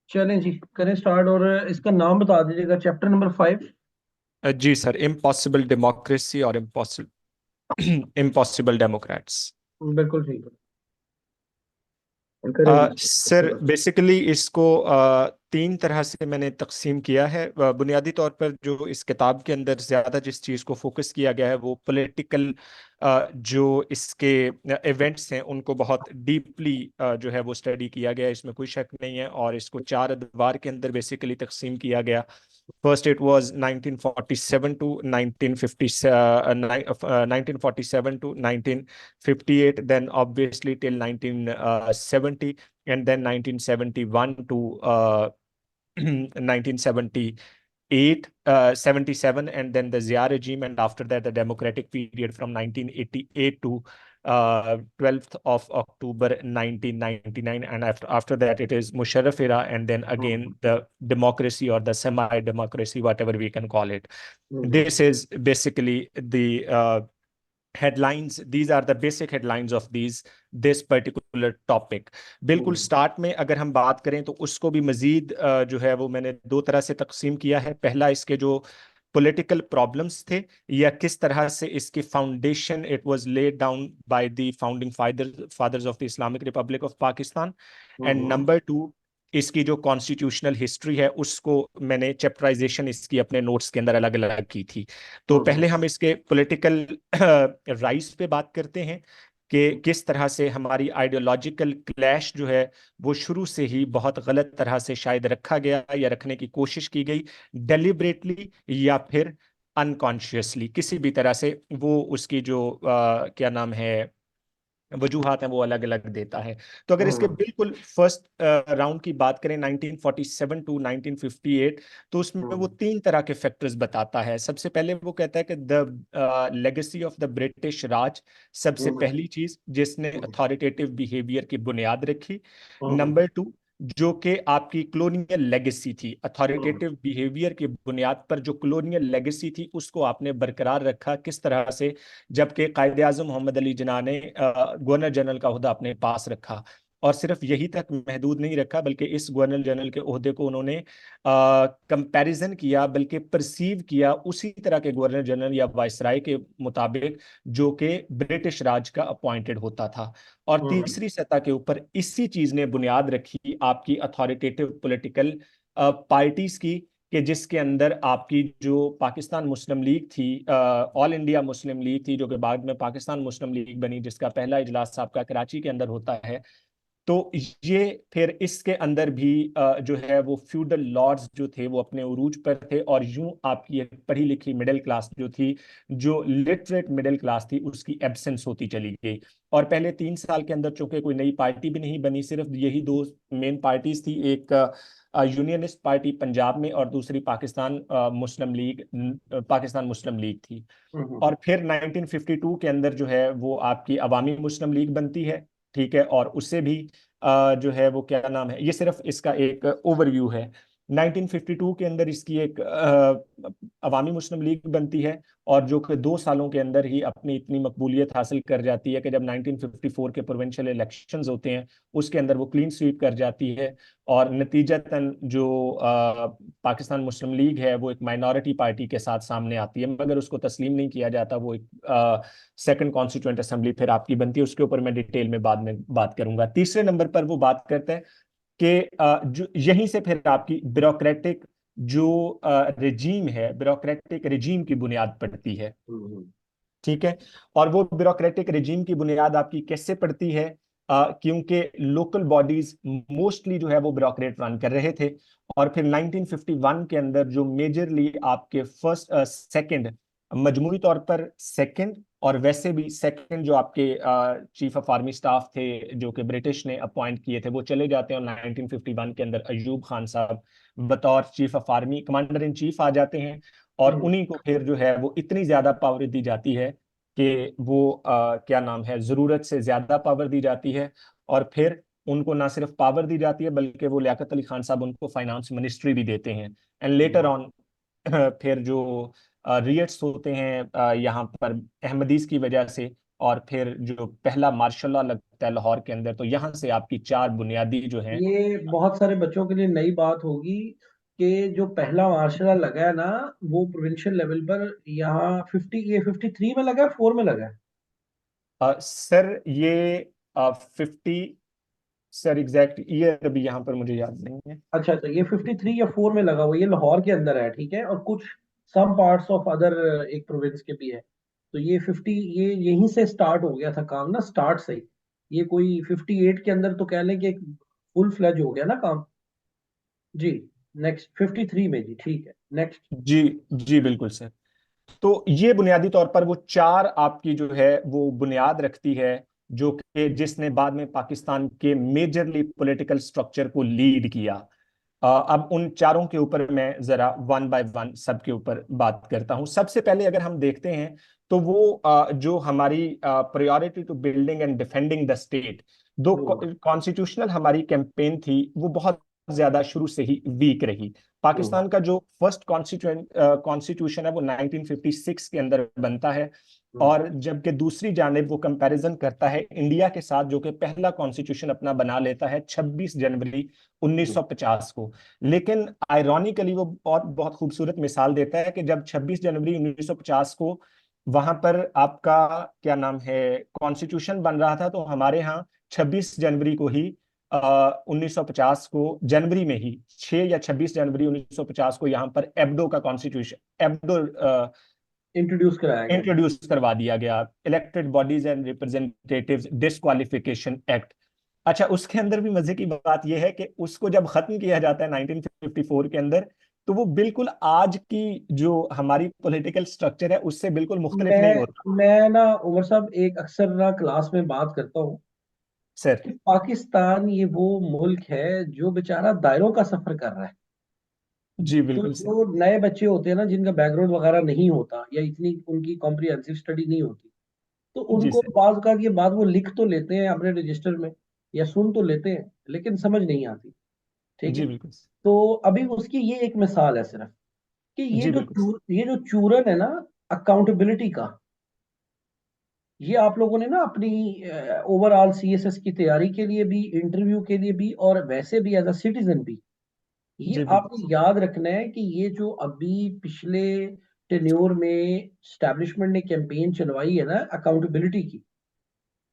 चलें जी, करें स्टार्ट। और इसका नाम बता दीजिएगा, चैप्टर नंबर 5। जी सर, इम्पॉसिबल डेमोक्रेसी और इम्पॉसिबल इम्पॉसिबल डेमोक्रेट्स। बिल्कुल ठीक है, करें जी। सर बेसिकली इसको तीन तरह से मैंने तकसीम किया है। बुनियादी तौर पर जो इस किताब के अंदर ज़्यादा जिस चीज़ को फोकस किया गया है वो पॉलिटिकल जो इसके इवेंट्स हैं उनको बहुत डीपली जो है वो स्टडी किया गया है, इसमें कोई शक नहीं है। और इसको चार अदवार के अंदर बेसिकली तकसीम किया गया। First, it was 1947 to 1947 to 1958, then obviously till 1970, and then 1971 to 1978, 77, and then the Zia regime, and after that the democratic period from 1988 to 12th of October 1999, and after that it is Musharraf era, and then again the democracy or the semi-democracy, whatever we can call it. This is basically the headlines. These are the basic headlines of this particular topic. बिल्कुल start में अगर हम बात करें तो उसको भी मजीद जो है वो मैंने दो तरह से तकसीम किया है। पहला, इसके जो पॉलिटिकल प्रॉब्लम्स थे या किस तरह से इसकी foundation it was laid down by the founding fathers of the Islamic Republic of Pakistan. And number two, इसकी जो कॉन्स्टिट्यूशनल हिस्ट्री है उसको मैंने चैप्टराइजेशन इसकी अपने नोट्स के अंदर अलग अलग की थी। तो पहले हम इसके पॉलिटिकल राइज पे बात करते हैं कि किस तरह से हमारी आइडियोलॉजिकल क्लैश जो है वो शुरू से ही बहुत गलत तरह से शायद रखा गया या रखने की कोशिश की गई, डेलिबरेटली या फिर अनकॉन्शियसली, किसी भी तरह से वो उसकी जो क्या नाम है वजूहात हैं वो अलग अलग देता है। तो अगर इसके बिल्कुल फर्स्ट राउंड की बात करें 1947 टू 1958, तो उसमें वो तीन तरह के फैक्टर्स बताता है। सबसे पहले वो कहता है कि the legacy of the British Raj, सबसे पहली चीज जिसने अथॉरिटेटिव बिहेवियर की बुनियाद रखी। नंबर टू, जो कि आपकी कॉलोनियल लेगेसी थी, अथॉरिटेटिव बिहेवियर की बुनियाद पर जो कॉलोनियल लेगेसी थी उसको आपने बरकरार रखा। किस तरह से? जबकि कायदे आजम मोहम्मद अली जिन्ना ने गवर्नर जनरल का ओहदा अपने पास रखा, और सिर्फ यही तक महदूद नहीं रखा बल्कि इस गवर्नर जनरल के ओहदे को उन्होंने कंपैरिजन किया, बल्कि परसीव किया उसी तरह के गवर्नर जनरल या वायसराय के मुताबिक जो कि ब्रिटिश राज का अपॉइंटेड होता था। और तीसरी सतह के ऊपर इसी चीज ने बुनियाद रखी आपकी अथॉरिटेटिव पॉलिटिकल पार्टीज की, कि जिसके अंदर आपकी जो पाकिस्तान मुस्लिम लीग थी, ऑल इंडिया मुस्लिम लीग थी, जो कि बाद में पाकिस्तान मुस्लिम लीग बनी, जिसका पहला इजलास आपका कराची के अंदर होता है। तो ये फिर इसके अंदर भी जो है वो फ्यूडल लॉर्ड्स जो थे वो अपने उरूज पर थे, और यूं आपकी एक पढ़ी लिखी मिडिल क्लास जो थी, जो लिटरेट मिडिल क्लास थी, उसकी एब्सेंस होती चली गई। और पहले 3 साल के अंदर चूंकि कोई नई पार्टी भी नहीं बनी, सिर्फ यही दो मेन पार्टीज थी, एक यूनियनिस्ट पार्टी पंजाब में और दूसरी पाकिस्तान मुस्लिम लीग थी। और फिर 1952 के अंदर जो है वो आपकी अवामी मुस्लिम लीग बनती है। ठीक है, और उससे भी जो है वो क्या नाम है, ये सिर्फ इसका एक ओवरव्यू है। 1952 के अंदर इसकी एक अवामी मुस्लिम लीग बनती है, और जो कि 2 सालों के अंदर ही अपनी इतनी मकबूलियत हासिल कर जाती है कि जब 1954 के प्रोविंशियल इलेक्शंस होते हैं उसके अंदर वो क्लीन स्वीप कर जाती है। और नतीजतन जो पाकिस्तान मुस्लिम लीग है वो एक माइनॉरिटी पार्टी के साथ सामने आती है, मगर उसको तस्लीम नहीं किया जाता। वो एक सेकंड कॉन्स्टिट्यूंट असेंबली फिर आपकी बनती है, उसके ऊपर मैं डिटेल में बाद में बात करूंगा। तीसरे नंबर पर वो बात करते हैं कि जो यहीं से फिर आपकी ब्यूरोक्रेटिक जो रिजीम है, ब्यूरोक्रेटिक रिजीम की बुनियाद पड़ती है। ठीक है, और वो ब्यूरोक्रेटिक रिजीम की बुनियाद आपकी कैसे पड़ती है? क्योंकि लोकल बॉडीज मोस्टली जो है वो ब्यूरोक्रेट रन कर रहे थे। और फिर 1951 के अंदर जो मेजरली आपके फर्स्ट सेकंड, मजमूरी तौर पर सेकंड और वैसे भी सेकंड जो आपके चीफ ऑफ आर्मी स्टाफ थे जो कि ब्रिटिश ने अपॉइंट किए थे वो चले जाते हैं, और 1951 के अंदर अयूब खान साहब बतौर chief of army commander in chief आ जाते हैं। और उन्हीं को फिर जो है वो इतनी ज्यादा पावर दी जाती है कि वो क्या नाम है, जरूरत से ज्यादा पावर दी जाती है। और फिर उनको ना सिर्फ पावर दी जाती है बल्कि वो लियाकत अली खान साहब उनको फाइनेंस मिनिस्ट्री भी देते हैं। एंड लेटर ऑन फिर जो रिएट्स होते हैं यहाँ पर अहमदीज की वजह से, और फिर जो पहला मार्शल लॉ लगता है लाहौर के अंदर, तो यहाँ से आपकी चार बुनियादी जो हैं। ये बहुत सारे बच्चों के लिए नई बात होगी कि जो पहला मार्शल लॉ लगा है ना, वो प्रोविंशियल लेवल पर यहाँ 53 में लगा है, 4 में लगा है। सर ये 50, सर एग्जैक्ट ईयर अभी यहाँ पर मुझे याद नहीं है। अच्छा अच्छा, ये 53 या 4 में लगा हुआ है, ये लाहौर के अंदर है, ठीक है, और कुछ सम पार्ट्स ऑफ अदर एक प्रोविंस के भी है। तो ये 50, ये यहीं से स्टार्ट हो गया था काम ना, स्टार्ट से ही। ये कोई 58 के अंदर तो कह लें कि एक फुल फ्लैज हो गया ना काम। जी। नेक्स्ट 53 में जी, ठीक है, नेक्स्ट। जी जी बिल्कुल सर। तो ये बुनियादी तौर पर वो चार आपकी जो है वो बुनियाद रखती है, जो कि जिसने बाद में पाकिस्तान के मेजरली पॉलिटिकल स्ट्रक्चर को लीड किया। अब उन चारों के ऊपर मैं जरा वन बाय वन सबके ऊपर बात करता हूं। सबसे पहले अगर हम देखते हैं तो वो जो हमारी priority to building and defending the state, though hmm constitutional हमारी कैंपेन थी, वो बहुत ज्यादा शुरू से ही वीक रही। हम्म पाकिस्तान का जो फर्स्ट कॉन्स्टिट्यूशन है वो 1956 के अंदर बनता है, हम्म और जबकि दूसरी जानिब वो कंपैरिजन करता है इंडिया के साथ, जो कि पहला कॉन्स्टिट्यूशन अपना बना लेता है 26 जनवरी हम्म 1950 को। लेकिन आयरॉनिकली वो बहुत खूबसूरत मिसाल देता है कि जब 26 जनवरी 1950 को वहां पर आपका क्या नाम है कॉन्स्टिट्यूशन बन रहा था, तो हमारे यहाँ 26 जनवरी को ही 1950 को जनवरी में ही 6 या 26 जनवरी 1950 को यहाँ पर एब्डो का कॉन्स्टिट्यूशन, एब्डो इंट्रोड्यूस कराया गया था। इंट्रोड्यूस करवा दिया गया, elected bodies and representatives disqualification act. अच्छा, उसके अंदर भी मजे की बात यह है कि उसको जब खत्म किया जाता है 1954 के अंदर, तो वो बिल्कुल आज की जो हमारी पॉलिटिकल स्ट्रक्चर है उससे बिल्कुल मुख्तलिफ नहीं होता। मैं ना उमर साहब एक अक्सर ना क्लास में बात करता हूँ सर कि पाकिस्तान ये वो मुल्क है जो बेचारा दायरों का सफर कर रहा है। जी तो बिल्कुल सर। जो नए बच्चे होते हैं ना, जिनका बैकग्राउंड वगैरह नहीं होता या इतनी उनकी कॉम्प्रिहेंसिव स्टडी नहीं होती, तो जी उनको सर। बात का ये बात वो लिख तो लेते हैं अपने रजिस्टर में या सुन तो लेते हैं, लेकिन समझ नहीं आती। ठीक है। जी बिल्कुल सर। तो अभी उसकी ये एक मिसाल है सिर्फ कि जी बिल्कुल सर। ये जो चूरन है ना अकाउंटेबिलिटी का, ये आप लोगों ने ना अपनी ओवरऑल सीएसएस की तैयारी के लिए भी, इंटरव्यू के लिए भी, और वैसे भी एज अ सिटीजन भी, ये जी बिल्कुल आपको याद रखना है कि ये जो अभी पिछले टेन्योर में स्टैब्लिशमेंट ने कैंपेन चलवाई है ना अकाउंटेबिलिटी की,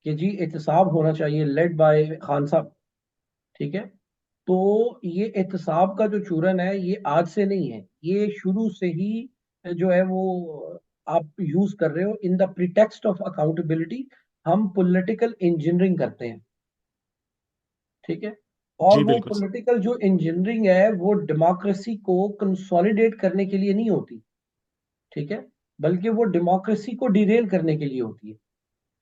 कि जी एहतसाब होना चाहिए, लेड बाय खान साहब, ठीक है। तो ये एहतसाब का जो चूरन है ये आज से नहीं है, ये शुरू से ही जो है वो आप यूज कर रहे हो in the pretext of accountability. हम पॉलिटिकल इंजीनियरिंग करते हैं, ठीक है। और जी वो बिल्कुल सर। पॉलिटिकल जो इंजीनियरिंग है वो डेमोक्रेसी को कंसोलिडेट करने के लिए नहीं होती, ठीक है, बल्कि वो डेमोक्रेसी को डिरेल करने के लिए होती है,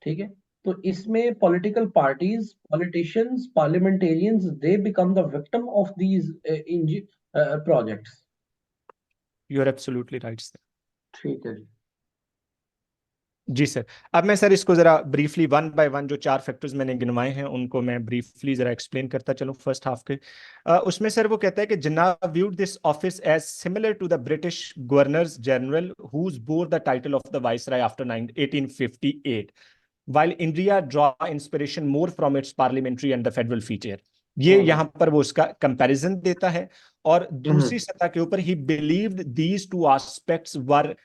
ठीक है। तो इसमें political parties, politicians, parliamentarians, they become the victim of these projects. You are absolutely right sir. ठीक है जी। जी सर। अब मैं सर इसको जरा ब्रीफली वन बाय वन जो चार फैक्टर्स मैंने गिनवाए हैं उनको मैं ब्रीफली जरा एक्सप्लेन करता चलूं फर्स्ट हाफ के। उसमें सर वो कहता है कि Jinnah viewed this office as similar to the British governors general whose bore the title of the viceroy after 1858, while India draw inspiration more from its parliamentary and the federal feature। ये हम्म यहाँ पर वो उसका comparison देता है। और हम्म दूसरी सतह के ऊपर ही believed these two aspects were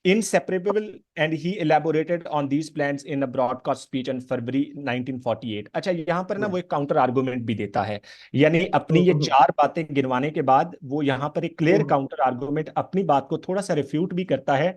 inseparable and he elaborated on these plans in a broadcast speech in February 1948। अच्छा, यहाँ पर ना वो एक काउंटर आर्गुमेंट भी देता है, यानी अपनी ये हम्म चार बातें गिनवाने के बाद वो यहाँ पर एक क्लियर हम्म काउंटर आर्गुमेंट अपनी बात को थोड़ा सा रिफ्यूट भी करता है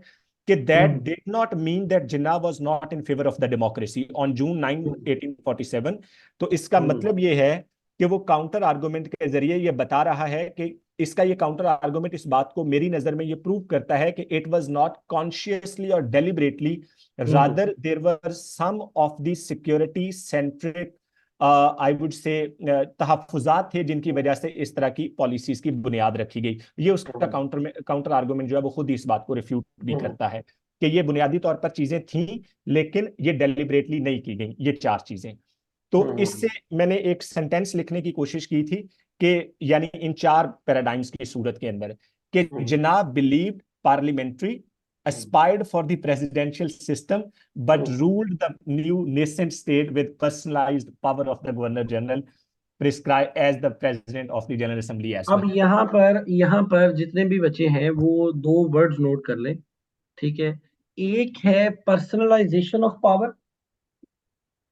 कि that hmm did not mean that Jinnah was not in favour of the democracy on June 9 हम्म 1847। तो इसका हम्म मतलब ये है कि वो काउंटर आर्गुमेंट के जरिए ये बता रहा है कि इसका ये काउंटर आर्गुमेंट इस बात को मेरी नजर में ये प्रूव करता है कि इट वाज नॉट कॉन्शियसली और deliberately, hmm rather there were some of the security centric I would say तहफुजात थे जिनकी वजह से इस तरह की पॉलिसीज की बुनियाद रखी गई। ये उसका काउंटर आर्गुमेंट जो है वो खुद ही इस बात को रिफ्यूट भी हम्म करता है कि ये बुनियादी तौर पर चीजें थी लेकिन ये डेलिबरेटली नहीं की गई, ये चार चीजें। तो हम्म इससे मैंने एक सेंटेंस लिखने की कोशिश की थी कि यानी इन चार पैराडाइम्स की सूरत के अंदर कि हम्म जनाब believe parliamentary aspired for the presidential system, but ruled the new nascent state with personalized power of the Governor General, prescribed as the President of the General Assembly as अब well. यहाँ पर जितने भी बच्चे हैं वो दो वर्ड्स नोट कर लें, ठीक है। एक है personalisation of power,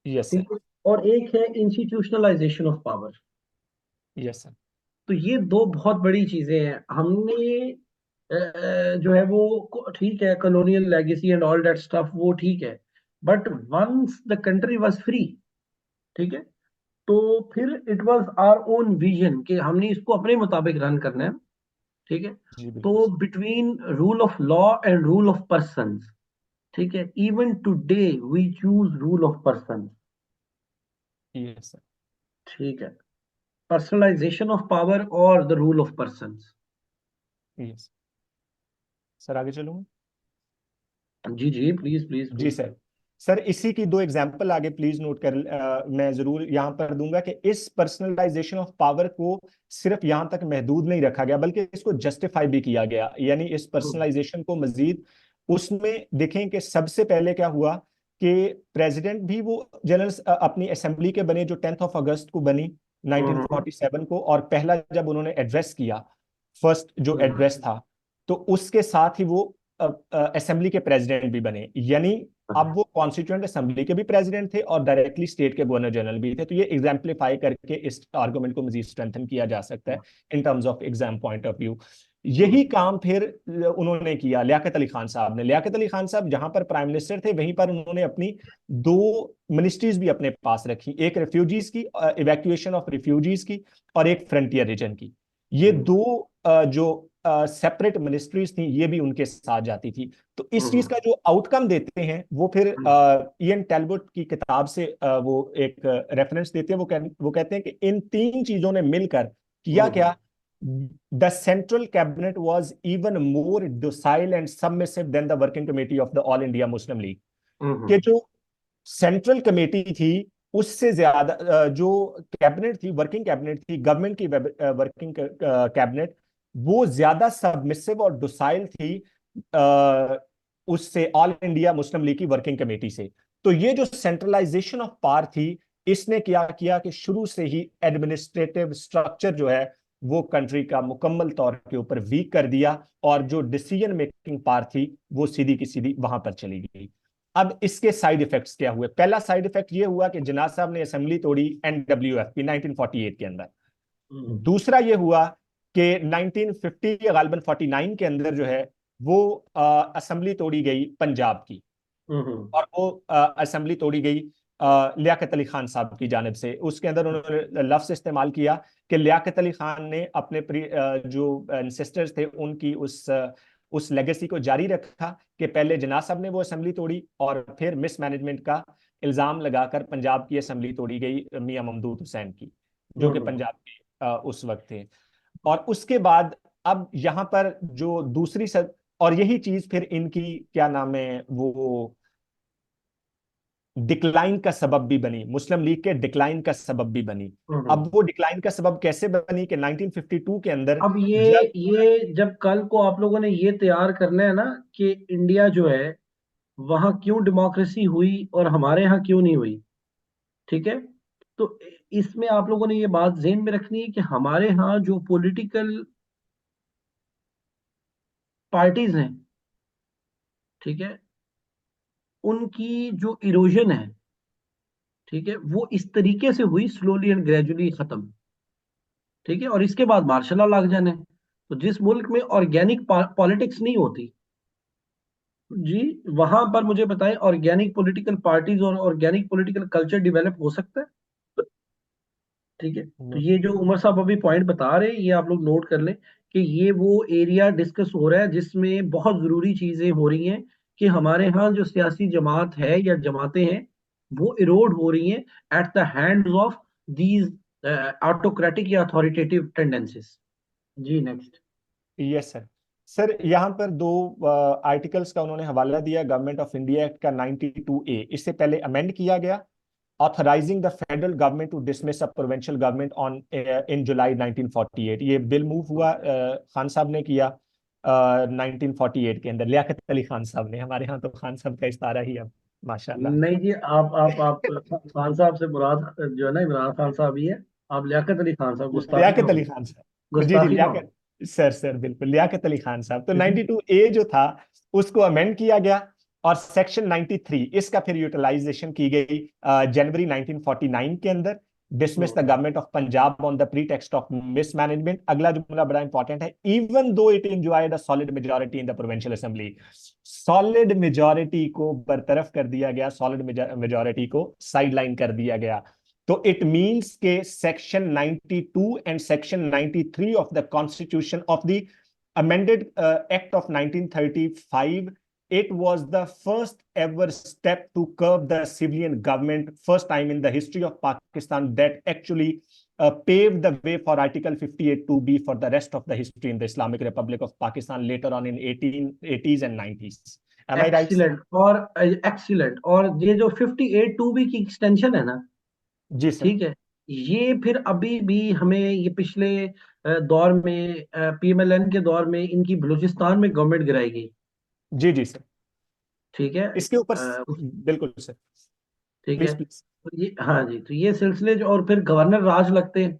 Yes, sir. ठीक है, और एक है institutionalization of power. Yes, sir. तो ये दो बहुत बड़ी चीजें हैं। हमने जो है वो ठीक है, colonial legacy and all that stuff, वो ठीक है, but once the country was free, ठीक है, तो फिर it was our own vision कि हमने इसको अपने मुताबिक रन करना है, ठीक है। जी बिल्कुल तो sir. Between rule of law and rule of person, ठीक है, even today we choose rule of person, Yes, sir. ठीक है, पर्सनलाइजेशन ऑफ पावर और the rule of person. Yes. Sir आगे चलूंगा। जी जी, प्लीज प्लीज जी प्लीज। सर। सर इसी की दो एग्जाम्पल आगे प्लीज नोट कर, मैं जरूर यहाँ पर दूंगा कि इस पर्सनलाइजेशन ऑफ पावर को सिर्फ यहाँ तक महदूद नहीं रखा गया, बल्कि इसको जस्टिफाई भी किया गया। यानी इस पर्सनलाइजेशन को मजीद उसमें देखें कि सबसे पहले क्या हुआ कि प्रेसिडेंट भी वो जनरल अपनी असेंबली के बने, जो 10 अगस्त को बनी 1947 को, और पहला जब उन्होंने एड्रेस किया, फर्स्ट जो एड्रेस था, तो उसके साथ ही वो असेंबली के प्रेसिडेंट भी बने। यानी अब वो कॉन्स्टिट्यूएंट असेंबली के भी प्रेसिडेंट थे और डायरेक्टली स्टेट के गवर्नर जनरल भी थे। तो ये एग्जाम्पलीफाई करके इस आर्गुमेंट को मजीद स्ट्रेंथन किया जा सकता है इन terms of exam point of view. यही काम फिर उन्होंने किया लियाकत अली खान साहब ने। लियाकत अली खान साहब जहां पर प्राइम मिनिस्टर थे, वहीं पर उन्होंने अपनी दो मिनिस्ट्रीज भी अपने पास रखी, एक रिफ्यूजीज की, इवैक्यूएशन ऑफ रिफ्यूजीज की, और एक फ्रंटियर रीजन की। ये दो जो सेपरेट मिनिस्ट्रीज थी, ये भी उनके साथ जाती थी। तो इस चीज का जो आउटकम देते हैं वो फिर इयन टैलबॉट की किताब से वो एक रेफरेंस देते हैं। वो कहते हैं कि इन तीन चीजों ने मिलकर किया क्या, the central cabinet was even more docile and submissive than the working committee of the All India Muslim League. कि जो सेंट्रल कमेटी थी उससे ज्यादा जो कैबिनेट थी, वर्किंग कैबिनेट थी, गवर्नमेंट की वर्किंग कैबिनेट, वो ज्यादा सबमिसिव और डोसाइल थी उससे, ऑल इंडिया मुस्लिम लीग की वर्किंग कमेटी से। तो ये जो सेंट्रलाइजेशन ऑफ पावर थी, इसने क्या किया कि शुरू से ही एडमिनिस्ट्रेटिव स्ट्रक्चर जो है वो कंट्री का मुकम्मल तौर के ऊपर वीक कर दिया, और जो डिसीजन मेकिंग पावर थी वो सीधी की सीधी वहां पर चली गई। अब इसके साइड इफेक्ट्स क्या हुए? पहला साइड इफेक्ट ये हुआ कि जिन्ना साहब ने असेंबली तोड़ी एनडब्ल्यूएफ की 1948 के अंदर। दूसरा ये हुआ कि 1950 या गालिबन 49 के अंदर जो है वो असेंबली तोड़ी गई पंजाब की, और वो असेंबली तोड़ी गई लियाकत अली खान साहब की जानिब से। उसके अंदर उन्होंने लफ्ज इस्तेमाल किया कि लियाकत अली खान ने अपने जो एंसेस्टर्स थे उनकी उस लेगेसी को जारी रखा कि पहले जिन्ना साहब ने वो असेंबली तोड़ी, और फिर मिसमैनेजमेंट का इल्जाम लगाकर पंजाब की असेंबली तोड़ी गई मियां ममदूद हुसैन की, जो कि पंजाब के उस वक्त थे। और उसके बाद अब यहाँ पर जो दूसरी और यही चीज फिर इनकी क्या नाम है वो डिक्लाइन का सबब भी बनी, मुस्लिम लीग के डिक्लाइन का सबब भी बनी। अब वो डिक्लाइन का सबब कैसे बनी कि 1952 के अंदर अब जब ये जब कल को आप लोगों ने ये तैयार करना है ना कि इंडिया जो है वहां क्यों डेमोक्रेसी हुई और हमारे यहाँ क्यों नहीं हुई, ठीक है, तो इसमें आप लोगों ने ये बात ज़हन में रखनी है कि हमारे यहाँ जो पॉलिटिकल पार्टीज हैं, ठीक है, उनकी जो इरोजन है, ठीक है, वो इस तरीके से हुई, स्लोली एंड ग्रेजुअली खत्म, ठीक है, और इसके बाद मार्शल लॉ लग जाने। तो जिस मुल्क में ऑर्गेनिक पॉलिटिक्स नहीं होती जी, वहां पर मुझे बताएं ऑर्गेनिक पॉलिटिकल पार्टीज और ऑर्गेनिक पॉलिटिकल कल्चर डेवलप हो सकता है? ठीक है, तो ये जो उमर साहब अभी पॉइंट बता रहे हैं, ये आप लोग नोट कर लें कि ये वो एरिया डिस्कस हो रहा है जिसमें बहुत जरूरी चीजें हो रही हैं कि हमारे यहाँ जो सियासी जमात है या जमातें हैं वो इरोड हो रही हैं at the hands of these autocratic या अथॉरिटेटिव टेंडेंसीज। जी नेक्स्ट। Yes sir. सर यहाँ पर दो आर्टिकल्स का उन्होंने हवाला दिया। गवर्नमेंट ऑफ इंडिया एक्ट का 92A, इससे पहले अमेंड किया गया, authorising the federal government to dismiss a provincial government on in July 1948। ये बिल मूव हुआ, खान साहब ने किया। 1948 के अंदर लियाकत अली खान साहब ने। हमारे यहाँ तो खान साहब का इस्तारा ही अब माशाल्लाह। नहीं जी, आप खान साहब से मुराद जो है ना इमरान खान साहब ही है। आप लियाकत अली खान साहब, गुस्ताखी ना लियाकत हो, अली खान साहब, जी जी गुस्ताखी ना हो। लियाकत, सर बिल्कुल लियाकत अली खान साहब। तो हम्म। 92A जो था उसको अमेंड किया गया, और सेक्शन 93 इसका फिर यूटिलाइजेशन की गई जनवरी 1949 के अंदर। Dismiss the government of Punjab on the pretext of mismanagement. अगला जुमला बड़ा इंपॉर्टेंट है, even though it enjoyed a solid majority in the provincial assembly. Solid majority को बरतरफ कर दिया गया, सॉलिड मेजॉरिटी को साइडलाइन कर दिया गया। तो इट मींस के section 92 and section 93 of the constitution of the amended act of 1935, it was the first ever step to curb the civilian government, first time in the history of Pakistan that actually paved the way for article 58(2)(b) for the rest of the history in the Islamic Republic of Pakistan later on in 1880s and 90s. Am I right, sir? Excellent और excellent. और ये जो 58(2)(b) की extension है ना, जी sir. ठीक है, ये फिर अभी भी हमें ये पिछले दौर में पीएमएलएन के दौर में इनकी बलूचिस्तान में गवर्नमेंट गिराई गई। जी जी सर। ठीक है। इसके ऊपर उस बिल्कुल सर, ठीक है। Please please. तो ये, हाँ जी, तो ये सिलसिले और फिर गवर्नर राज लगते हैं।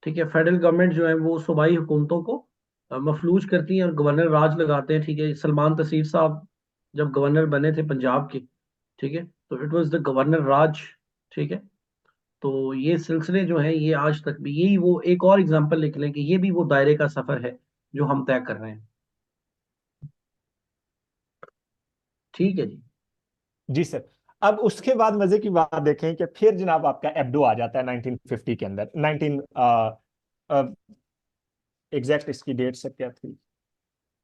ठीक है, फेडरल गवर्नमेंट जो है वो सूबाई हुकूमतों को मफलूज करती है और गवर्नर राज लगाते हैं। ठीक है, सलमान तसीर साहब जब गवर्नर बने थे पंजाब के, ठीक है, तो इट वाज द गवर्नर राज। ठीक है। तो ये सिलसिले जो हैं ये आज तक भी, यही वो एक और एग्जांपल लिख लें कि ये भी वो दायरे का सफर है जो हम तय कर रहे हैं। ठीक है जी। जी सर। अब उसके बाद मजे की बात देखें कि फिर जनाब आपका एब्डो आ जाता है 1950 के अंदर। 19 एग्जैक्ट इसकी डेट सर क्या थी,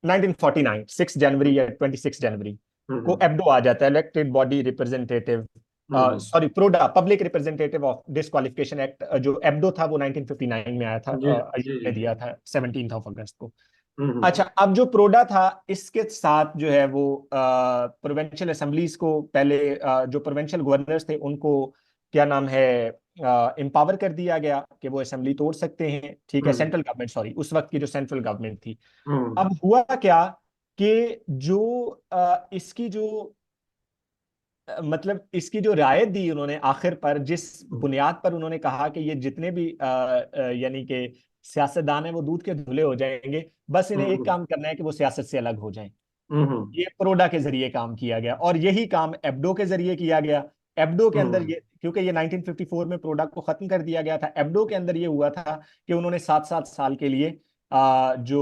1949 6 जनवरी या 26 जनवरी को हम्म। एब्डो आ जाता है, elected body representative, hmm. Sorry PRODA, public representative of disqualification act. जो एब्डो था वो 1959 में आया था, जी अयूब जी ने जी। दिया था 17 अगस्त को। हम्म। अच्छा, अब जो प्रोडा था इसके साथ जो है वो प्रोविंशियल असेंबलीज को पहले जो प्रोविंशियल गवर्नर्स थे उनको क्या नाम है एम्पावर कर दिया गया कि वो असेंबली तोड़ सकते हैं। ठीक है, हम्म। सेंट्रल गवर्नमेंट, सॉरी उस वक्त की जो सेंट्रल गवर्नमेंट थी। हम्म। अब हुआ क्या कि जो इसकी जो मतलब इसकी जो राय दी उन्होंने आखिर पर, जिस बुनियाद पर उन्होंने कहा कि ये जितने भी यानी कि सियासतदान है वो दूध के धुले हो जाएंगे, बस इन्हें एक हम्म। काम करना है कि वो सियासत से अलग हो जाएं। हम्म। ये परोडा के जरिए काम किया गया, और यही काम एब्डो के जरिए किया गया। एब्डो के अंदर हम्म। ये, क्योंकि ये 1954 में प्रोडा को खत्म कर दिया गया था, एब्डो के अंदर ये हुआ था कि उन्होंने 7-7 साल के लिए जो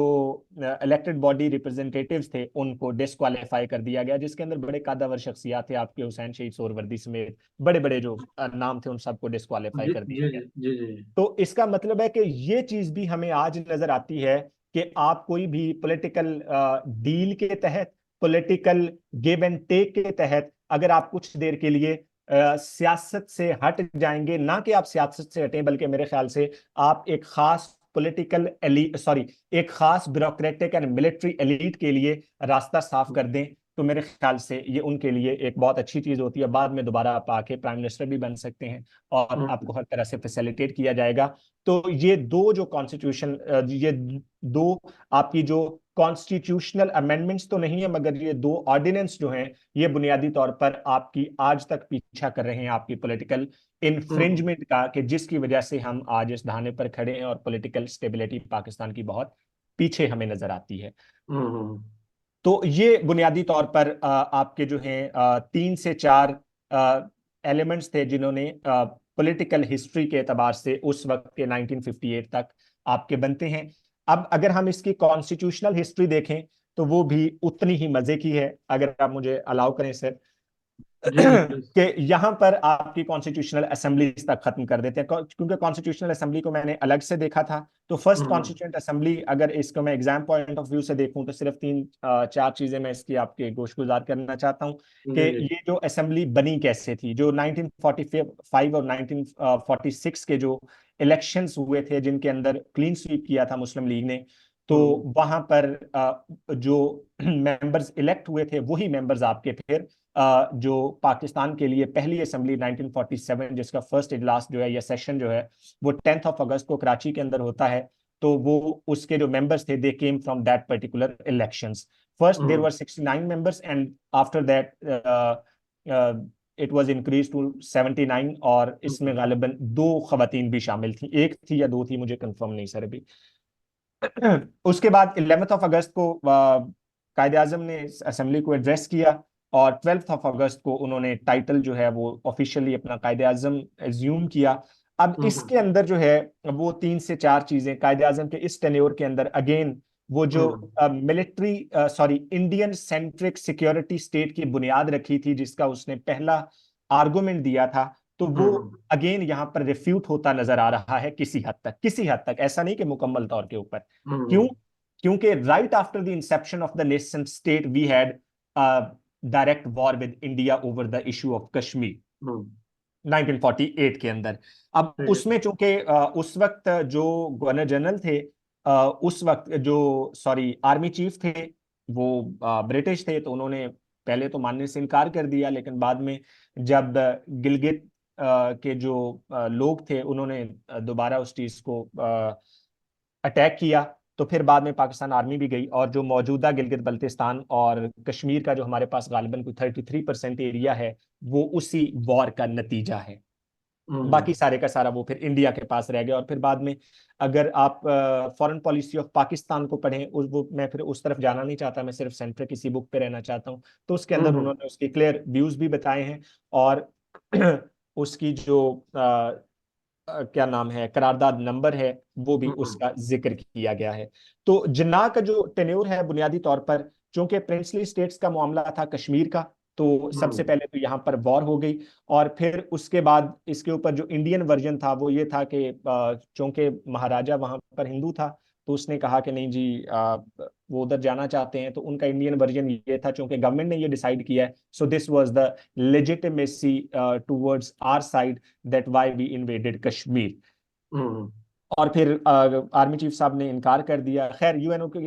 इलेक्टेड बॉडी रिप्रेजेंटेटिव्स थे उनको डिस्क्वालीफाई कर दिया गया, जिसके अंदर बड़े कदावर शख्सियात थे, आपके हुसैन शहीद सोहरवर्दी समेत बड़े बड़े जो नाम थे उन सबको डिस्क्वालीफाई जी कर जी दिया गया। जी जी जी। तो इसका मतलब है कि ये चीज भी हमें आज नजर आती है कि आप कोई भी पॉलिटिकल डील के तहत, पॉलिटिकल गिव एंड टेक के तहत अगर आप कुछ देर के लिए सियासत से हट जाएंगे, ना कि आप सियासत से हटें बल्कि मेरे ख्याल से आप एक खास पॉलिटिकल एलीट, सॉरी एक खास ब्यूरोक्रेटिक एंड मिलिट्री एलीट के लिए रास्ता साफ कर दें, तो मेरे ख्याल से ये उनके लिए एक बहुत अच्छी चीज होती है। बाद में दोबारा आप आके प्राइम मिनिस्टर भी बन सकते हैं और आपको हर तरह से फैसिलिटेट किया जाएगा। तो ये दो जो कॉन्स्टिट्यूशन, ये दो आपकी जो कॉन्स्टिट्यूशनल अमेंडमेंट्स तो नहीं है, मगर ये दो ऑर्डिनेंस जो हैं ये बुनियादी तौर पर आपकी आज तक पीछा कर रहे हैं आपकी पॉलिटिकल हम्म। इन्फ्रिंजमेंट का, कि जिसकी वजह से हम आज इस धाने पर खड़े हैं और पॉलिटिकल स्टेबिलिटी पाकिस्तान की बहुत पीछे हमें नजर आती है। हम्म। तो ये बुनियादी तौर पर आपके जो हैं 3 से 4 एलिमेंट्स थे जिन्होंने पॉलिटिकल हिस्ट्री के एतबार से उस वक्त के 1958 तक आपके बनते हैं। अब अगर हम इसकी कॉन्स्टिट्यूशनल हिस्ट्री देखें तो वो भी उतनी ही मजे की है, अगर आप मुझे अलाउ करें सर। जी जी प्लीज। कि यहां पर आपकी कॉन्स्टिट्यूशनल असेंबली तक खत्म कर देते हैं, क्योंकि कॉन्स्टिट्यूशनल असेंबली को मैंने अलग से देखा था। तो फर्स्ट हम्म। कॉन्स्टिट्यूंट असेंबली, अगर इसको मैं एग्जाम पॉइंट ऑफ व्यू से देखूं तो सिर्फ 3-4 चीजें मैं इसकी आपके गोशगुजार करना चाहता हूं कि जी जी। ये जो असेंबली बनी कैसे थी। जो 1945 और 1946 के जो इलेक्शंस हुए थे जिनके अंदर क्लीन स्वीप किया था मुस्लिम लीग ने, तो हम्म। वहां पर जो मेंबर्स इलेक्ट हुए थे वही मेंबर्स आपके फिर जो पाकिस्तान के लिए पहली असेंबली 1947 जिसका फर्स्ट इजलास जो है या सेशन जो है वो 10 अगस्त को कराची के अंदर होता है, तो वो उसके जो मेंबर्स थे they came from that particular elections. First there were 69 members and after that it was increase to 79, और इसमें गालिबन 2 खवातीन भी शामिल थी, एक थी या 2 थी मुझे कंफर्म नहीं सर अभी. उसके बाद 11 अगस्त को कायदे आजम ने असेंबली को एड्रेस किया, और 12 अगस्त को उन्होंने टाइटल जो है वो ऑफिशियली अपना कायदे आजम एज्यूम किया. अब इसके अंदर जो है वो 3 से 4 चीजें कायदे आजम के इस टेन्योर के अंदर, अगेन वो जो military sorry Indian centric security state की बुनियाद रखी थी, जिसका उसने पहला आर्गुमेंट दिया था, तो वो अगेन यहाँ पर रिफ्यूट होता नजर आ रहा है किसी हद तक, किसी हद तक, ऐसा नहीं कि मुकम्मल तौर के ऊपर. क्यों? क्योंकि right after the inception of the nation state we had direct war with India over the issue of Kashmir 1948 के अंदर. अब उसमें चूंकि उस वक्त जो गवर्नर जनरल थे, उस वक्त जो सॉरी आर्मी चीफ थे वो ब्रिटिश थे, तो उन्होंने पहले तो मानने से इनकार कर दिया, लेकिन बाद में जब गिलगित के जो लोग थे उन्होंने दोबारा उस चीज को अटैक किया, तो फिर बाद में पाकिस्तान आर्मी भी गई, और जो मौजूदा गिलगित बल्तिस्तान और कश्मीर का जो हमारे पास गालिबन कोई 33% एरिया है, वो उसी वॉर का नतीजा है. बाकी सारे का सारा वो फिर इंडिया के पास रह गया. और फिर बाद में अगर आप फॉरेन पॉलिसी ऑफ पाकिस्तान को पढ़ें, उस वो मैं फिर उस तरफ जाना नहीं चाहता, मैं सिर्फ सेंटर किसी बुक पे रहना चाहता हूँ, तो उसके अंदर उन्होंने उसके क्लियर व्यूज भी बताए हैं, और उसकी जो क्या नाम है करारदाद नंबर है वो भी उसका जिक्र किया गया है. तो जिन्ना का जो टेन्योर है बुनियादी तौर पर, चूंकि प्रिंसली स्टेट्स का मामला था कश्मीर का, तो सबसे पहले तो यहाँ पर वॉर हो गई, और फिर उसके बाद इसके ऊपर जो इंडियन वर्जन था वो ये था कि चूंकि महाराजा वहां पर हिंदू था, तो उसने कहा कि नहीं जी वो उधर जाना चाहते हैं, तो उनका इंडियन वर्जन ये था, चूंकि गवर्नमेंट ने ये डिसाइड किया है, so this was the legitimacy towards our side that why we invaded Kashmir. और फिर आर्मी चीफ साहब ने इनकार कर दिया. खैर यूएनओ के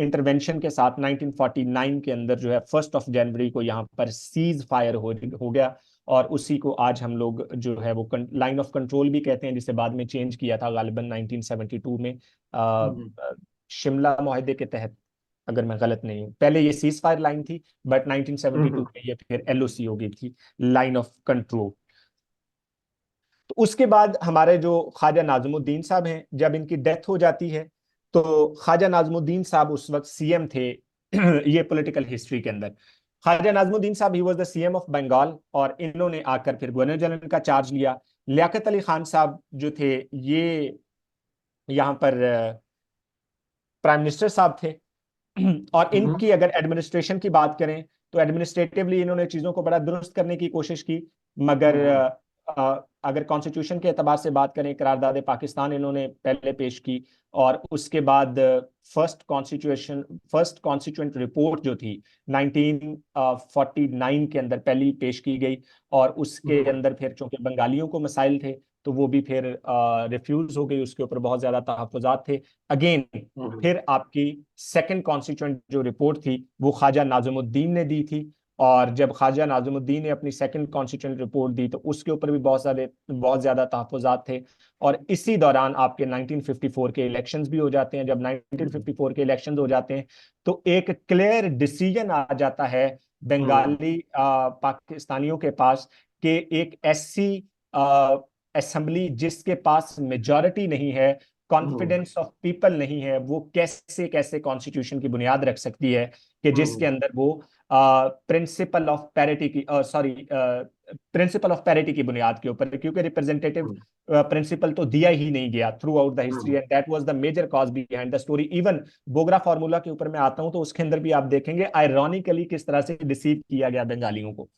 इंटरवेंशन के साथ 1949 के अंदर जो है 1 जनवरी को यहाँ पर सीज फायर हो गया, और उसी को आज हम लोग जो है वो लाइन ऑफ कंट्रोल भी कहते हैं, जिसे बाद में चेंज किया था गालिबन 1972 में शिमला मुआहदे के तहत, अगर मैं गलत नहीं हूँ. पहले ये सीज फायर लाइन थी, बट 1972 में ये फिर एलओसी हो गई थी, लाइन ऑफ कंट्रोल. तो उसके बाद हमारे जो ख्वाजा नाज़मुद्दीन साहब हैं, जब इनकी डेथ हो जाती है, तो ख्वाजा नाज़मुद्दीन साहब उस वक्त सीएम थे. ये पॉलिटिकल हिस्ट्री के अंदर ख्वाजा नाज़मुद्दीन साहब he was the CM of Bengal, और इन्होंने आकर फिर गवर्नर जनरल का चार्ज लिया. लियाकत अली खान साहब जो थे ये यहाँ पर प्राइम मिनिस्टर साहब थे. और इनकी अगर एडमिनिस्ट्रेशन की बात करें, तो एडमिनिस्ट्रेटिवली इन्होंने चीजों को बड़ा दुरुस्त करने की कोशिश की, मगर अगर कॉन्स्टिट्यूशन के एतबार से बात करें, करारदाद पाकिस्तान इन्होंने पहले पेश की, और उसके बाद फर्स्ट कॉन्स्टिट्यूएंट रिपोर्ट जो थी 1949 के अंदर पहली पेश की गई, और उसके अंदर फिर चूंकि बंगालियों को मसाइल थे, तो वो भी फिर रिफ्यूज हो गई, उसके ऊपर बहुत ज्यादा तहफुजात थे. अगेन फिर आपकी सेकंड कॉन्स्टिट्यूएंट जो रिपोर्ट थी वो ख्वाजा नाज़मुद्दीन ने दी थी, और जब ख्वाजा नाज़मुद्दीन ने अपनी सेकंड कॉन्स्टिट्यूएंट रिपोर्ट दी, तो उसके ऊपर भी बहुत ज्यादा तहफुजात थे. और इसी दौरान आपके 1954 के इलेक्शंस भी हो जाते हैं. जब 1954 के इलेक्शंस हो जाते हैं, तो एक क्लियर डिसीजन आ जाता है बंगाली पाकिस्तानियों के पास, कि एक ऐसी असेंबली जिसके पास मेजॉरिटी नहीं है, कॉन्फिडेंस ऑफ पीपल नहीं है, वो कैसे कैसे कॉन्स्टिट्यूशन की बुनियाद रख सकती है कि जिसके अंदर वो प्रिंसिपल ऑफ पैरिटी की प्रिंसिपल ऑफ पैरिटी की बुनियाद के ऊपर, क्योंकि रिप्रेजेंटेटिव प्रिंसिपल तो दिया ही नहीं गया throughout the history, and that was the major cause behind the story. Even Bogra formula के ऊपर मैं आता हूं, तो उसके अंदर भी आप देखेंगे आयरॉनिकली किस तरह से डिसीव किया गया बंगालियों को.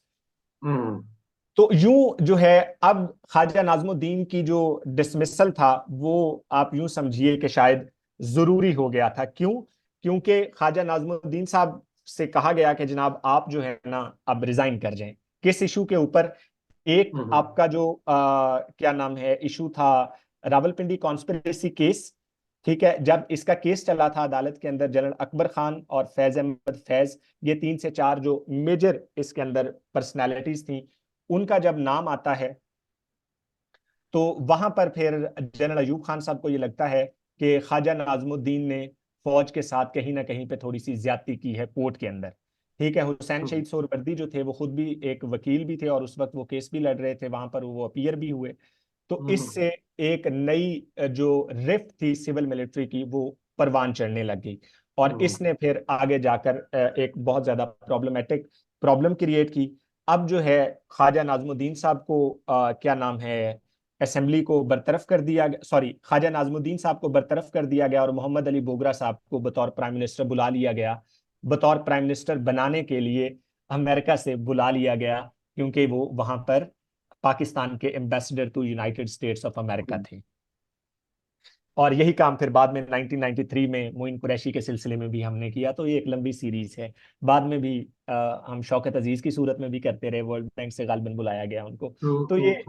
तो यूं जो है अब ख्वाजा नाज़मुद्दीन की जो डिसमिसल था वो आप यूं समझिए कि शायद जरूरी हो गया था. क्यों? क्योंकि ख्वाजा नाज़मुद्दीन साहब से कहा गया कि जनाब आप जो है ना अब रिजाइन कर जाएं. किस इशू के ऊपर? एक आपका जो क्या नाम है इशू था, रावलपिंडी कॉन्स्पिरेसी केस. ठीक है, जब इसका केस चला था अदालत के अंदर, जनरल अकबर खान और फैज अहमद फैज, ये 3 से 4 जो मेजर इसके अंदर पर्सनैलिटीज थी, उनका जब नाम आता है, तो वहां पर फिर जनरल अयूब खान साहब को ये लगता है कि ख्वाजा नाज़मुद्दीन ने फौज के साथ कहीं ना कहीं पे थोड़ी सी ज्यादती की है कोर्ट के अंदर। ठीक है, हुसैन शहीद सोहरावर्दी जो थे वो खुद भी एक वकील भी थे और उस वक्त वो केस भी लड़ रहे थे, वहां पर वो अपीयर भी हुए। तो इससे एक नई जो रिफ्ट थी सिविल मिलिट्री की वो परवान चढ़ने लग गई, और इसने फिर आगे जाकर एक बहुत ज्यादा प्रॉब्लमेटिक प्रॉब्लम क्रिएट की। अब जो है ख्वाजा नाज़मुद्दीन साहब को क्या नाम है, असेंबली को बरतरफ कर दिया गया, सॉरी, ख्वाजा नाज़मुद्दीन साहब को बरतरफ कर दिया गया और मोहम्मद अली बोगरा साहब को बतौर प्राइम मिनिस्टर बुला लिया गया, बतौर प्राइम मिनिस्टर बनाने के लिए अमेरिका से बुला लिया गया, क्योंकि वो वहां पर पाकिस्तान के ambassador to United States of America थे। और यही काम फिर बाद में 1993 में मोइन कुरैशी के सिलसिले में भी हमने किया। तो ये एक लंबी सीरीज है। बाद में भी हम शौकत अजीज की सूरत में भी करते रहे, वर्ल्ड बैंक से गालिबन बुलाया गया उनको। तो ये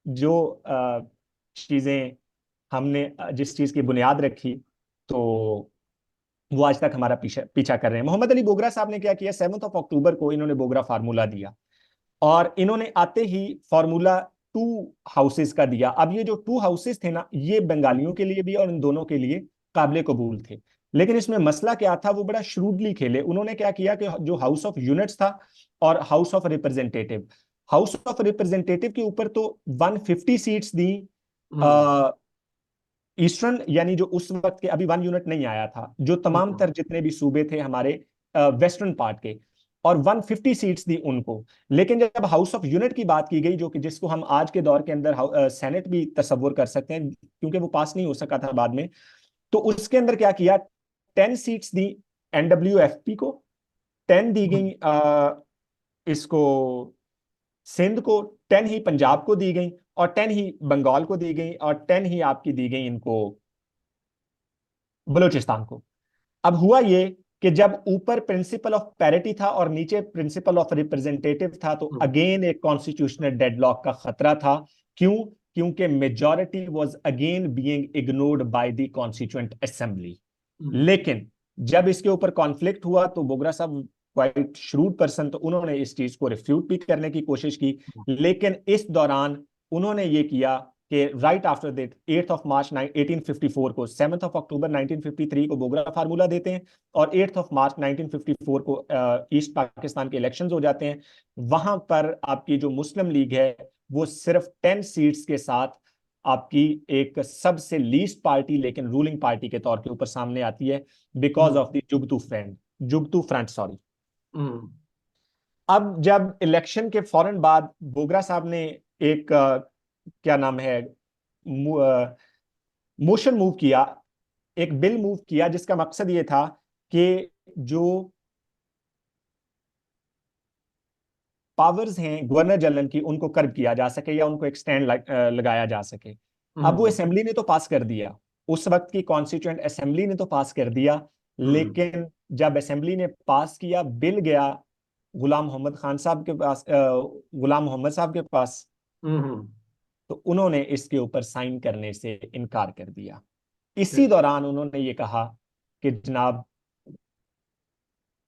जो चीजें हमने जिस चीज की बुनियाद रखी, तो वो आज तक हमारा पीछा पीछा कर रहे हैं। मोहम्मद अली बोगरा साहब ने क्या किया, 7 अक्टूबर को इन्होंने बोगरा फार्मूला दिया, और इन्होंने आते ही फार्मूला 2 हाउसेस का दिया। अब ये जो 2 हाउसेस थे ना, ये बंगालियों के लिए भी और इन दोनों के लिए काबिल कबूल थे। लेकिन इसमें मसला क्या था, वो बड़ा श्रूडली खेले। उन्होंने क्या किया कि जो हाउस ऑफ यूनिट्स था और house of representative, house of representative के ऊपर तो 150 सीट्स दी ईस्टर्न, यानी जो उस वक्त के, अभी 1 यूनिट नहीं आया था, जो तमाम तर जितने भी सूबे थे हमारे वेस्टर्न पार्ट के, और 150 सीट्स दी उनको। लेकिन जब हाउस ऑफ यूनिट की बात की गई, जो कि जिसको हम आज के दौर के अंदर सेनेट भी तस्वुर कर सकते हैं, क्योंकि वो पास नहीं हो सका था बाद में, तो उसके अंदर क्या किया, 10 सीट्स दी NWFP को, 10 दी गई इसको सिंध को, 10 ही पंजाब को दी गई, और 10 ही बंगाल को दी गई, और 10 ही आपकी दी गई इनको बलूचिस्तान को। अब हुआ ये कि जब ऊपर प्रिंसिपल ऑफ पैरिटी था और नीचे प्रिंसिपल ऑफ रिप्रेजेंटेटिव था, तो अगेन एक कॉन्स्टिट्यूशनल डेडलॉक का खतरा था। क्यों? क्योंकि majority was again being ignored by the constituent assembly. लेकिन जब इसके ऊपर कॉन्फ्लिक्ट हुआ, तो बोगरा साहब क्वाइट श्रूड पर्सन, तो उन्होंने इस चीज को रिफ्यूट भी करने की कोशिश की। लेकिन इस दौरान उन्होंने ये किया कि राइट आफ्टर दैट 8 मार्च 1854 को, 7 अक्टूबर 1953 को बोगरा फार्मूला देते हैं, और 8 मार्च 1954 को ईस्ट पाकिस्तान के इलेक्शंस हो जाते हैं। वहां पर आपकी जो मुस्लिम लीग है वो सिर्फ 10 सीट्स के साथ आपकी एक सबसे लीस्ट पार्टी लेकिन रूलिंग पार्टी के तौर के ऊपर सामने आती है, because of the Jugtu front, sorry. अब जब इलेक्शन के फौरन बाद बोगरा साहब ने एक क्या नाम है, मोशन मूव किया, एक बिल मूव किया, जिसका मकसद ये था कि जो पावर्स हैं गवर्नर जनरल की, उनको कर्ब किया जा सके या उनको एक्सटेंड लगाया जा सके। अब वो असेंबली ने तो पास कर दिया, उस वक्त की कॉन्स्टिट्यूएंट असेंबली ने तो पास कर दिया, लेकिन जब असेंबली ने पास किया, बिल गया गुलाम मोहम्मद खान साहब के पास, गुलाम मोहम्मद साहब के पास, तो उन्होंने इसके ऊपर साइन करने से इनकार कर दिया। इसी दौरान उन्होंने ये कहा कि जनाब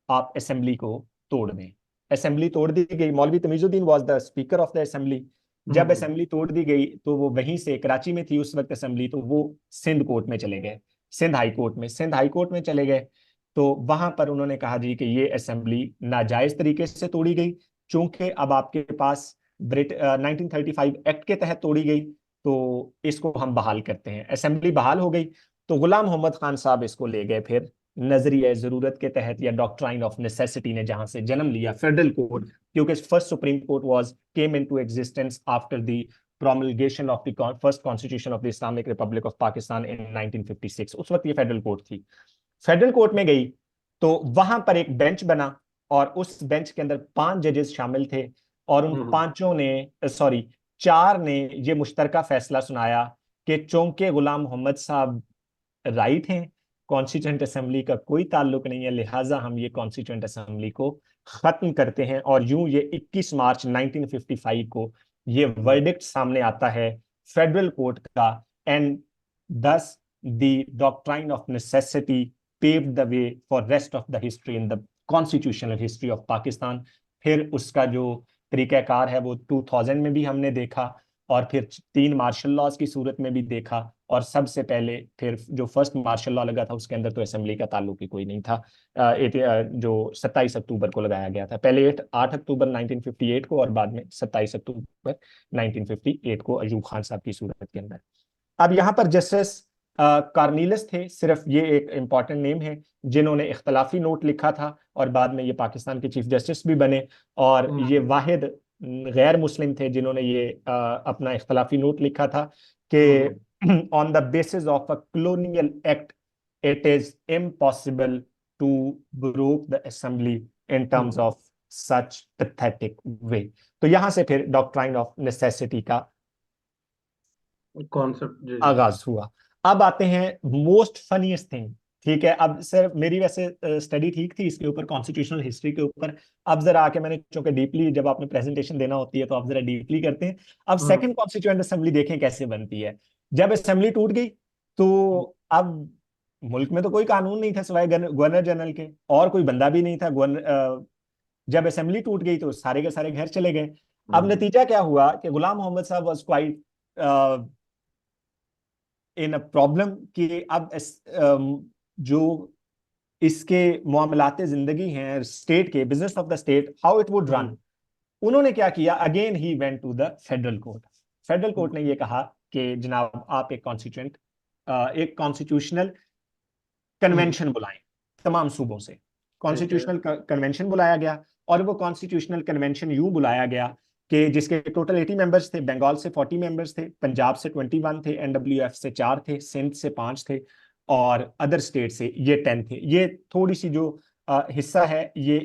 आप असेंबली को तोड़ दें। असेंबली तोड़ दी गई। मौलवी Tamizuddin was the speaker of the assembly. जब असेंबली तोड़ दी गई, तो वो वहीं से, कराची में थी उस वक्त असेंबली, तो वो सिंध कोर्ट में चले गए, सिंध हाई कोर्ट में चले गए। तो वहां पर उन्होंने कहा जी कि ये असेंबली नाजायज तरीके से तोड़ी गई, चूंकि अब आपके पास 1935 एक्ट के तहत तोड़ी गई, तो इसको हम बहाल करते हैं। असेंबली बहाल हो गई, तो गुलाम मोहम्मद खान साहब इसको ले गए फिर नजरिया जरूरत के तहत, या डॉक्ट्राइन ऑफ नेसेसिटी ने जहां से जन्म लिया, फेडरल कोर्ट, क्योंकि first supreme court was came into existence after the promulgation of the first constitution of the Islamic Republic of Pakistan in 1956। उस वक्त ये फेडरल कोर्ट थी। फेडरल कोर्ट में गई, तो वहां पर एक बेंच बना, और उस बेंच के अंदर 5 जजेस शामिल थे, और उन 5 ने, सॉरी 4 ने ये मुश्तरका फैसला सुनाया कि चूंकि गुलाम मोहम्मद साहब राइट हैं, कॉन्स्टिट्यूएंट असेंबली का कोई ताल्लुक नहीं है, लिहाजा हम ये कॉन्स्टिट्यूएंट असेंबली को खत्म करते हैं। और यूं ये 21 मार्च 1955 को ये वर्डिक्ट सामने आता है फेडरल कोर्ट का, एंड दस the doctrine of necessity paved the way for rest of the history in the constitutional history of Pakistan. फिर उसका जो तरीकाकार है वो 2000 में भी हमने देखा, और फिर 3 मार्शल लॉज की सूरत में भी देखा, और सबसे पहले फिर जो फर्स्ट मार्शल लॉ लगा था उसके अंदर तो असेंबली का ताल्लुक ही कोई नहीं था। जो 27 अक्टूबर को लगाया गया था, पहले 8 अक्टूबर 1958 को और बाद में 27 अक्टूबर 1958 को अयूब खान साहब की सूरत के अंदर। अब यहाँ पर जस्टिस कार्निलस थे, सिर्फ ये एक इंपॉर्टेंट नेम है, जिन्होंने इख्तलाफी नोट लिखा था और बाद में ये पाकिस्तान के चीफ जस्टिस भी बने। और ये वाहिद गैर मुस्लिम थे जिन्होंने ये अपना इख्तलाफी नोट लिखा था कि on the basis of a colonial act it is impossible to broke the assembly in terms of such pathetic way. तो यहां से फिर डॉक्ट्राइन ऑफ नेसेसिटी का कॉन्सेप्ट। आगाज हुआ। अब आते हैं मोस्ट फनीस्ट थिंग। ठीक है, अब सर मेरी वैसे स्टडी ठीक थी इसके ऊपर, कॉन्स्टिट्यूशनल हिस्ट्री के ऊपर। अब जरा आके मैंने, चूंकि डीपली जब आपने प्रेजेंटेशन देना होती है तो आप जरा डीपली करते हैं। अब सेकंड कॉन्स्टिट्यूएंट असेंबली देखें कैसे बनती है। जब असेंबली टूट गई तो अब मुल्क में तो कोई कानून नहीं था सिवाय गवर्नर जनरल के, और कोई बंदा भी नहीं था गवर्नर। जब असेंबली टूट गई तो सारे के सारे घर चले गए। अब नतीजा क्या हुआ कि गुलाम मोहम्मद साहब was quite in a problem कि अब जो इसके मामलाते जिंदगी हैं स्टेट के, business of the state, how it would run, उन्होंने क्या किया, again he went to the federal court. Federal court ने ये कहा कि जनाब आप एक कॉन्स्टिट्यूशनल कन्वेंशन बुलाएं तमाम सूबों से। कॉन्स्टिट्यूशनल कन्वेंशन बुलाया गया और वो कॉन्स्टिट्यूशनल कन्वेंशन यूं बुलाया गया कि जिसके टोटल 80 मेंबर्स थे। बंगाल से 40 मेंबर्स थे, पंजाब से 21 थे, एनडब्ल्यूएफ से 4 थे, सिंध से 5 थे और अदर स्टेट से ये 10 थे। ये थोड़ी सी जो हिस्सा है ये,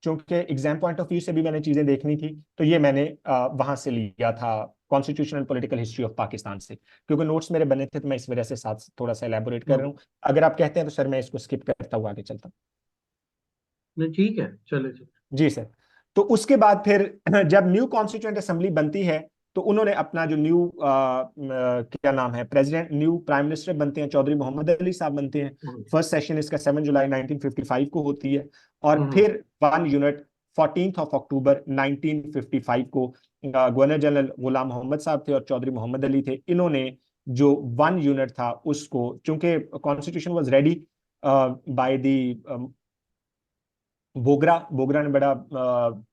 चूंकि एग्जाम पॉइंट ऑफ व्यू से भी मैंने चीजें देखनी थी तो ये मैंने वहां से लिया था constitutional political history of Pakistan से, क्योंकि नोट्स मेरे बने थे तो मैं इस वजह से साथ थोड़ा सा एलैबोरेट कर रहा हूँ। अगर आप कहते हैं तो सर मैं इसको स्किप करता हुआ आगे चलता नहीं ठीक है, चले चले। हूँ। जी सर। तो उसके बाद फिर जब न्यू कॉन्स्टिट्यूएंट असेंबली बनती है तो उन्होंने अपना जो न्यू क्या नाम है, प्रेसिडेंट, न्यू प्राइम मिनिस्टर बनते हैं, चौधरी मोहम्मद अली साहब बनते हैं। फर्स्ट सेशन इसका 7 जुलाई 1955 को होती है और फिर 1 यूनिट 14 अक्टूबर 1955 को गवर्नर जनरल गुलाम मोहम्मद साहब थे और चौधरी मोहम्मद अली थे। इन्होंने जो 1 यूनिट था उसको, चूंकि constitution was ready by the Bogra, Bogra ने बड़ा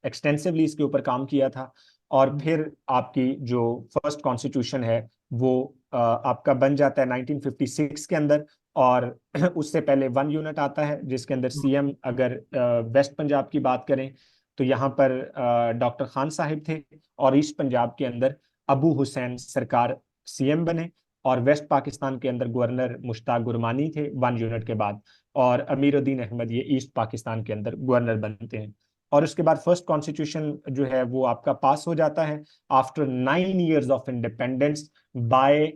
एक्सटेंसिवली इसके ऊपर काम किया था। और फिर आपकी जो फर्स्ट कॉन्स्टिट्यूशन है वो आपका बन जाता है 1956 के अंदर। और उससे पहले 1 यूनिट आता है जिसके अंदर सीएम, अगर वेस्ट पंजाब की बात करें तो यहाँ पर डॉक्टर खान साहिब थे और ईस्ट पंजाब के अंदर अबू हुसैन सरकार सीएम बने और वेस्ट पाकिस्तान के अंदर गवर्नर मुश्ताक गुरमानी थे 1 यूनिट के बाद, और अमीरुद्दीन अहमद ये ईस्ट पाकिस्तान के अंदर गवर्नर बनते हैं। और उसके बाद फर्स्ट कॉन्स्टिट्यूशन जो है वो आपका पास हो जाता है after 9 years of independence bye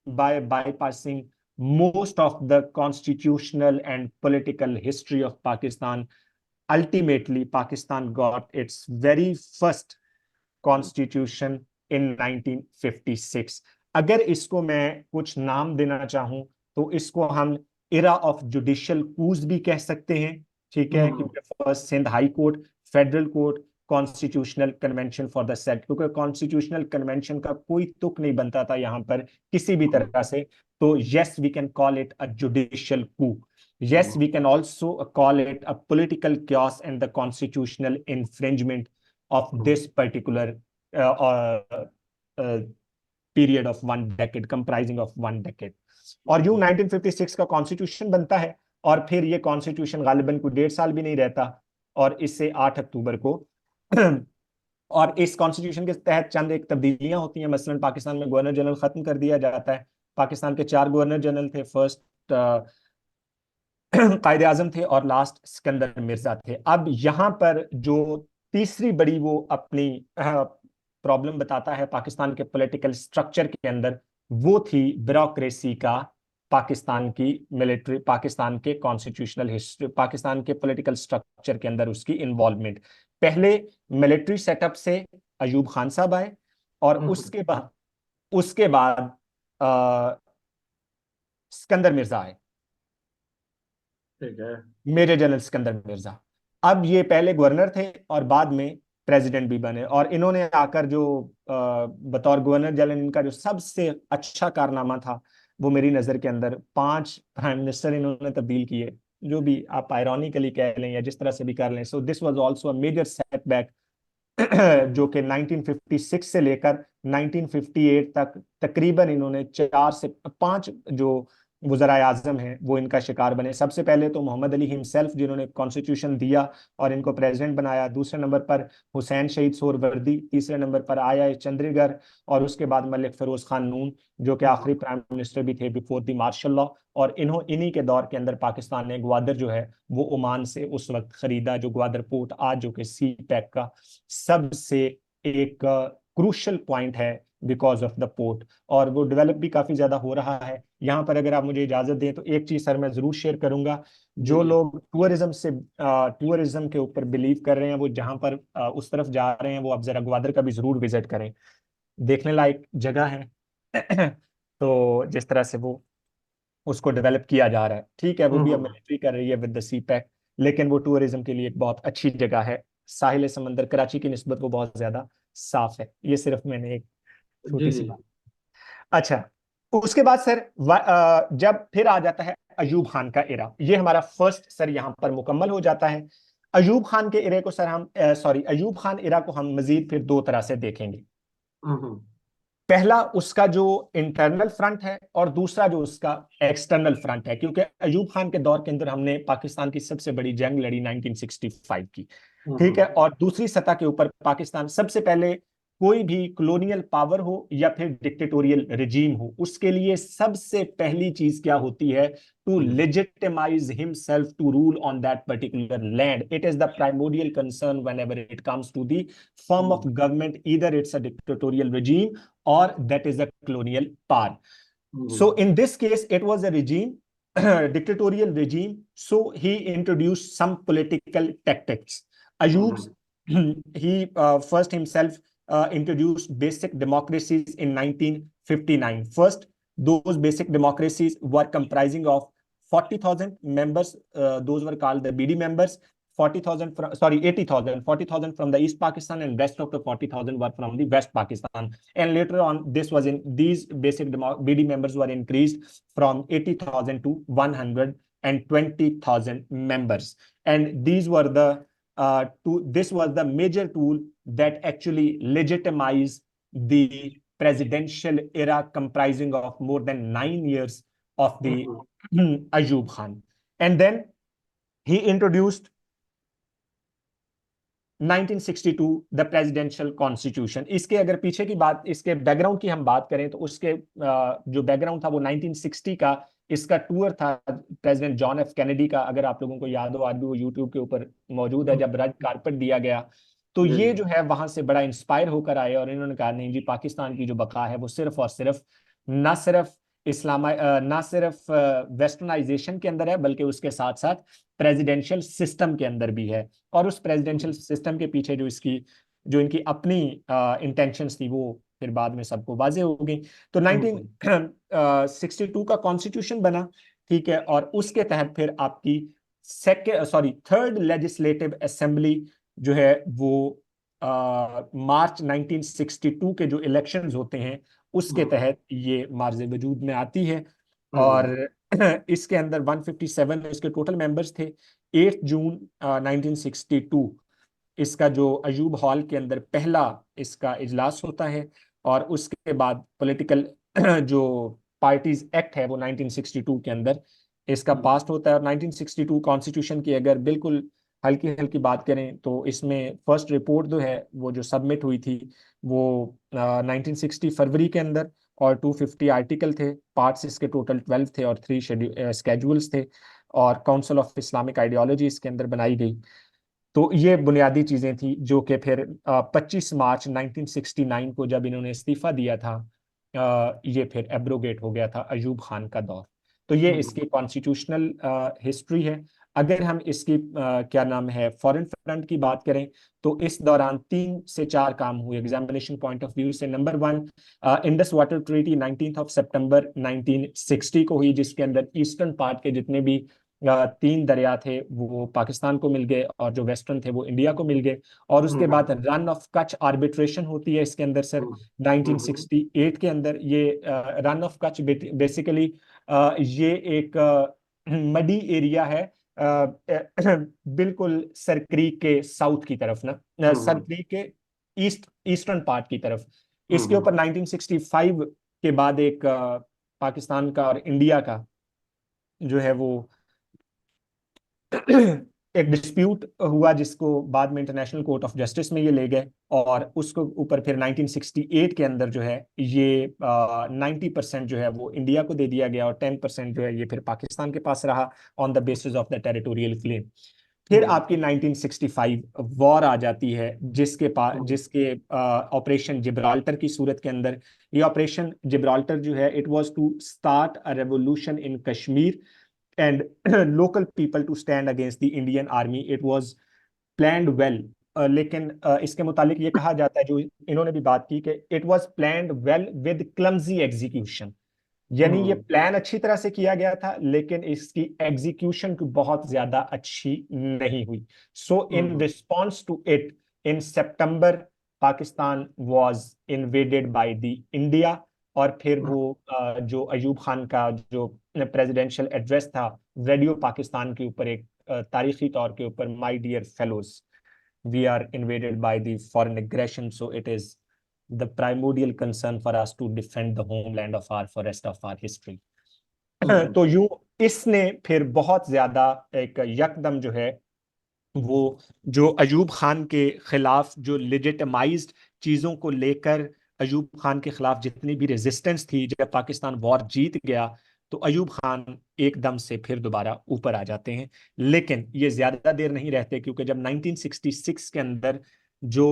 bypassing most of the constitutional and political history of Pakistan. Ultimately, Pakistan got its very first constitution in 1956। अगर इसको मैं कुछ नाम देना चाहूं तो इसको हम इरा ऑफ जुडिशियल कूज भी कह सकते हैं। ठीक है, क्योंकि first Sindh high court, federal court, constitutional convention for the set, क्योंकि कॉन्स्टिट्यूशनल कन्वेंशन का कोई तुक नहीं बनता था यहाँ पर किसी भी तरह से। तो yes we can call it a judicial coup, yes we can also call it a political chaos and the constitutional infringement of this particular period of 1 decade, comprising of 1 decade। और यूं 1956 का कॉन्स्टिट्यूशन बनता है और फिर ये constitution गालिबन को 1.5 साल भी नहीं रहता और इससे 8 अक्टूबर को और इस कॉन्स्टिट्यूशन के तहत चंद एक तब्दीलियां होती हैं। मसलन पाकिस्तान में गवर्नर जनरल खत्म कर दिया जाता है। पाकिस्तान के 4 गवर्नर जनरल थे, फर्स्ट कायदे आजम थे और लास्ट सिकंदर मिर्जा थे। अब यहाँ पर जो तीसरी बड़ी वो अपनी प्रॉब्लम बताता है पाकिस्तान के पॉलिटिकल स्ट्रक्चर के अंदर, वो थी ब्यूरोक्रेसी का, पाकिस्तान की मिलिट्री, पाकिस्तान के कॉन्स्टिट्यूशनल हिस्ट्री, पाकिस्तान के पॉलिटिकल स्ट्रक्चर के अंदर उसकी इन्वॉल्वमेंट। पहले मिलिट्री सेटअप से अयूब खान साहब आए और उसके बाद सिकंदर मिर्जा आए, ठीक है। Major general Sikandar Mirza. अब ये पहले गवर्नर थे और बाद में प्रेसिडेंट भी बने। और इन्होंने आकर जो बतौर गवर्नर जनरल इनका जो सबसे अच्छा कारनामा था, वो मेरी नजर के अंदर 5 प्राइम मिनिस्टर इन्होंने तब्दील किए, जो भी आप आयरॉनिकली कह लें या जिस तरह से भी कर लें। So this was also a major setback जो कि 1956 से लेकर 1958 तक तकरीबन इन्होंने 4 से 5 जो वज़राए आजम हैं वो इनका शिकार बने। सबसे पहले तो मोहम्मद अली हिमसेल्फ, जिन्होंने कॉन्स्टिट्यूशन दिया और इनको प्रेसिडेंट बनाया। दूसरे नंबर पर हुसैन शहीद सोहरवर्दी, तीसरे नंबर पर आया चंद्रीगढ़, और उसके बाद मलिक फिरोज खान नून, जो कि आखिरी प्राइम मिनिस्टर भी थे बिफोर द मार्शल लॉ। और इन्हीं के दौर के अंदर पाकिस्तान ने ग्वादर जो है वो ओमान से उस वक्त खरीदा, जो ग्वादर पोर्ट आज जो कि सी पैक का सबसे एक क्रूशल पॉइंट है बिकॉज ऑफ द पोर्ट। और वो डेवलप भी काफी ज्यादा हो रहा है। यहाँ पर अगर आप मुझे इजाजत दें तो एक चीज सर मैं जरूर शेयर करूंगा, जो लोग टूरिज्म के ऊपर बिलीव कर रहे हैं, वो जहां पर उस तरफ जा रहे हैं, वो अब जरा ग्वादर का भी जरूर विजिट करें, देखने लायक जगह है। तो जिस तरह से वो उसको डेवलप किया जा रहा है, ठीक है, वो भी अब मिलिट्री कर रही है विद द सी पैक, लेकिन वो टूरिज्म के लिए एक बहुत अच्छी जगह है। साहिल समंदर कराची की निस्बत वो बहुत ज्यादा साफ है। ये सिर्फ मैंने एक जी छोटी सी जी। बात। अच्छा, उसके बाद सर जब फिर आ जाता है अयूब खान का एरा, ये हमारा फर्स्ट सर यहाँ पर मुकम्मल हो जाता है। अयूब खान के एरे को सर हम अयूब खान एरा को हम मजीद फिर दो तरह से देखेंगे। पहला उसका जो इंटरनल फ्रंट है और दूसरा जो उसका एक्सटर्नल फ्रंट है, क्योंकि अयूब खान के दौर के अंदर हमने पाकिस्तान की सबसे बड़ी जंग लड़ी 1965 की, ठीक है। और दूसरी सतह के ऊपर पाकिस्तान सबसे पहले कोई भी कॉलोनियल पावर हो या फिर डिक्टेटोरियल रिजीम हो, उसके लिए सबसे पहली चीज क्या होती है? To legitimize himself to rule on that particular land. It is the primordial concern whenever it comes to the form of government, either it's a dictatorial regime or that is a colonial power. So in this case, it was a regime, dictatorial regime. So he introduced some political tactics. Ayub, he first himself introduced basic democracies in 1959. First, those basic democracies were comprising of 40,000 members. Those were called the BD members. 40,000 from, sorry, 80,000, 40,000 from the East Pakistan, and rest of the 40,000 were from the West Pakistan. And later on, these basic BD members were increased from 80,000 to 120,000 members. And these were this was the major tool that actually legitimized the presidential era comprising of more than 9 years of the Ayub Khan. And then he introduced 1962 the presidential constitution. इसके अगर पीछे की बात, इसके background की हम बात करें तो उसके जो बैकग्राउंड था वो 1960 का इसका टूर था प्रेसिडेंट जॉन एफ कैनेडी का। अगर आप लोगों को याद हो, आज भी वो यूट्यूब के ऊपर मौजूद है, जब रेड कारपेट दिया गया तो ये जो है वहां से बड़ा इंस्पायर होकर आए और इन्होंने कहा नहीं जी, पाकिस्तान की जो बका है वो सिर्फ और सिर्फ ना सिर्फ वेस्टर्नाइजेशन के अंदर है, बल्कि उसके साथ साथ प्रेसिडेंशियल सिस्टम के अंदर भी है। और उस प्रेसिडेंशियल सिस्टम के पीछे जो इनकी अपनी इंटेंशंस थी वो फिर बाद में सबको वाजे हो गई। तो 1962 का कॉन्स्टिट्यूशन बना, ठीक है। और उसके तहत फिर आपकी थर्ड लेजिस्लेटिव असेंबली जो है वो मार्च 1962 के जो इलेक्शंस होते हैं उसके तहत ये मार्ज वजूद में आती है। और इसके अंदर 157 इसके टोटल मेंबर्स थे। 8 जून 1962 इसका जो अयूब हॉल के अंदर पहला इसका इजलास होता है। और उसके बाद पॉलिटिकल जो पार्टीज एक्ट है वो 1962 के अंदर इसका पास होता है। और 1962 कॉन्स्टिट्यूशन की अगर बिल्कुल हल्की हल्की बात करें तो इसमें फर्स्ट रिपोर्ट जो है वो जो सबमिट हुई थी वो 1960 फरवरी के अंदर, और 250 आर्टिकल थे, पार्ट्स इसके टोटल 12 थे और 3 स्केड्यूल्स थे, और काउंसिल ऑफ इस्लामिक आइडियोलॉजी इसके अंदर बनाई गई। तो ये बुनियादी चीजें थी जो कि फिर 25 मार्च 1969 को जब इन्होंने इस्तीफा दिया था, ये फिर एब्रोगेट हो गया था अयूब खान का दौर। तो ये इसकी कॉन्स्टिट्यूशनल हिस्ट्री है। अगर हम इसकी क्या नाम है फॉरेन फ्रंट की बात करें तो इस दौरान 3 से 4 काम हुए एग्जामिनेशन पॉइंट ऑफ व्यू से। नंबर 1, इंडस वाटर ट्रीटी 19 सितंबर 1960 को हुई, जिसके अंदर ईस्टर्न पार्ट के जितने भी तीन दरिया थे वो पाकिस्तान को मिल गए, और जो वेस्टर्न थे वो इंडिया को मिल गए। और उसके बाद रन ऑफ कच्छ आर्बिट्रेशन होती है इसके अंदर सर, 1968 के अंदर। ये रन ऑफ कच्छ बेसिकली ये एक मडी एरिया है, बिल्कुल सरक्रीक के साउथ की तरफ ना, सरक्रीक के ईस्टर्न पार्ट की तरफ। इसके ऊपर 1965 के बाद एक पाकिस्तान का और इंडिया का जो है वो एक डिस्प्यूट हुआ, जिसको बाद में इंटरनेशनल कोर्ट ऑफ जस्टिस में ये ले गए, और उसको ऊपर फिर 1968 के अंदर जो है ये 90% जो है वो इंडिया को दे दिया गया, और 10% जो है ये फिर पाकिस्तान के पास रहा on the basis of the territorial claim. फिर आपकी 1965 वॉर आ जाती है, जिसके ऑपरेशन जिब्राल्टर की सूरत के अंदर। ये ऑपरेशन जिब्राल्टर जो है, it was to start a revolution in Kashmir and local people to stand against the Indian army. It was planned well. लेकिन इसके मुतालिक ये कहा जाता है, जो इन्होंने भी बात की, कि it was planned well with clumsy execution. यानी ये प्लान अच्छी तरह से किया गया था, लेकिन इसकी एग्जीक्यूशन बहुत ज्यादा अच्छी नहीं हुई। So in response to it, in September Pakistan was invaded by the India. और फिर वो जो अयूब खान का जो प्रेसिडेंशियल एड्रेस था रेडियो पाकिस्तान के ऊपर, एक तारीखी तौर के ऊपर, my dear fellows, we are invaded by the foreign aggression, so it is the primordial concern for us to defend the homeland of our for rest of our history. तो यूं इसने फिर बहुत ज्यादा एक यकदम जो है वो जो अयूब खान के खिलाफ जो लेजिटिमाइज्ड चीजों को लेकर अयूब खान के खिलाफ जितनी भी रेजिस्टेंस थी, जब पाकिस्तान वॉर जीत गया तो अयूब खान एकदम से फिर दोबारा ऊपर आ जाते हैं। लेकिन ये ज्यादा देर नहीं रहते, क्योंकि जब 1966 के अंदर जो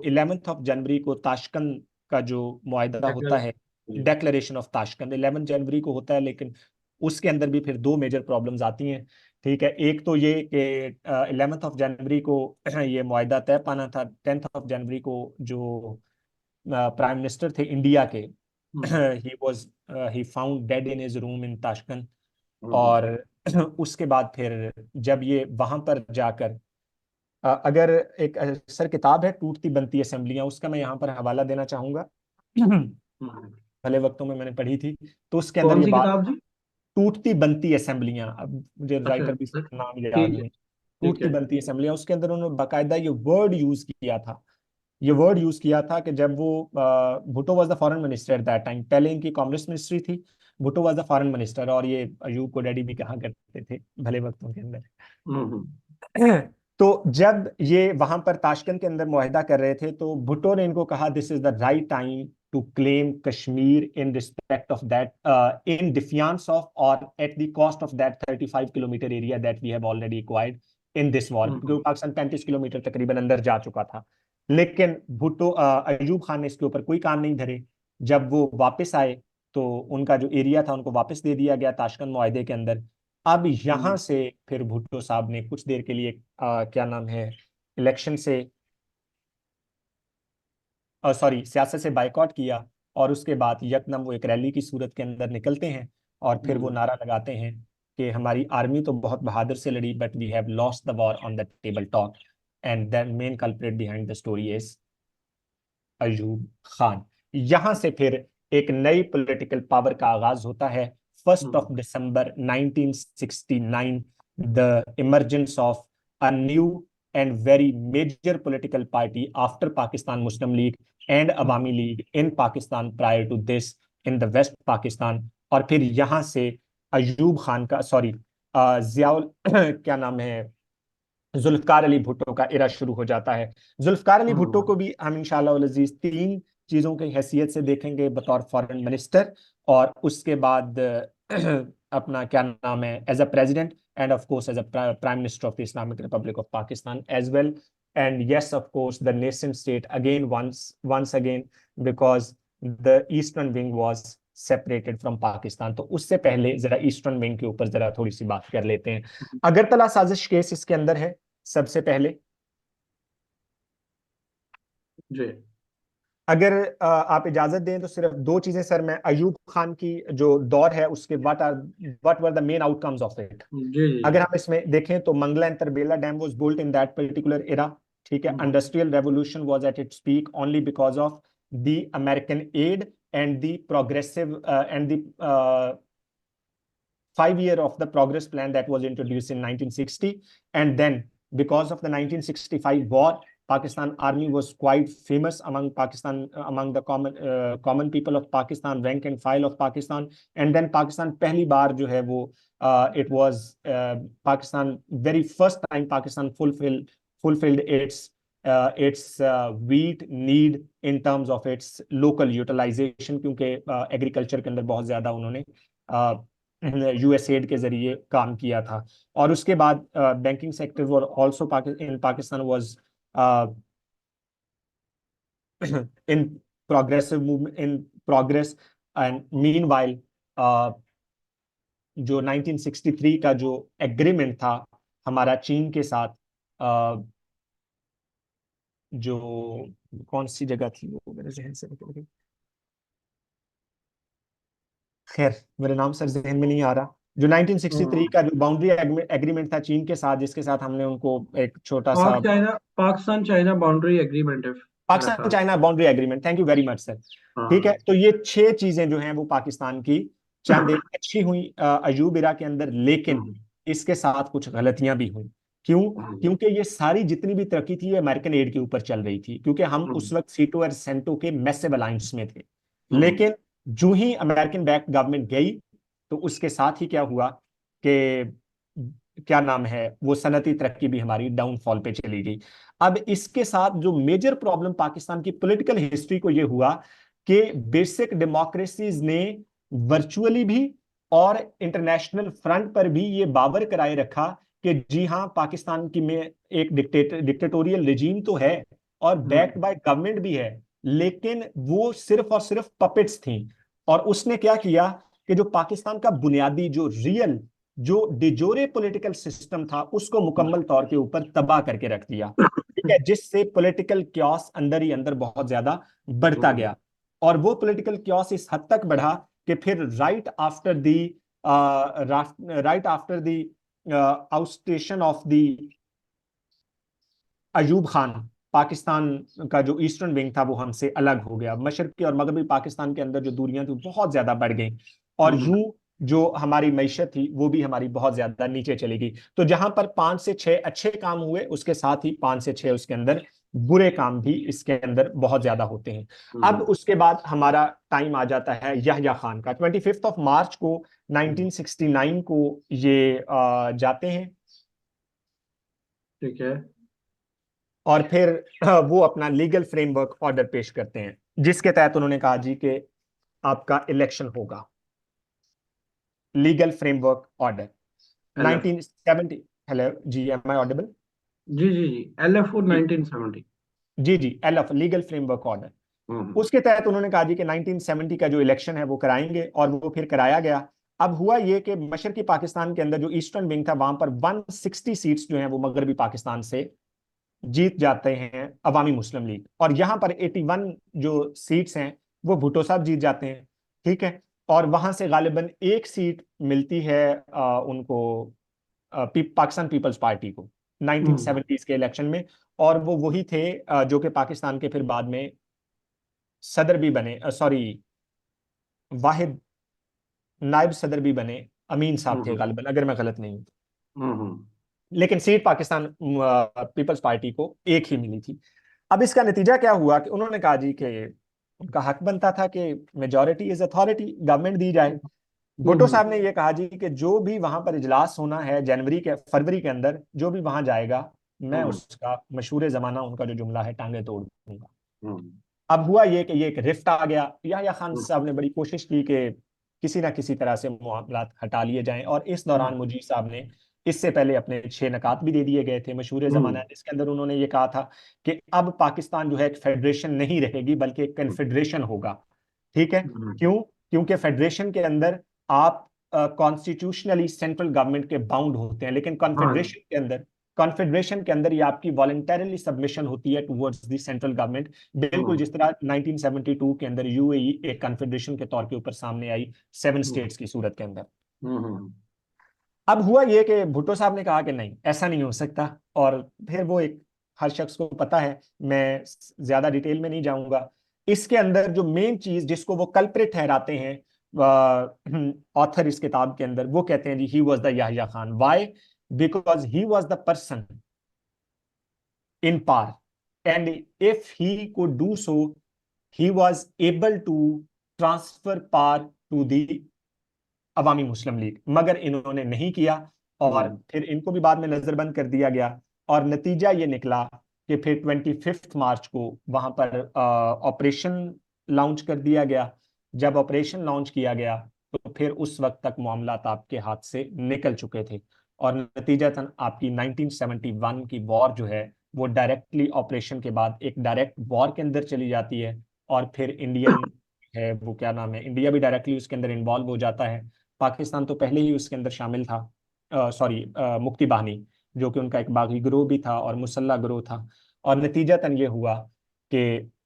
11th ऑफ जनवरी को ताशकंद का जो मुआहदा होता है, डेक्लेरेशन ऑफ ताशकंद 11 जनवरी को होता है, लेकिन उसके अंदर भी फिर दो मेजर प्रॉब्लम्स आती हैं। ठीक है, एक तो ये कि 11th ऑफ जनवरी को ये मुआहदा तय पाना था। 10th ऑफ जनवरी को जो प्राइम मिनिस्टर थे इंडिया के, he found dead in his room in Tashkent. और उसके बाद फिर जब ये वहां पर जाकर अगर एक सर किताब है टूटती बनती असेंबलियां, उसका मैं यहाँ पर हवाला देना चाहूंगा। पहले वक्तों में मैंने पढ़ी थी, तो उसके अंदर कौन ये सी बात, किताब जी? टूटती बनती असेंबलियां, अब मुझे अच्छा, राइटर भी नाम याद ठीक है, नहीं, ठीक टूटती है। बनती असेंबलियां, उसके अंदर उन्होंने बाकायदा ये वर्ड यूज किया था। ये वर्ड यूज किया था कि जब वो Bhutto was the foreign minister at that time, पहले इनकी कम्युनिस्ट मिनिस्ट्री थी, Bhutto was the foreign minister, और ये अयूब को डैडी भी कहा करते थे भले वक्तों के अंदर। तो जब ये वहां पर ताशकंद के अंदर मुआहिदा कर रहे थे, तो भुट्टो ने इनको कहा, this is the right time to claim Kashmir in respect of that, in defiance of और at the cost of that 35 kilometre area that we have already acquired in this war, क्योंकि पाकिस्तान 35 किलोमीटर तकरीबन अंदर जा चुका था। लेकिन भुट्टो अयूब खान ने इसके ऊपर कोई कान नहीं धरे। जब वो वापस आए तो उनका जो एरिया था उनको वापस दे दिया गया ताशकंद मुआहदे के अंदर। अब यहां से फिर भुट्टो साहब ने कुछ देर के लिए क्या नाम है, इलेक्शन से, सॉरी, सियासत से बायकॉट किया, और उसके बाद यकदम वो एक रैली की सूरत के अंदर निकलते हैं, और फिर वो नारा लगाते हैं कि हमारी आर्मी तो बहुत बहादुर से लड़ी, but we have lost the war on the table talk, and the main culprit behind the story is Ayub Khan. यहां से फिर एक नई पॉलिटिकल पावर का आगाज होता है। 1st of December 1969, the emergence of a new and very major political party after Pakistan Muslim League and Awami League in Pakistan prior to this in the West Pakistan। और फिर यहां से अयूब खान का, sorry, Ziaul क्या नाम है, जुल्फकार अली भुट्टो का इरा शुरू हो जाता है। जुल्फकार अली भुट्टो को भी हम इंशाल्लाह अल अजीज तीन चीजों की हैसियत से देखेंगे, बतौर फॉरेन मिनिस्टर, और उसके बाद अपना क्या नाम है, as a president, and of course as a prime minister of the Islamic Republic of Pakistan as well. And yes, of course, the nation state again, once again, because the eastern wing was separated from Pakistan. तो उससे पहले जरा eastern wing के ऊपर जरा थोड़ी सी बात कर लेते हैं। अगरतला साजिश केस इसके अंदर है सबसे पहले। जी। अगर आप इजाजत दें तो सिर्फ दो चीजें सर, मैं अयूब खान की जो दौर है उसके what were the main outcomes of it. जी जी अगर जी। हम इसमें देखें तो Mangla and Tarbela dam was built in that particular era. ठीक है, hmm industrial revolution was at its peak only because of the American aid and the progressive and the 5 year of the progress plan that was introduced in 1960. And then because of the 1965 war, Pakistan army was quite famous among among the common people of Pakistan, rank and file of Pakistan. And then Pakistan पहली बार जो है वो it was Pakistan very first time Pakistan fulfilled its wheat need in terms of its local utilization, क्योंकि agriculture के अंदर बहुत ज्यादा उन्होंने यूएसएड के जरिए काम किया था। और उसके बाद बैंकिंग सेक्टर और also in Pakistan was in progressive movement in progress. And meanwhile जो 1963 का जो एग्रीमेंट था हमारा चीन के साथ, जो कौन सी जगह थी वो मेरे जहन से निकल गई, खैर मेरे नाम सर जहन में नहीं आ रहा। जो 1963 हम्म। का जो बाउंड्री एग्रीमेंट था चीन के साथ, जिसके साथ हमने उनको एक छोटा सा पाकिस्तान चाइना बाउंड्री एग्रीमेंट है मेरा पाकिस्तान ख्याल। China boundary agreement, thank you very much sir. ठीक है, हाँ। तो ये छह चीजें जो हैं वो पाकिस्तान की चंद एक अच्छी हुई अयूब इरा के अंदर, लेकिन हम्म इसके साथ कुछ गलतियां भी हुई। क्यों? हम्म क्योंकि ये सारी जितनी भी तरक्की थी ये अमेरिकन एड के ऊपर चल रही थी, क्योंकि हम हम्म उस वक्त सीटो और सेंटो के मैसिव अलायंस में थे। हम्म लेकिन जो ही अमेरिकन बैक गवर्नमेंट गई तो उसके साथ ही क्या हुआ कि क्या नाम है वो सनती तरक्की भी हमारी डाउनफॉल पे चली गई। अब इसके साथ जो मेजर प्रॉब्लम पाकिस्तान की पॉलिटिकल हिस्ट्री को ये हुआ कि बेसिक डेमोक्रेसीज ने वर्चुअली भी और इंटरनेशनल फ्रंट पर भी ये बावर कराए रखा कि जी हाँ, पाकिस्तान की में एक डिक्टेटोरियल रिजीम तो है और बैक्ड हम्म बाय गवर्नमेंट भी है, लेकिन वो सिर्फ और सिर्फ पपेट्स थी। और उसने क्या किया कि जो पाकिस्तान का बुनियादी जो रियल जो डिजोरे पॉलिटिकल सिस्टम था उसको मुकम्मल तौर के ऊपर तबाह करके रख दिया। ठीक है, जिससे पॉलिटिकल क्योस अंदर ही अंदर बहुत ज्यादा बढ़ता हम्म गया। और वो पॉलिटिकल क्योस इस हद तक बढ़ा कि फिर right after the outstation of the Ayub Khan, Pakistan का जो ईस्टर्न विंग था वो हमसे अलग हो गया। मशरकी और मगरबी पाकिस्तान के अंदर जो दूरियां थी बहुत ज्यादा बढ़ गई, और हम्म यूं जो हमारी मैशत थी वो भी हमारी बहुत ज्यादा नीचे चली गई। तो जहां पर 5 से 6 अच्छे काम हुए, उसके साथ ही 5 से 6 उसके अंदर बुरे काम भी इसके अंदर बहुत ज्यादा होते हैं। अब हम्म। उसके बाद हमारा टाइम आ जाता है यहया खान का। 25 मार्च को 1969 को ये जाते हैं, ठीक है। और फिर वो अपना लीगल फ्रेमवर्क ऑर्डर पेश करते हैं, जिसके तहत उन्होंने कहा जी कि आपका इलेक्शन होगा। Legal framework order LF. 1970। Hello जी, एम आई ऑडिबल? जी जी जी। एलएफ और जी 1970। जी जी, एलएफ लीगल फ्रेमवर्क ऑर्डर। हम्म उसके तहत उन्होंने कहा जी कि 1970 का जो इलेक्शन है वो कराएंगे, और वो फिर कराया गया। अब हुआ ये कि मशरकी पाकिस्तान के अंदर जो ईस्टर्न विंग था वहां पर 160 सीट्स जो हैं वो मगरबी पाकिस्तान से जीत जाते हैं अवामी मुस्लिम लीग, और यहां पर 81 जो सीट्स हैं वो भुट्टो साहब जीत जाते हैं। ठीक है, और वहां से गालिबन एक सीट मिलती है उनको पाकिस्तान पीपल्स पार्टी को हम्म 1970s के इलेक्शन में। और वो वही थे जो कि पाकिस्तान के फिर बाद में सदर भी बने, सॉरी, वाहिद नायब सदर भी बने। अमीन साहब थे हम्म गालिबन, अगर मैं गलत नहीं हूं। हम्म। लेकिन सीट पाकिस्तान पीपल्स पार्टी को एक ही मिली थी। अब इसका नतीजा क्या हुआ कि उन्होंने कहा जी कि उनका हक बनता था कि मेजॉरिटी इज अथॉरिटी, गवर्नमेंट दी जाए। भुट्टो हम्म साहब ने यह कहा जी कि जो भी वहां पर इजलास होना है फरवरी के अंदर, जो भी वहां जाएगा मैं हम्म उसका मशहूर जमाना उनका जो जुमला है टांगे तोड़ दूंगा। हम्म अब हुआ ये कि ये एक रिफ्ट आ गया। याह्या खान हम्म साहब ने बड़ी कोशिश की कि किसी ना किसी तरह से मामलात हटा लिए जाएं, और इस दौरान हम्म मुजीब साहब ने इससे पहले अपने 6 नकात भी दे दिए गए थे मशहूर जमाना, जिसके अंदर उन्होंने ये कहा था कि अब पाकिस्तान जो है एक फेडरेशन नहीं रहेगी बल्कि एक कन्फेडरेशन होगा। ठीक है, हम्म क्यों? क्योंकि फेडरेशन के अंदर आप कॉन्स्टिट्यूशनली सेंट्रल गवर्नमेंट के बाउंड होते हैं, लेकिन हाँ जी। कॉन्फेडरेशन के अंदर कॉन्फेडरेशन के अंदर ये आपकी वॉलंटरली सबमिशन होती है टुवर्ड्स द सेंट्रल गवर्नमेंट, बिल्कुल जिस तरह 1972 के अंदर यूएई एक कॉन्फेडरेशन के तौर के ऊपर सामने आई 7 स्टेट्स की सूरत के अंदर। अब हुआ ये कि भुट्टो साहब ने कहा कि नहीं, ऐसा नहीं हो सकता, और फिर वो एक, हर शख्स को पता है, मैं ज्यादा डिटेल में नहीं जाऊंगा। इसके अंदर जो मेन चीज जिसको वो कल्प्रिट ठहराते हैं ऑथर इस किताब के अंदर, वो कहते हैं जी he was the Yahya Khan. Why? Because he was the person in power, and if he could do so he was able to transfer power to the Awami Muslim League, मगर इन्होंने नहीं किया, और फिर इनको भी बाद में नजरबंद कर दिया गया। और नतीजा ये निकला कि फिर 25 मार्च को वहां पर ऑपरेशन लॉन्च कर दिया गया। जब ऑपरेशन लॉन्च किया गया तो फिर उस वक्त तक मामला आपके हाथ से निकल चुके थे, और नतीजतन आपकी 1971 की वॉर जो है वो डायरेक्टली ऑपरेशन के बाद एक डायरेक्ट वॉर के अंदर चली जाती है। और फिर इंडियन है, वो क्या नाम है, इंडिया भी डायरेक्टली उसके अंदर इन्वॉल्व हो जाता है। पाकिस्तान तो पहले ही उसके अंदर शामिल था, सॉरी मुक्ति बाहिनी, जो कि उनका एक बागी गिरोह भी था और मुसल्ला गिरोह था। और नतीजतन ये हुआ कि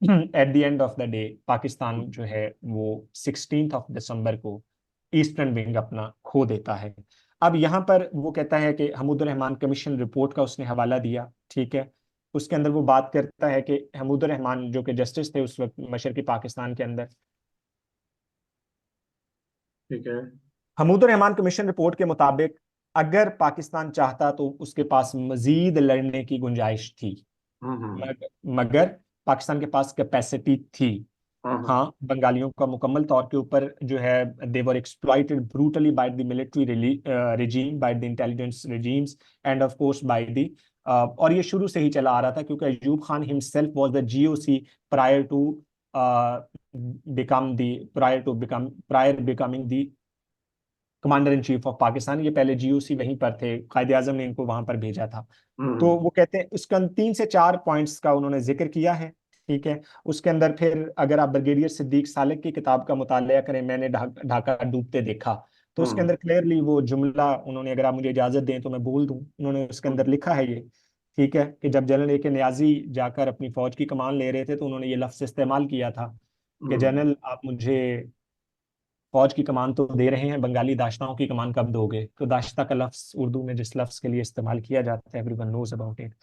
at the end of the day Pakistan जो है वो 16 दिसंबर को ईस्टर्न विंग अपना खो देता है। अब यहाँ पर वो कहता है कि हमीदुर रहमान कमीशन रिपोर्ट का उसने हवाला दिया, ठीक है। उसके अंदर वो बात करता है कि हमीदुर रहमान जो कि जस्टिस थे उस वक्त मशरकी पाकिस्तान के अंदर, ठीक है। हमीदुर रहमान कमीशन रिपोर्ट के मुताबिक अगर पाकिस्तान चाहता तो उसके पास मजीद लड़ने की गुंजाइश थी, मगर पाकिस्तान के पास कैपेसिटी थी। हाँ, बंगालियों का मुकम्मल तौर के ऊपर जो है they were exploited brutally by the military regime, by the intelligence regimes, and of course by the, और ये शुरू से ही चला आ रहा था क्योंकि Ayub Khan himself was the GOC prior to prior becoming the commander in chief of Pakistan. ये पहले जीओसी वहीं पर थे, कायदे आजम ने इनको वहां पर भेजा था। तो वो कहते हैं उसका 3 से 4 पॉइंट्स का उन्होंने जिक्र किया है, ठीक है। उसके अंदर फिर अगर आप ब्रिगेडियर सिद्दीक सालिक की किताब का मुताला करें, मैंने ढाका डूबते देखा, तो उसके अंदर क्लियरली वो जुमला उन्होंने, अगर आप मुझे इजाजत दें तो मैं बोल दूं, उन्होंने उसके अंदर लिखा है ये, ठीक है, कि जब जनरल ए के न्याजी जाकर अपनी फौज की कमान ले रहे थे तो उन्होंने ये लफ्ज इस्तेमाल किया था कि जनरल आप मुझे फौज की कमान तो दे रहे हैं, बंगाली दाश्ताओं की कमान कब दोगे? तो दाश्ता का लफ्ज उर्दू में जिस लफ्ज के लिए इस्तेमाल किया जाता है, everyone knows about it.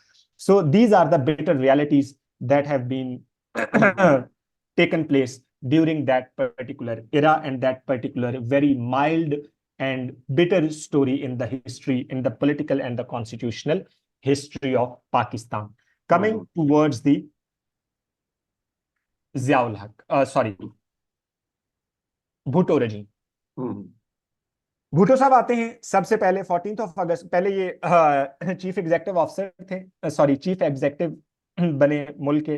So these are the bitter realities that have been taken place during that particular era and that particular very mild and bitter story in the history, in the political and the constitutional history of Pakistan. Coming towards the Ziaul Haq, sorry, Bhutto regime. Bhutto साहब आते हैं सबसे पहले 14 अगस्त, पहले ये chief executive officer थे, sorry chief executive बने मुल्क के,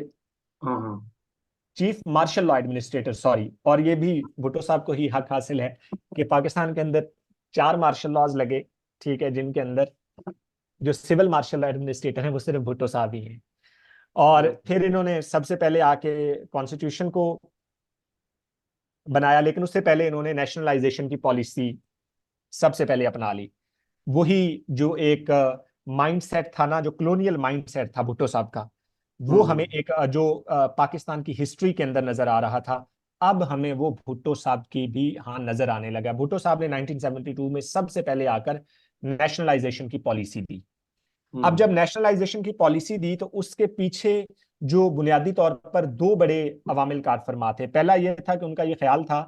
chief martial law administrator, sorry. और ये भी भुट्टो साहब को ही हक हासिल है कि पाकिस्तान के अंदर 4 मार्शल लॉज लगे, ठीक है, जिनके अंदर जो सिविल मार्शल लॉ एडमिनिस्ट्रेटर हैं वो सिर्फ भुट्टो साहब ही हैं। और फिर इन्होंने सबसे पहले आके कॉन्स्टिट्यूशन को बनाया, लेकिन उससे पहले इन्होंने नेशनलाइजेशन की पॉलिसी सबसे पहले अपना ली। वही जो एक माइंडसेट था ना, जो कॉलोनियल माइंडसेट था भुट्टो साहब का, वो हमें एक जो पाकिस्तान की हिस्ट्री के अंदर नजर आ रहा था, अब हमें वो भुट्टो साहब की भी हाँ नजर आने लगा। भुट्टो साहब ने 1972 में सबसे पहले आकर नेशनलाइजेशन की पॉलिसी दी। अब जब नेशनलाइजेशन की पॉलिसी दी तो उसके पीछे जो बुनियादी तौर पर 2 बड़े अवामिल कार फरमा थे। पहला यह था कि उनका यह ख्याल था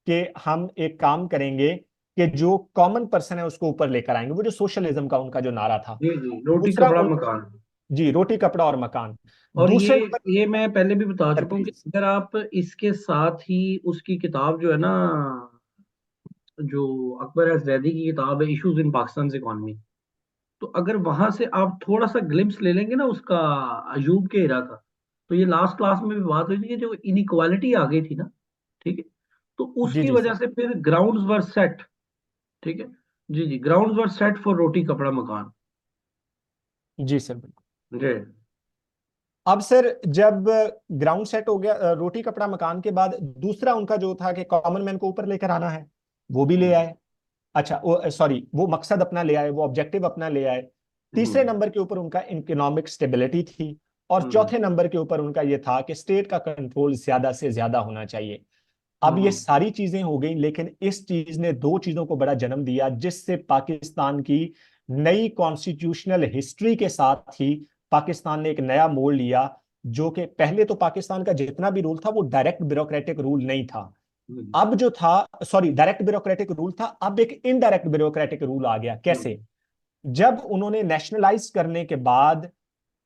कि हम एक काम करेंगे कि जो कॉमन पर्सन है उसको ऊपर लेकर आएंगे, वो जो सोशलिज्म का उनका जो नारा था। जी जी, रोटी दूसरा कपड़ा मकान। जी, रोटी कपड़ा और मकान। और दूसरे नंबर ये मैं पहले भी बता पर चुका हूँ कि प्लीज। अगर आप इसके साथ ही उसकी किताब जो है ना, जो अकबर जैदी की किताब है इश्यूज इन पाकिस्तान इकोनॉमी, तो अगर वहां से आप थोड़ा सा ग्लिम्स ले लेंगे ना उसका, अयूब के इरा का, तो ये लास्ट क्लास में भी बात हुई थी कि जो इनइक्वालिटी आ गई थी ना, ठीक है, तो जी उसकी जी वजह सर। से फिर ग्राउंड्स वर सेट। ठीक है। जी जी, ग्राउंड्स वर सेट फॉर रोटी कपड़ा मकान। जी सर बिल्कुल। जी। अब सर जब ग्राउंड सेट हो गया, रोटी कपड़ा मकान के बाद दूसरा उनका जो था कि कॉमन मैन को ऊपर लेकर आना है, वो भी ले आए। अच्छा, वो सॉरी, वो मकसद अपना ले आए, वो ऑब्जेक्टिव अपना ले आए। तीसरे नंबर के ऊपर उनका इकोनॉमिक स्टेबिलिटी थी, और चौथे नंबर के ऊपर उनका यह था कि स्टेट का कंट्रोल ज्यादा से ज्यादा होना चाहिए। अब ये सारी चीजें हो गई, लेकिन इस चीज ने दो चीजों को बड़ा जन्म दिया, जिससे पाकिस्तान की नई कॉन्स्टिट्यूशनल हिस्ट्री के साथ ही पाकिस्तान ने एक नया मोड़ लिया, जो कि पहले तो पाकिस्तान का जितना भी रूल था वो डायरेक्ट ब्यूरोक्रेटिक रूल नहीं था। अब जो था, सॉरी, डायरेक्ट ब्यूरोक्रेटिक रूल था, अब एक इनडायरेक्ट ब्यूरोक्रेटिक रूल आ गया। कैसे? जब उन्होंने नेशनलाइज करने के बाद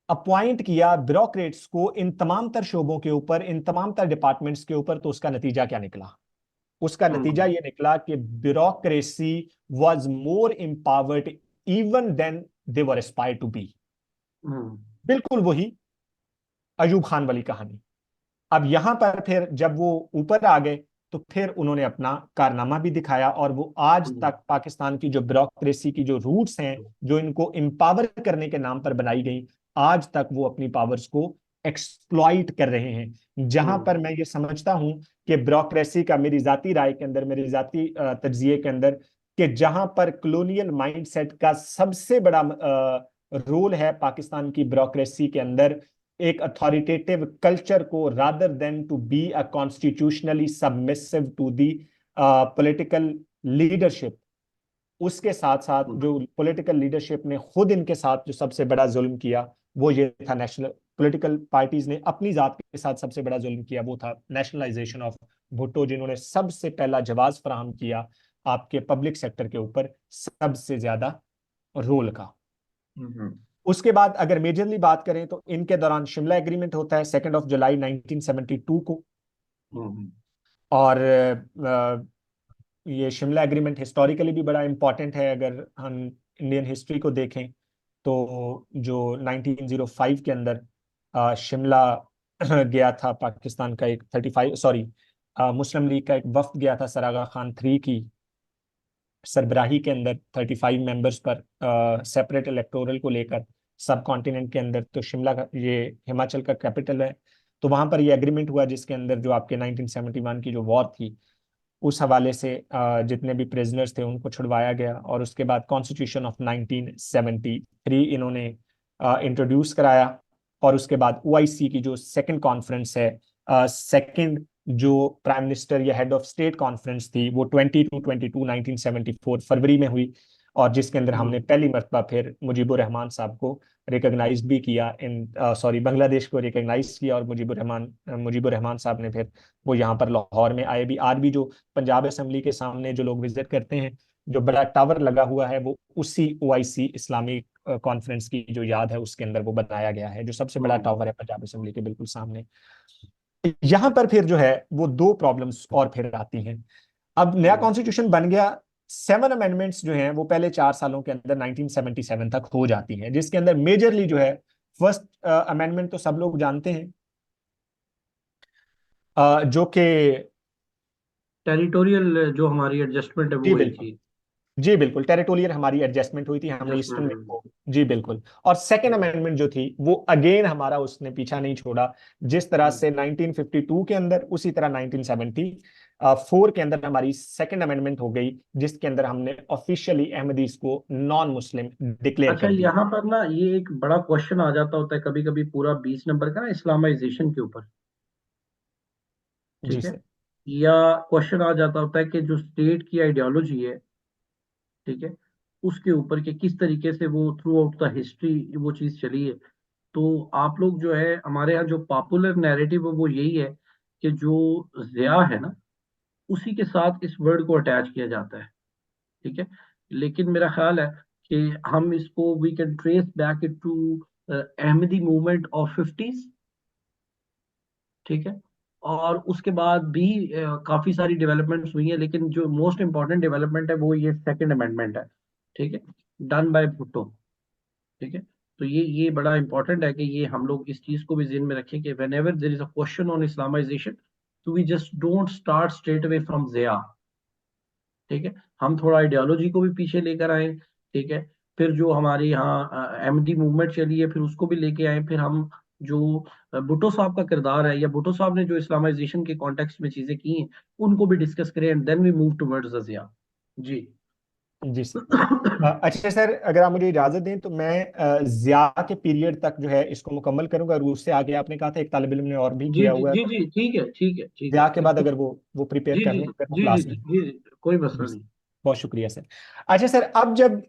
अपॉइंट किया ब्यूरोक्रेट्स को इन तमाम तर शोबों के ऊपर, इन तमाम तर डिपार्टमेंट्स के ऊपर, तो उसका नतीजा क्या निकला? उसका नतीजा यह निकला कि bureaucracy was more empowered even then they were aspire to be. बिल्कुल वही अयूब खान वाली कहानी। अब यहां पर फिर जब वो ऊपर आ गए, तो फिर उन्होंने अपना कारनामा भी दिखाया, और वो आज तक पाकिस्तान की जो ब्यूरोक्रेसी की जो रूट्स हैं, जो इनको एम्पावर करने के नाम पर बनाई गई, आज तक वो अपनी पावर्स को एक्सप्लॉइट कर रहे हैं। जहां पर मैं ये समझता हूं कि ब्यूरोक्रेसी का, मेरी जाती राय के अंदर, मेरी जाती तज्जिए के अंदर, कि जहां पर कॉलोनियल माइंडसेट का सबसे बड़ा रोल है पाकिस्तान की ब्यूरोक्रेसी के अंदर, एक अथॉरिटेटिव कल्चर को, rather than to be a constitutionally submissive to the political leadership, उसके साथ साथ जो पॉलिटिकल लीडरशिप ने खुद इनके साथ जो सबसे बड़ा जुल्म किया, वो ये था, नेशनल पॉलिटिकल पार्टीज ने अपनी जात के साथ सबसे बड़ा जुल्म किया, वो था नेशनलाइजेशन ऑफ भुट्टो, जिन्होंने सबसे पहला जवाब फराहम किया आपके पब्लिक सेक्टर के ऊपर सबसे ज्यादा रोल का। उसके बाद अगर मेजरली बात करें तो इनके दौरान शिमला एग्रीमेंट होता है 2 जुलाई 1972 को। और ये शिमला एग्रीमेंट हिस्टोरिकली भी बड़ा इंपॉर्टेंट है। अगर हम इंडियन हिस्ट्री को देखें तो जो 1905 के अंदर शिमला गया था पाकिस्तान का एक 35, सॉरी, मुस्लिम लीग का एक वफ्द गया था सरागा खान 3 की सरबराही के अंदर 35 मेंबर्स पर, सेपरेट इलेक्टोरल को लेकर सब कॉन्टिनेंट के अंदर। तो शिमला का, ये हिमाचल का कैपिटल है, तो वहां पर ये एग्रीमेंट हुआ, जिसके अंदर जो आपके 1971 की जो वॉर थी, उस हवाले से जितने भी प्रिजनर्स थे उनको छुड़वाया गया। और उसके बाद कॉन्स्टिट्यूशन ऑफ 1973 इन्होंने इंट्रोड्यूस कराया। और उसके बाद ओआईसी की जो सेकंड कॉन्फ्रेंस है, सेकंड जो प्राइम मिनिस्टर या हेड ऑफ स्टेट कॉन्फ्रेंस थी, वो 22/22/1974 फरवरी में हुई, और जिसके अंदर हमने पहली मरतबा फिर मुजीबुर रहमान साहब को रिकॉग्नाइज भी किया, इन सॉरी, बांग्लादेश को रिकॉग्नाइज किया। और मुजीबुर रहमान साहब ने फिर वो यहाँ पर लाहौर में आए भी। आज भी जो पंजाब असेंबली के सामने जो लोग विजिट करते हैं, जो बड़ा टावर लगा हुआ है, वो उसी ओआईसी इस्लामिक कॉन्फ्रेंस की जो याद है उसके अंदर वो बनाया गया है, जो सबसे बड़ा टावर है पंजाब असेंबली के बिल्कुल सामने। यहां पर फिर जो है वो दो प्रॉब्लम्स और फिर आती हैं। अब नया कॉन्स्टिट्यूशन बन गया, 7 अमेंडमेंट्स जो हैं वो पहले 4 सालों के अंदर 1977 तक हो जाती हैं, जिसके अंदर मेजरली जो है फर्स्ट अमेंडमेंट तो सब लोग जानते हैं, जो कि, टेरिटोरियल जो हमारी एडजस्टमेंट है वो जी हुई बिल्कुल, थी। जी बिल्कुल, टेरिटोरियल हमारी एडजस्टमेंट हुई थी, हमने ईस्टर्न में एडजस्टमेंट। को, जी बिल्कुल। और सेकेंड अमेंडमेंट जो थी वो अगेन हमारा उसने पीछा नहीं छोड़ा, जिस तरह से 1952 के अंदर, उसी तरह 1974 के अंदर हमारी सेकेंड अमेंडमेंट हो गई, जिसके अंदर हमने ऑफिशियली अहमदीज को नॉन मुस्लिम डिक्लेयर अच्छा, कर दिया। यहाँ पर ना ये एक बड़ा क्वेश्चन आ जाता होता है कभी कभी, पूरा 20 नंबर का ना इस्लामाइजेशन के ऊपर, जी ठीक है। सर। या क्वेश्चन आ जाता होता है कि जो स्टेट की आइडियोलॉजी है, ठीक है, उसके ऊपर कि किस तरीके से वो थ्रू आउट द हिस्ट्री वो चीज चली है। तो आप लोग जो है, हमारे यहाँ जो पॉपुलर नैरेटिव है वो यही है कि जो ज़िया है ना, उसी के साथ इस वर्ड को अटैच किया जाता है, ठीक है। लेकिन मेरा ख्याल है कि हम इसको we can trace back it to Ahmadi movement of 50s, ठीक है। और उसके बाद भी काफी सारी डेवलपमेंट्स हुई हैं, लेकिन जो मोस्ट इंपॉर्टेंट डेवलपमेंट है वो ये सेकंड अमेंडमेंट है, ठीक है, डन बाय भुट्टो, ठीक है। तो ये बड़ा इंपॉर्टेंट है कि ये हम लोग इस चीज को भी ध्यान में रखें कि whenever there is a question on Islamisation, तो we just don't start straight away from Zia, ठीक है। हम थोड़ा आइडियोलॉजी को भी पीछे लेकर आए, ठीक है। फिर जो हमारे यहाँ अहमदी मूवमेंट चली है, फिर उसको भी लेके आए। फिर हम जो भुट्टो साहब का किरदार है, या भुट्टो साहब ने जो इस्लामाइजेशन के कॉन्टेक्स्ट में चीजें की हैं, उनको भी डिस्कस करें, and then we move towards the Zia. जी। जी सर। अच्छा सर, अगर आप मुझे इजाजत दें तो मैं जिया के पीरियड तक जो है इसको मुकम्मल करूंगा, और उससे आगे आपने कहा था एक तालिब इल्म ने और भी जी किया जी हुआ है, जी तो जी, ठीक है ठीक है ठीक है, जिया के बाद बिल्कुल। अगर वो प्रिपेयर जी कर जी लें जी फिर वो जी जी क्लास जी में। जी जी, कोई मसला जी नहीं। बहुत शुक्रिया सर। अच्छा सर, अब जब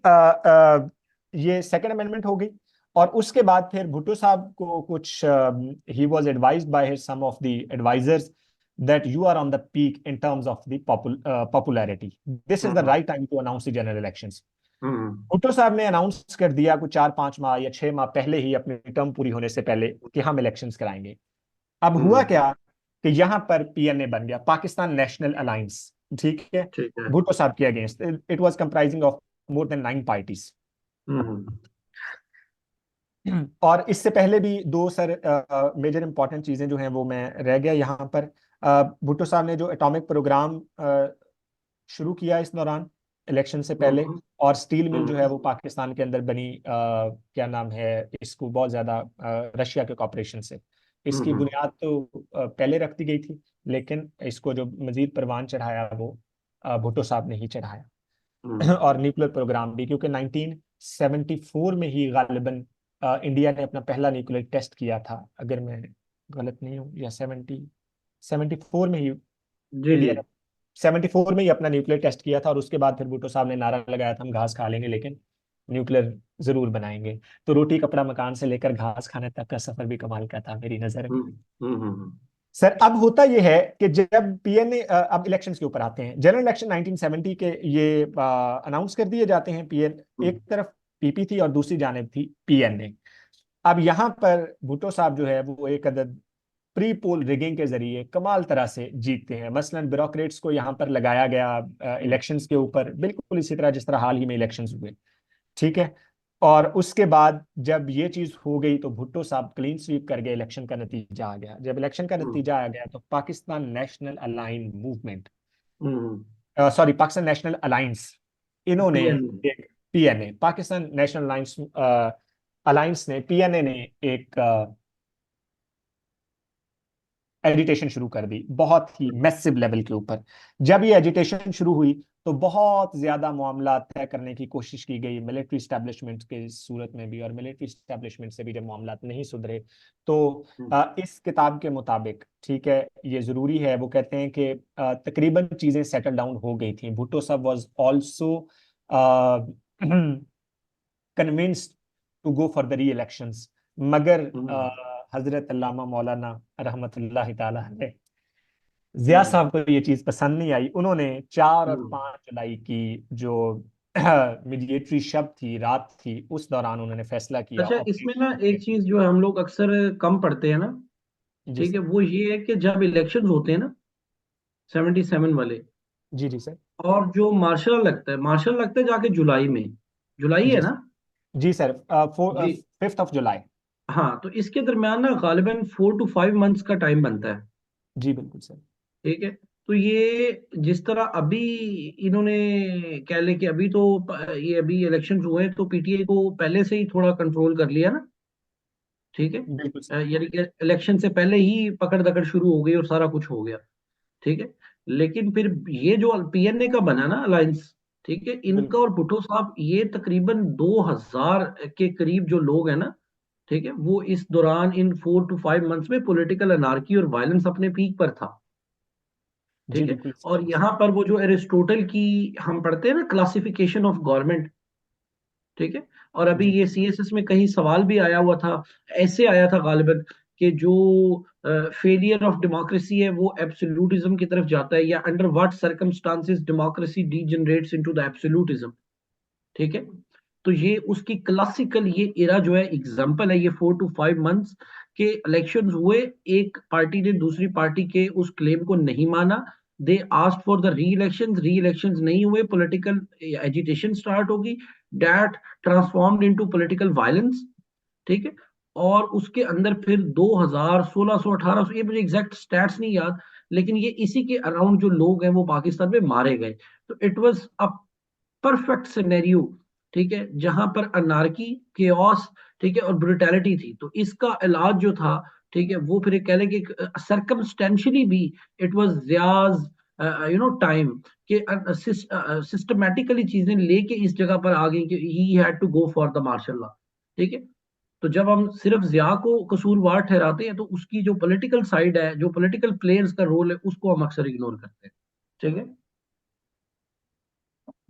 ये सेकंड अमेंडमेंट हो गई, और उसके बाद फिर भुट्टो साहब को कुछ he was advised by some of the advisors that you are on the peak in terms of the popularity, this is the hmm right time to announce the general elections. Hmm Bhutto साहब ने announce कर दिया कुछ 4-5 माह या 6 माह पहले ही, अपनी टर्म पूरी होने से पहले, कि हम इलेक्शंस कराएंगे। अब हुआ हम्म, क्या कि यहां पर पीएनए बन गया, पाकिस्तान नेशनल अलायंस, ठीक है, ठीक है। भुट्टो साहब के against. It was comprising of more than 9 parties. Hmm और इससे पहले भी दो सर मेजर इंपॉर्टेंट चीजें जो हैं वो मैं रह गया यहाँ पर। भुट्टो साहब ने जो एटॉमिक प्रोग्राम शुरू किया इस दौरान, इलेक्शन से पहले, हम्म और स्टील मिल जो है हम्म वो पाकिस्तान के अंदर बनी, क्या नाम है, इसको बहुत ज्यादा रशिया के कॉपरेशन से। इसकी हम्म बुनियाद तो पहले रख दी गई थी, लेकिन इसको जो मजीद परवान चढ़ाया वो भुट्टो साहब ने ही चढ़ाया। हम्म और न्यूक्लियर प्रोग्राम भी, क्योंकि 1974 में ही गालिबन इंडिया ने अपना पहला न्यूक्लियर टेस्ट किया था, अगर मैं गलत नहीं हूँ, या 74 में ही जी जी। इंडिया ने 74 में ही अपना न्यूक्लियर टेस्ट किया था। और उसके बाद फिर भुट्टो साहब ने नारा लगाया था, हम घास खा लेंगे लेकिन न्यूक्लियर जरूर बनाएंगे। तो रोटी कपड़ा मकान से लेकर घास खाने तक का सफर भी कमाल का था मेरी नजर में। हम्म हम्म सर अब होता यह है कि जब पीएनए, अब इलेक्शंस के ऊपर आते हैं, जनरल इलेक्शन 1970 के ये अनाउंस कर दिए जाते हैं। पीएन हम्म एक तरफ पीपी थी और दूसरी जानिब थी पीएनए। अब यहाँ पर भुट्टो साहब जो है वो एक अदद प्री पोल रिगिंग के जरिए कमाल तरह से जीतते हैं। मसलन ब्यूरोक्रेट्स को यहाँ पर लगाया गया इलेक्शंस के ऊपर, बिल्कुल इसी तरह जिस तरह हाल ही में इलेक्शंस हुए, ठीक है। और उसके बाद जब ये चीज हो गई तो भुट्टो साहब क्लीन स्वीप कर गए, इलेक्शन का नतीजा आ गया। जब इलेक्शन का हम्म नतीजा आ गया तो पाकिस्तान नेशनल अलाइन मूवमेंट, हम्म सॉरी, पाकिस्तान नेशनल अलायंस, इन्होंने पीएन। एक, PNA, Pakistan national alliance alliance ने, पीएनए ने एक एजिटेशन शुरू कर दी, बहुत ही मैसिव लेवल के ऊपर। जब ये एजिटेशन शुरू हुई तो बहुत ज्यादा मामला तय करने की कोशिश की गई मिलिट्री स्टैब्लिशमेंट के सूरत में भी, और मिलिट्री स्टैब्लिशमेंट से भी जब मामला नहीं सुधरे तो इस किताब के मुताबिक, ठीक है, ये जरूरी है, वो कहते हैं कि तकरीबन चीजें सेटल डाउन हो गई थी। Bhutto sahab was also convinced to go for the re elections, मगर हजरत अल्लामा मौलाना रहमतुल्लाह ताला अलैह, जिया साहब को ये चीज पसंद नहीं आई। उन्होंने 4 और 5 जुलाई की जो मीडिएटरी शब थी, रात थी, उस दौरान उन्होंने फैसला किया अच्छा, इसमें ना एक ऑपरेशन। चीज जो हम लोग अक्सर कम पढ़ते हैं ना, जी ठीक है, सर। वो ये है कि जब इलेक्शन होते हैं ना 77 वाले, जी जी सर। और जो मार्शल लगता है जाके जुलाई में, जुलाई है जी ना। जी सर, जी 5 जुलाई। हाँ, तो इसके दरम्यान ना गालिबन 4 to 5 मंथ्स का टाइम बनता है। जी बिल्कुल सर। ठीक है। तो ये जिस तरह अभी इन्होंने कह ले कि अभी तो ये अभी इलेक्शन हुए हैं, तो पीटीआई को पहले से ही थोड़ा कंट्रोल कर लिया ना। ठीक है। बिल्कुल सर। यानी कि इलेक्शन से पहले ही पकड़ दकड़ शुरू हो गई और सारा कुछ हो गया। ठीक है। लेकिन फिर ये जो पीएनए का बना ना अलायंस, ठीक है, इनका बिल्कुल। और भुट्टो साहब, ये तकरीबन 2000 के करीब जो लोग हैं ना, ठीक है, वो इस दौरान इन 4 to 5 मंथ्स में पॉलिटिकल अनार्की और वायलेंस अपने पीक पर था। जी ठीक है। बिल्कुल। और यहाँ पर वो जो एरिस्टोटल की हम पढ़ते हैं ना, क्लासिफिकेशन ऑफ गवर्नमेंट, ठीक है, और अभी जी ये सीएसएस में कहीं सवाल भी आया हुआ था, ऐसे आया था गालिबन, कि जो फेलियर ऑफ डेमोक्रेसी है वो एब्सोल्यूटिज्म की तरफ जाता है, या under what circumstances democracy degenerates into the absolutism. ठीक है। तो ये उसकी क्लासिकल ये इरा जो है एग्जाम्पल है, ये 4 to 5 मंथ्स के इलेक्शंस हुए, एक पार्टी ने दूसरी पार्टी के उस क्लेम को नहीं माना, they asked for the re elections नहीं हुए, पॉलिटिकल एजिटेशन स्टार्ट होगी, that transformed into political violence. ठीक है। और उसके अंदर फिर 2000 1600 1800, ये मुझे एग्जैक्ट स्टैट्स नहीं याद, लेकिन ये इसी के अराउंड जो लोग हैं वो पाकिस्तान में मारे गए। तो it was a perfect scenario, ठीक है, जहां पर अनार्की, केओस, ठीक है, और ब्रुटैलिटी थी। तो इसका इलाज जो था, ठीक है, वो फिर कह लें कि सरकमस्टेंशियली भी इट वाज रियाज टाइम कि सिस्टमेटिकली चीजें लेके इस जगह पर आ गई कि he had to go for the martial law. ठीक है। तो जब हम सिर्फ जिया को कसूरवार ठहराते हैं तो उसकी जो पॉलिटिकल साइड है, जो पॉलिटिकल प्लेयर्स का रोल है, उसको हम अक्सर इग्नोर करते हैं। ठीक है।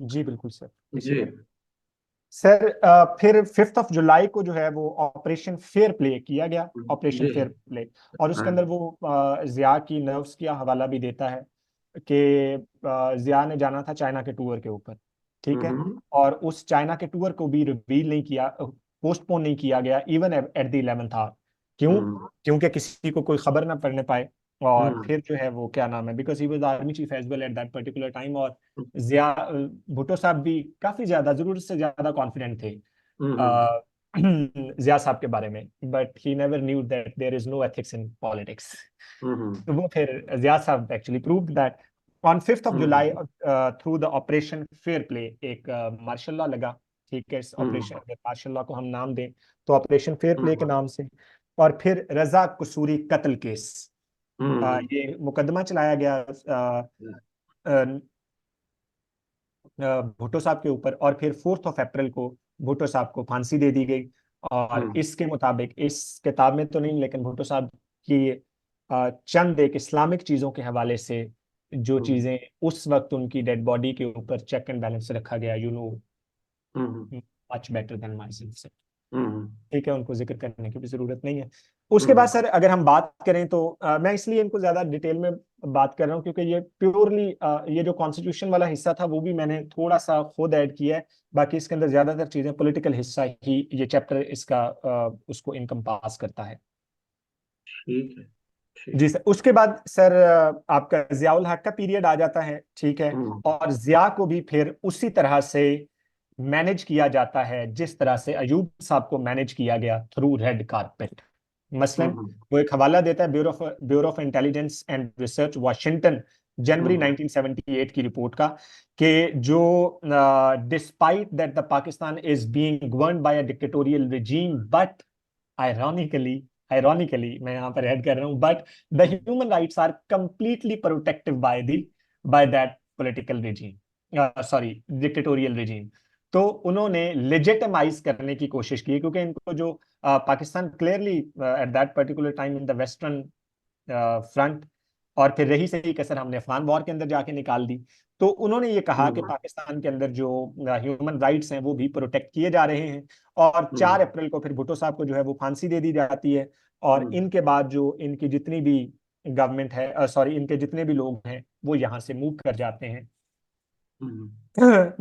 जी बिल्कुल सर, इसी जी। तरह। सर फिर 5 जुलाई को जो है वो ऑपरेशन फेयर प्ले किया गया, ऑपरेशन जी। Fair play. और उसके हाँ। अंदर वो जिया की नर्व्स का हवाला भी देता है कि जिया ने जाना था चाइना के टूर के ऊपर, ठीक है। हम्म। और उस चाइना के टूर को भी रिवील नहीं किया, पोस्टपोन नहीं किया गया even at the 11th our. क्यों? हम्म। क्योंकि किसी को कोई खबर ना पड़ने पाए। और हम्म। फिर जो है वो क्या नाम है, because he was army chief as well at that particular time. और जिया भुट्टो साहब भी काफी ज्यादा, जरूरत से ज्यादा कॉन्फिडेंट थे हम्म। अ, जिया साहब के बारे में, but he never knew that there is no ethics in politics. Hmm. तो वो फिर जिया साहब actually proved that on 5 July hmm. Through the operation fair play एक मार्शल लॉ लगा। ठीक है, इस हम्म। ऑपरेशन मार्शल लॉ को हम नाम दें तो ऑपरेशन फेयर प्ले के हम्म। नाम से। और फिर रजा कसूरी कत्ल केस, हम्म। ये मुकदमा चलाया गया अ, भुट्टो साहब के ऊपर। और फिर 4 अप्रैल को भुट्टो साहब को फांसी दे दी गई। और हम्म। इसके मुताबिक, इस किताब में तो नहीं, लेकिन भुट्टो साहब की चंद एक इस्लामिक चीजों के हवाले से जो हम्म। चीजें उस वक्त उनकी डेड बॉडी के ऊपर चेक एंड बैलेंस रखा गया, you know hmm. Much better than myself. Hmm. ठीक है, उनको जिक्र करने की भी जरूरत नहीं है। उसके बाद हम्म। सर अगर हम बात करें तो मैं इसलिए इनको ज्यादा डिटेल में बात कर रहा हूँ क्योंकि ये प्योरली ये जो कॉन्स्टिट्यूशन वाला हिस्सा था वो भी मैंने थोड़ा सा खुद ऐड किया है। बाकी इसके अंदर ज्यादातर चीजें पॉलिटिकल हिस्सा ही ये चैप्टर इसका उसको इनकम्पास करता है। ठीक है। ठीक जी है। सर। उसके बाद सर आपका जियाउल हक का पीरियड आ जाता है, ठीक है। हम्म। और जिया को भी फिर उसी तरह से मैनेज किया जाता है जिस तरह से अयूब साहब को मैनेज किया गया, थ्रू रेड कारपेट। मसलन हम्म। वो एक हवाला देता है bureau of intelligence and research Washington, January hmm. 1978 की रिपोर्ट का, कि जो despite that the Pakistan is being governed by a dictatorial regime, but ironically, मैं यहाँ पर ऐड कर रहा हूँ, but the human rights are completely protective by that political regime, sorry dictatorial regime. तो उन्होंने लेजिटिमाइज करने की कोशिश की क्योंकि इनको जो Pakistan clearly at that particular time in the western front, और फिर रही सही कसर हमने अफगान वॉर के अंदर जाके निकाल दी। तो उन्होंने ये कहा कि हम्म। पाकिस्तान के अंदर जो ह्यूमन राइट्स हैं वो भी प्रोटेक्ट किए जा रहे हैं। और हम्म। 4 अप्रैल को फिर भुट्टो साहब को जो है वो फांसी दे दी जाती है। और हम्म। इनके बाद जो इनकी जितनी भी गवर्नमेंट है, सॉरी, इनके जितने भी लोग हैं वो यहाँ से मूव कर जाते हैं, हम्म।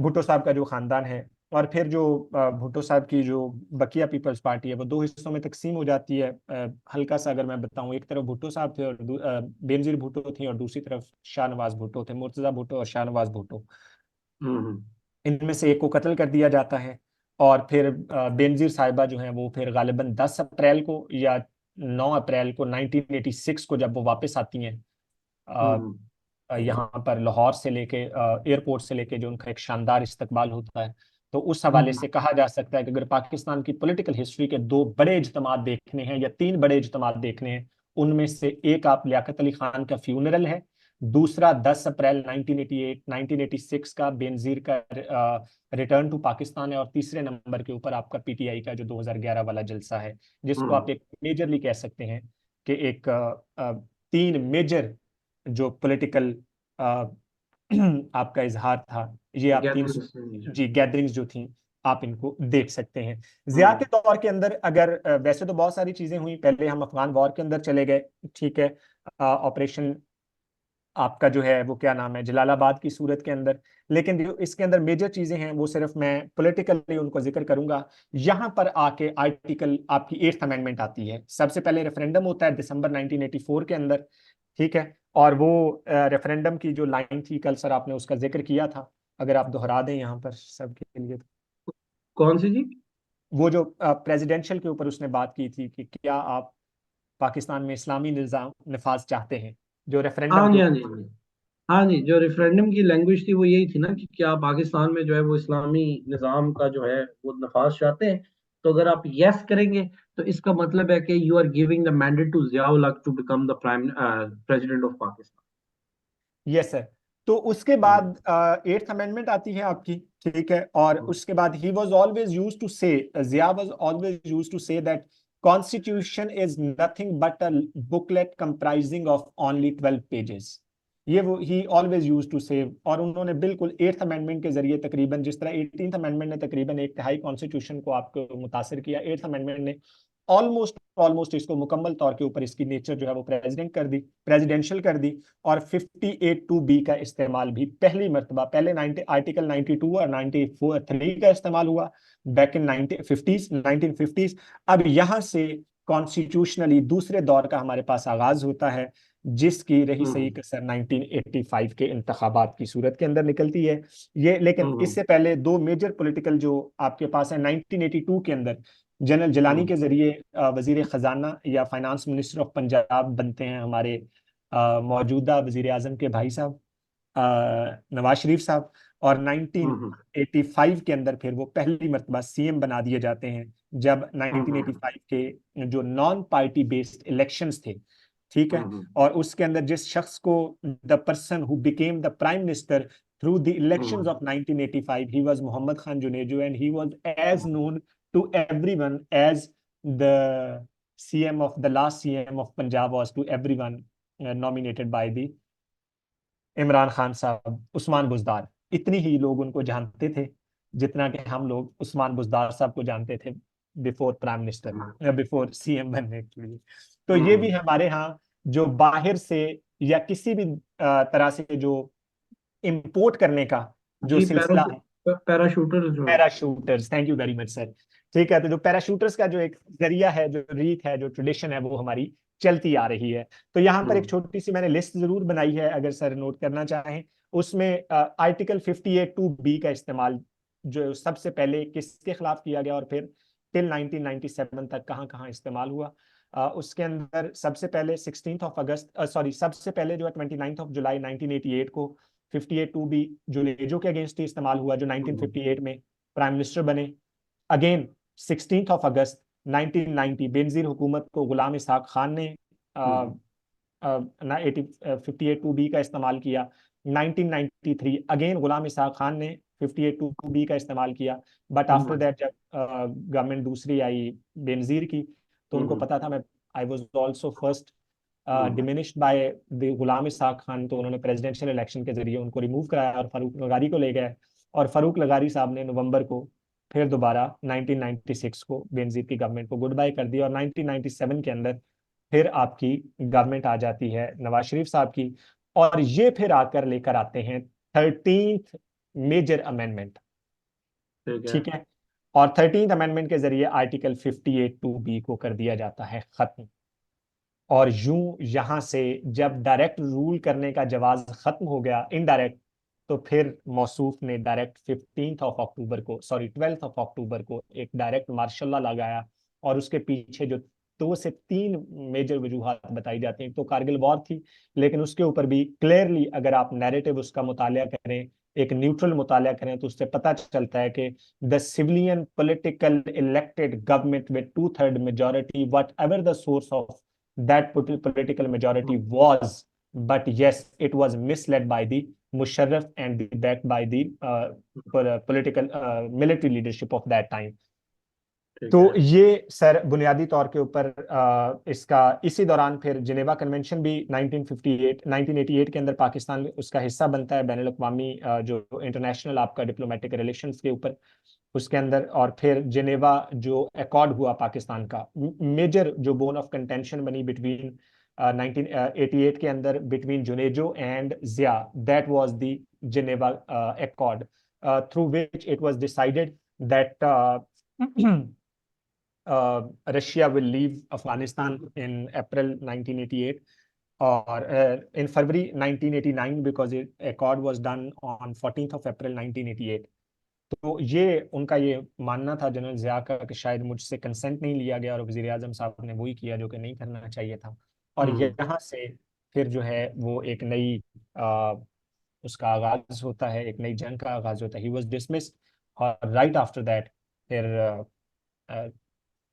भुट्टो साहब का जो खानदान है। और फिर जो भुट्टो साहब की जो बकिया पीपल्स पार्टी है वो दो हिस्सों में तकसीम हो जाती है। हल्का सा अगर मैं बताऊं, एक तरफ भुट्टो साहब थे और बेनजीर भुट्टो थी, और दूसरी तरफ शाहनवाज भुट्टो थे, मुर्तजा भुट्टो और शाहनवाज भुट्टो। हम्म। इनमें से एक को कत्ल कर दिया जाता है। और फिर बेनजीर साहिबा जो है वो फिर गालिबन 10 अप्रैल को या 9 अप्रैल को 1986 को जब वो वापस आती हैं हम्म। यहाँ पर लाहौर से लेके एयरपोर्ट से लेके, जो उनका एक शानदार इस्तकबाल होता है। तो उस हवाले हम्म। से कहा जा सकता है कि अगर पाकिस्तान की पॉलिटिकल हिस्ट्री के दो बड़े इज्तिमा देखने हैं या तीन बड़े इज्तिमा देखने हैं, उनमें से एक आप लियाकत अली खान का फ्यूनरल है, दूसरा 10 अप्रैल 1988 1986 का बेनजीर का रिटर्न टू पाकिस्तान है, और तीसरे नंबर के ऊपर आपका पीटीआई का जो 2011 वाला जलसा है, जिसको आप हम्म। एक मेजरली कह सकते हैं कि एक तीन मेजर जो पॉलिटिकल आपका इजहार था, ये आप तीन, गैदरिंग्स। जी, गैदरिंग्स जो थी, आप इनको देख सकते हैं। जिया के हम्म। दौर के अंदर अगर वैसे तो बहुत सारी चीजें हुई, पहले हम अफगान वॉर के अंदर चले गए, ठीक है। ऑपरेशन आपका जो है वो क्या नाम है, जलालाबाद की सूरत के अंदर। लेकिन जो इसके अंदर मेजर चीजें हैं वो सिर्फ मैं पॉलिटिकली उनको जिक्र करूंगा। यहाँ पर आके आर्टिकल आपकी 8th अमेंडमेंट आती है। सबसे पहले रेफरेंडम होता है दिसंबर 1984 के अंदर, ठीक है। और वो रेफरेंडम की जो लाइन थी, कल सर आपने उसका जिक्र किया था, अगर आप दोहरा दें यहाँ पर सबके लिए तो। कौन सी जी? वो जो प्रेसिडेंशियल के ऊपर उसने बात की थी कि क्या आप पाकिस्तान में इस्लामी निज़ाम नफाज चाहते हैं, जो रेफरेंडम हाँ के जी, ऊपर। हाँ जी, हाँ जी। हाँ जी, जो रेफरेंडम की लैंग्वेज थी वो यही थी ना कि क्या पाकिस्तान में जो है वो इस्लामी निज़ाम का जो है वो नफाज चाहते हैं। तो अगर आप यस करेंगे तो इसका मतलब है कि you are giving the mandate to Ziaul Haq to become the prime president of Pakistan. Yes sir. तो उसके बाद 8th अमेंडमेंट आती है आपकी, ठीक है। और उसके बाद he was always used to say, Zia was always used to say that constitution is nothing but a booklet comprising of only 12 pages. ये वो ही ऑलवेज यूज्ड टू से। और उन्होंने बिल्कुल 8th अमेंडमेंट के जरिए तकरीबन जिस तरह 18th अमेंडमेंट ने तकरीबन एक तिहाई कॉन्स्टिट्यूशन को आपको मुतासर किया, 8th अमेंडमेंट ने ऑलमोस्ट ऑलमोस्ट इसको मुकम्मल तौर के ऊपर इसकी नेचर जो है वो प्रेसिडेंशियल कर दी। और 58(2)B का इस्तेमाल भी पहली मर्तबा, पहले आर्टिकल 92 और 93 का इस्तेमाल हुआ बैक इन 1950s। अब यहां से कॉन्स्टिट्यूशनली दूसरे दौर का हमारे पास आगाज होता है, जिसकी रही सही कसर 1985 के इंतखाबात की सूरत के अंदर निकलती है ये। लेकिन इससे पहले दो मेजर पॉलिटिकल जो आपके पास है, 1982 के अंदर जनरल जलानी के जरिए वजीर खजाना या फाइनेंस मिनिस्टर ऑफ पंजाब बनते हैं हमारे मौजूदा वजीर आजम के भाई साहब नवाज शरीफ साहब। और 1985 के अंदर फिर वो पहली मर्तबा सीएम बना दिए जाते हैं, जब 1985 के जो नॉन पार्टी बेस्ड इलेक्शंस थे, ठीक है। और उसके अंदर जिस शख्स को, the person who became the prime minister through the elections of 1985, he was Mohammad Khan Junejo, and he was as known to everyone as the CM of the last CM of Punjab was to everyone nominated by the Imran Khan साहब, उस्मान बुजदार। इतनी ही लोग उनको जानते थे जितना कि हम लोग उस्मान बुजदार साहब को जानते थे बिफोर प्राइम मिनिस्टर या बिफोर सीएम बनने के लिए। तो ये भी हमारे यहाँ जो बाहर से या किसी भी तरह से जो इंपोर्ट करने का जो जी, सिलसिला है, पैराशूटर जो है। Parachuters, thank you very much sir. ठीक है, तो जो पैराशूटर्स का जो एक जरिया है, जो रीत है, जो ट्रेडिशन है, वो हमारी चलती आ रही है। तो यहाँ पर एक छोटी सी मैंने लिस्ट जरूर बनाई है, अगर सर नोट करना चाहें। उसमें आर्टिकल 58(2)B का इस्तेमाल जो सबसे पहले किसके खिलाफ किया गया और फिर टिल 1997 तक कहाँ कहाँ इस्तेमाल हुआ। उसके अंदर सबसे पहले 16 अगस्त, सॉरी, सबसे पहले जो है 29 जुलाई 1988 को 58(2)B जुलेजो के अगेंस्ट ही इस्तेमाल हुआ, जो 1958 में प्राइम मिनिस्टर बने। अगेन 16 अगस्त 1990 बेनजीर हुकूमत को गुलाम इसहाक खान ने 58(2)B का इस्तेमाल किया। 1993 अगेन गुलाम इसहाक खान ने 58(2)B का इस्तेमाल किया। बट आफ्टर दैट जब गवर्नमेंट दूसरी आई बेनजीर की, तो उनको पता था, मैं I was also first diminished by the Ghulam Ishaq Khan, तो उन्होंने प्रेसिडेंशियल इलेक्शन के जरिए उनको रिमूव कराया और फारूक लगारी को ले गए। और फारूक लगारी साहब ने नवंबर को फिर दोबारा 1996 को बेनजीर की गवर्नमेंट को गुड बाय कर दिया। और 1997 के अंदर फिर आपकी गवर्नमेंट आ जाती है नवाज शरीफ साहब की, और ये फिर आकर लेकर आते हैं 13th मेजर अमेंडमेंट, ठीक है। और 13th अमेंडमेंट के जरिए आर्टिकल 58(2)B को कर दिया जाता है खत्म। और यूं यहां से जब डायरेक्ट रूल करने का जवाज खत्म हो गया, इनडायरेक्ट, तो फिर मौसूफ ने डायरेक्ट 15 अक्टूबर को, सॉरी 12 अक्टूबर को एक डायरेक्ट मार्शल लॉ लगाया। और उसके पीछे जो 2 से 3 मेजर वजूहात बताई जाती हैं। तो कारगिल वॉर थी, लेकिन उसके ऊपर भी क्लियरली अगर आप नैरेटिव उसका मुतालिया करें, एक न्यूट्रल मुतालिया करें, तो उससे पता चलता है कि the civilian political elected government with 2/3 majority, what ever the source of that political majority was, but yes, it was misled by the Musharraf and backed by the political military leadership of that time. तो ये sir बुनियादी तौर के ऊपर इसका, इसी दौरान फिर जिनेवा कन्वेंशन भी 1988 के अंदर पाकिस्तान उसका हिस्सा बनता है, बैनुल अक़वामी जो इंटरनेशनल आपका डिप्लोमेटिक रिलेशंस के ऊपर उसके अंदर। और फिर जिनेवा जो अकॉर्ड हुआ पाकिस्तान का, मेजर जो बोन ऑफ कंटेंशन बनी बिटवीन 1988 के अंदर between Junejo and Zia, that was the Geneva accord, through which it was decided that Russia will leave Afghanistan in April 1988, or in February 1989, because it accord was done on 14th of April 1988. तो ये उनका ये मानना था general जिया का कि शायद मुझसे कंसेंट नहीं लिया गया, और वजीर आजम साहब ने वही किया जो कि नहीं करना चाहिए था। और यहाँ से फिर जो है वो एक नई उसका आगाज होता है, एक नई जंग का आगाज होता है। ही वाज डिसमिस्ड, और राइट आफ्टर दैट फिर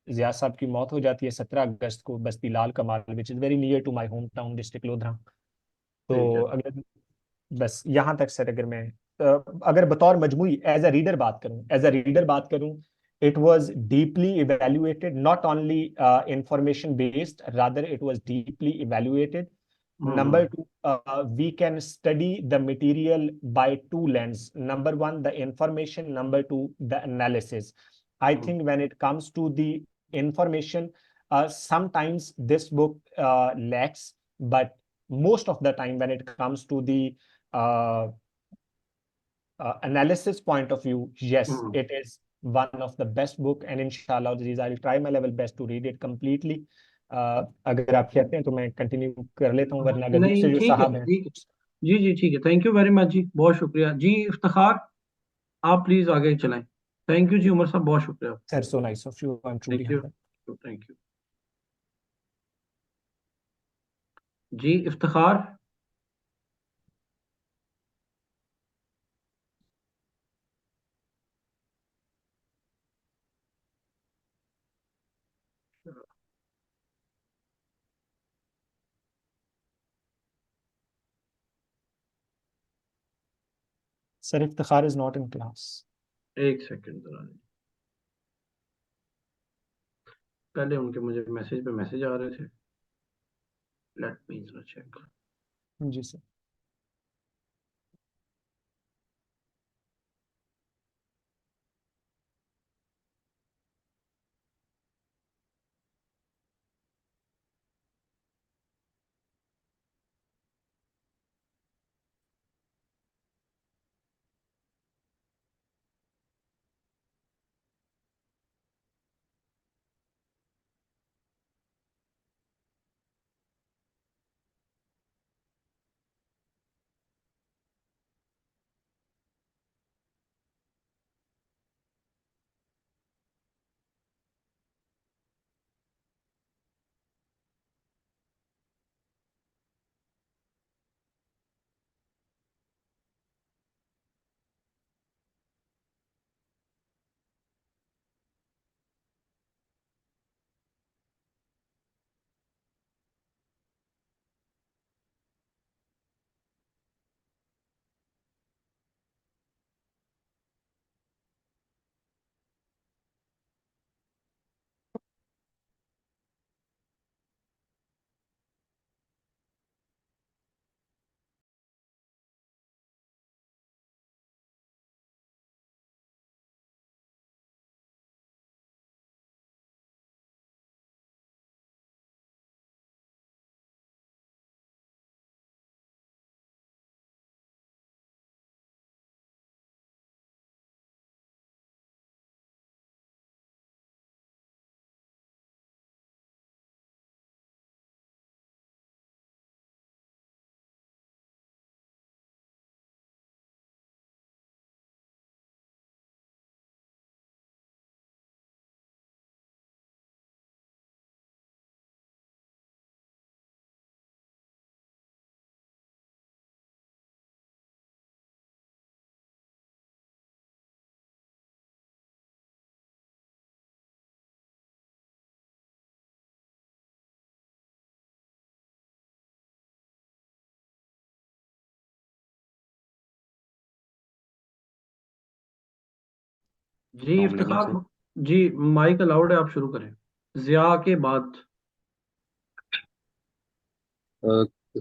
जिया साहब की मौत हो जाती है 17 अगस्त को Basti Lal Kamal, which is very near to my home town district Lodhran. तो अगर बस यहाँ तक सर। अगर बतौर मजमूई एज अ रीडर बात करूं, it was deeply evaluated, not only information based, rather it was deeply evaluated. Number hmm two, we can study the material by two lens. Number one, the information. Number two, the analysis. I hmm think when it comes to the information, sometimes this book lacks, but most of the time when it comes to the uh, analysis point of view, yes, hmm. it is one of the best book, and inshallah Aziz, I'll try my level best to read it completely. अगर आप कहते हैं तो मैं continue कर लेता हूँ, वरना अगर नहीं दूसरे जो ठीक है, साहब हैं। ठीक है। जी जी ठीक है, थैंक यू वेरी मच जी, बहुत शुक्रिया जी। इफ्तिखार, आप प्लीज आगे चलाएं। थैंक यू जी उमर साहब, बहुत शुक्रिया। Sir, so nice of you, I am truly thank you, humble. Thank you जी। Iftikhar, sir, Iftikhar is not in class. एक सेकंड जरा, पहले उनके मुझे मैसेज पे मैसेज आ रहे थे, लेट मी जरा चेक। जी सर। जी अस्सलाम इफ्तिखार, सर। जी माइक अलाउड है, आप शुरू करें जिया के बाद।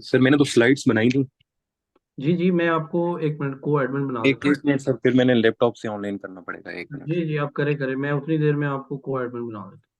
सर मैंने तो स्लाइड्स बनाई थी। जी जी, मैं आपको एक मिनट को एडमिन बना एक देता हूँ। एक मिनट सर, फिर मैंने लैपटॉप से ऑनलाइन करना पड़ेगा, एक मिनट। जी जी, आप करें करें, मैं उतनी देर में आपको को एडमिन बना देता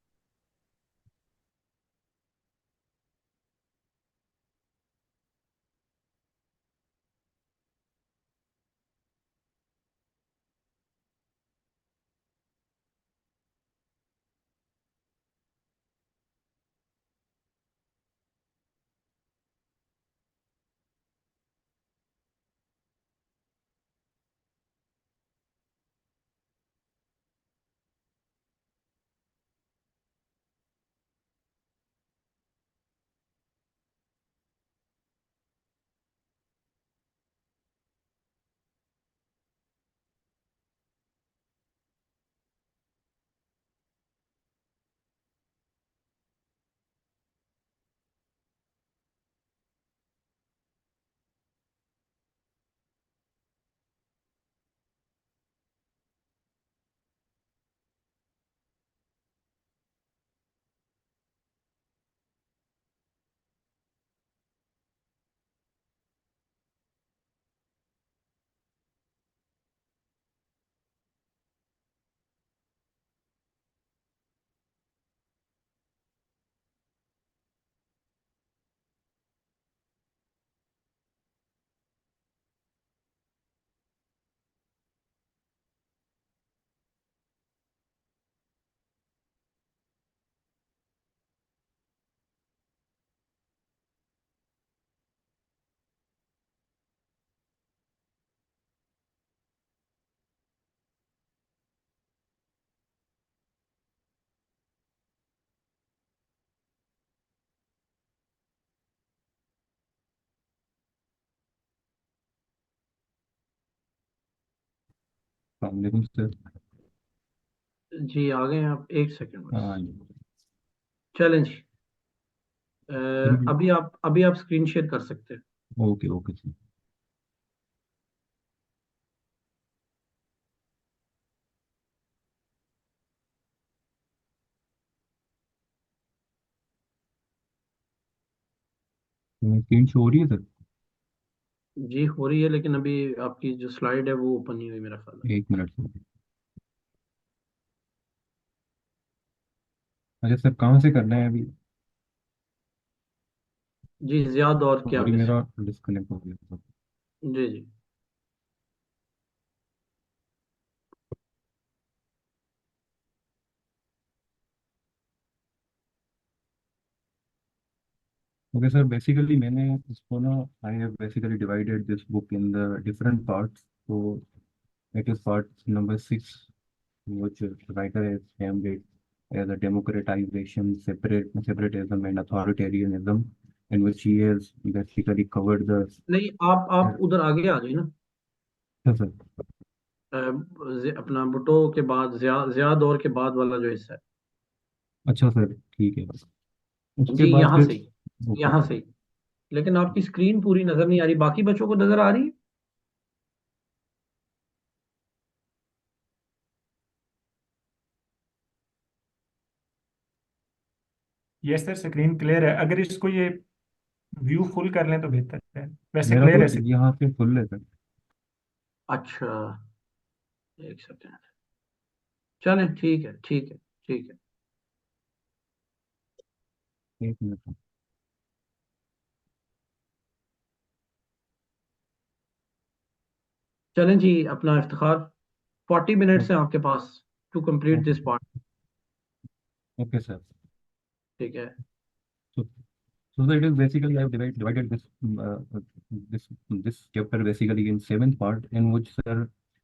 अस्सलाम वालेकुम सर। जी आ गए हैं आप, एक सेकंड बस। हाँ जी। चलें जी। सर, अभी आप स्क्रीन शेयर कर सकते हैं। Okay okay sir. Screen show हो रही है सर? जी हो रही है, लेकिन अभी आपकी जो स्लाइड है वो ओपन नहीं हुई मेरा ख्याल है। 1 मिनट सर। अच्छा सर, कहाँ से करना है अभी? जी ज़ियाद और के सॉरी, आगे से। मेरा डिस्कनेक्ट हो गया सर। जी जी। ओके सर, बेसिकली मैंने इसको ना, I have basically divided this book in the different parts. तो it is part number 6, which writer has framed it as a democratization, separatism and authoritarianism, in which he has basically covered the. नहीं, आप उधर आगे आ जाइए ना। Yes, sir. अपना भुट्टो के बाद ज़ियाद और के बाद वाला जो हिस्सा है। अच्छा सर, ठीक है। उसके जी बाद यहाँ फिर से ही, ओके। यहाँ से ही। लेकिन आपकी स्क्रीन पूरी नजर नहीं आ रही, बाकी बच्चों को नजर आ रही है? यस सर, स्क्रीन क्लियर है। अगर इसको ये व्यू फुल कर लें तो बेहतर है। वैसे मेरा क्लियर तो है सर। यहाँ से फुल है सर। अच्छा, एक सेकंड। चलें, ठीक है ठीक है ठीक है। 1 मिनट। चलें जी, अपना इफ्तिखार 40 मिनट्स हैं आपके पास to complete this part. Okay sir. ठीक है। So, so it is basically I have divided this this chapter basically in 7th part, in which sir,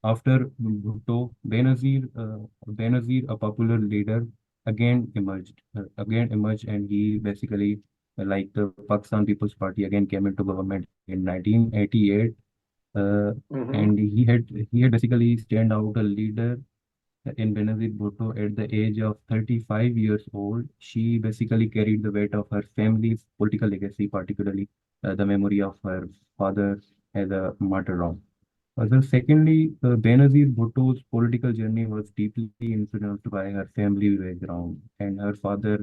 after Bhutto, Benazir, a popular leader, again emerged, and he basically like the Pakistan People's Party again came into government in 1988, uh, hmm and he had basically stand out a leader in Benazir Bhutto at the age of 35 years old. She basically carried the weight of her family's political legacy, particularly the memory of her father as a martyrdom. Secondly, Benazir Bhutto's political journey was deeply influenced by her family background, and her father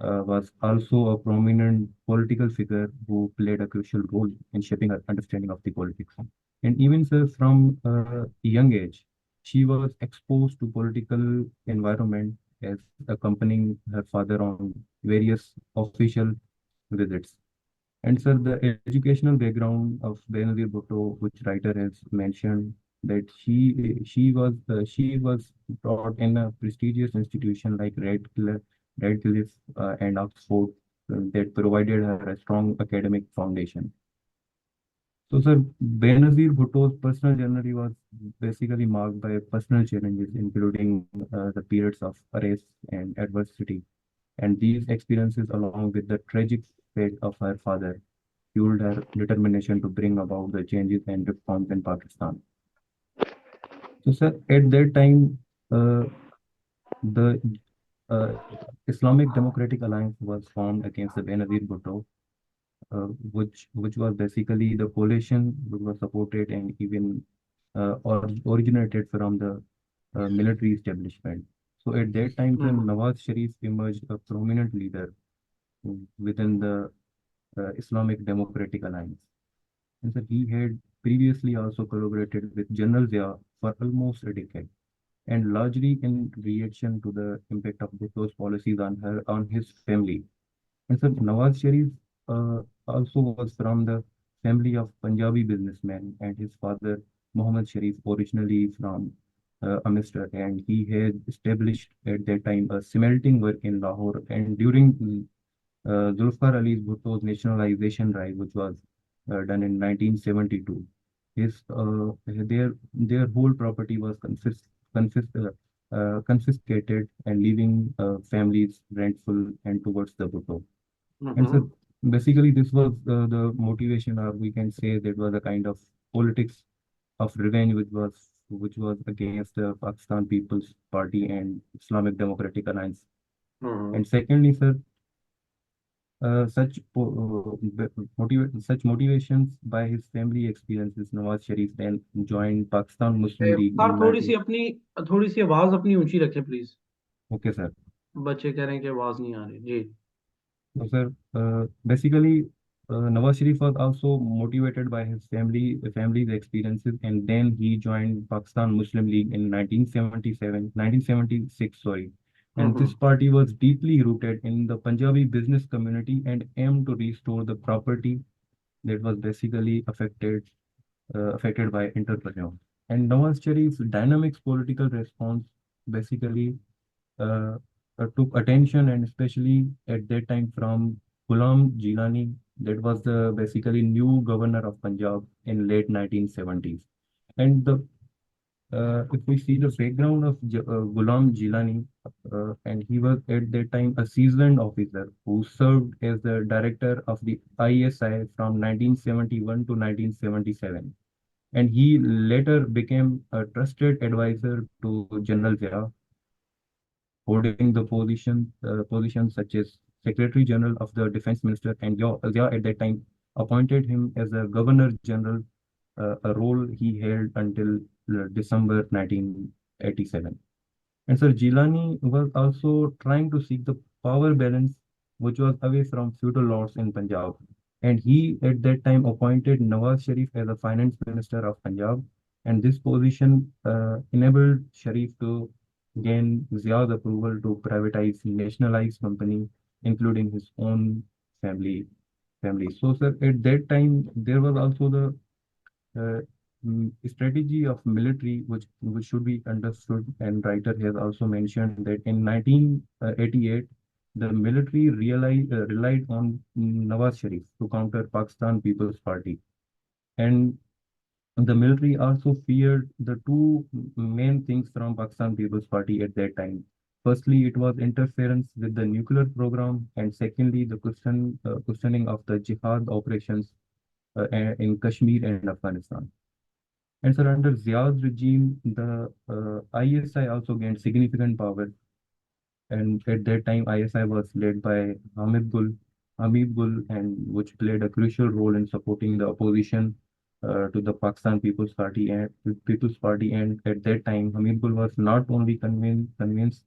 was also a prominent political figure who played a crucial role in shaping her understanding of the politics. And even so, from a young age, she was exposed to political environment as accompanying her father on various official visits. And sir, the educational background of Benazir Bhutto, which writer has mentioned, that she was taught in a prestigious institution like Radcliffe and Oxford, that provided her a strong academic foundation. So, sir, Benazir Bhutto's personal journey was basically marked by personal challenges, including the periods of arrest and adversity. And these experiences, along with the tragic fate of her father, fueled her determination to bring about the changes and reforms in Pakistan. So, sir, at that time, the uh, Islamic Democratic Alliance was formed against the Benazir Bhutto, which was basically the coalition which was supported and even originated from the military establishment. So at that time, sir, hmm Nawaz Sharif emerged a prominent leader within the Islamic Democratic Alliance. And sir, he had previously also collaborated with General Zia for almost a decade, and largely in reaction to the impact of Bhutto's policies on his family. And sir, Nawaz Sharif also was from the family of Punjabi businessmen, and his father Muhammad Sharif originally from Amritsar, and he had established at that time a cementing work in Lahore. And during Zulfikar Ali Bhutto's nationalization drive, which was done in 1972, their whole property was confiscated, and leaving families rentful and towards the Bhutto. And so hmm basically, this was the motivation, or we can say that was a kind of politics of revenge, which was which was against the Pakistan People's Party and Islamic Democratic Alliance. And secondly, sir, such motivations by his family experiences, Nawaz Sharif then joined Pakistan Muslim League sir in थोड़ी सी आवाज अपनी ऊंची रखें please. Okay, sir. बच्चे कह रहे हैं कि आवाज नहीं आ रही जी। So, sir, basically, Nawaz Sharif was also motivated by his family's experiences, and then he joined Pakistan Muslim League in 1976, sorry. And this party was deeply rooted in the Punjabi business community and aimed to restore the property that was basically affected by entrepreneurs. And Nawaz Sharif's dynamic political response basically took attention, and especially at that time from Ghulam Jilani, that was the basically new governor of Punjab in late 1970s. And if we see the background of Ghulam Jilani, and he was at that time a seasoned officer who served as the director of the ISI from 1971 to 1977. And he later became a trusted advisor to General Zia, holding the positions such as Secretary General of the Defense Minister, and Zia at that time appointed him as a Governor General, a role he held until December 1987. And Sir Gilani was also trying to seek the power balance which was away from feudal lords in Punjab. And he at that time appointed Nawaz Sharif as the Finance Minister of Punjab. And this position enabled Sharif to gain Zia's approval to privatize nationalized company, including his own family. So, sir, at that time there was also the strategy of military, which should be understood, and writer has also mentioned that in 1988, the military relied on Nawaz Sharif to counter Pakistan People's Party. And the military also feared the two main things from Pakistan People's Party at that time. Firstly, it was interference with the nuclear program, and secondly, the questioning of the jihad operations in Kashmir and Afghanistan. And sir, under Zia's regime, the ISI also gained significant power. And at that time, ISI was led by Hamid Gul, and which played a crucial role in supporting the opposition to the Pakistan People's Party. And at that time, Hamid Gul was not only convinced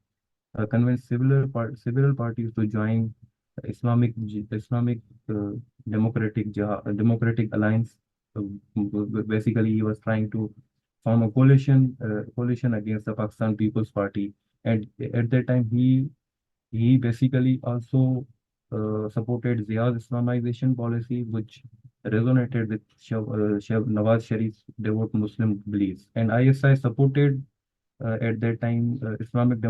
several parties to join Islamic Democratic Alliance. Basically, he was trying to form a coalition against the Pakistan People's Party. And at that time, he basically also supported Zia's Islamization policy, which resonated with Nawaz Sharif's devout Muslim beliefs. And ISI supported at that time Islamic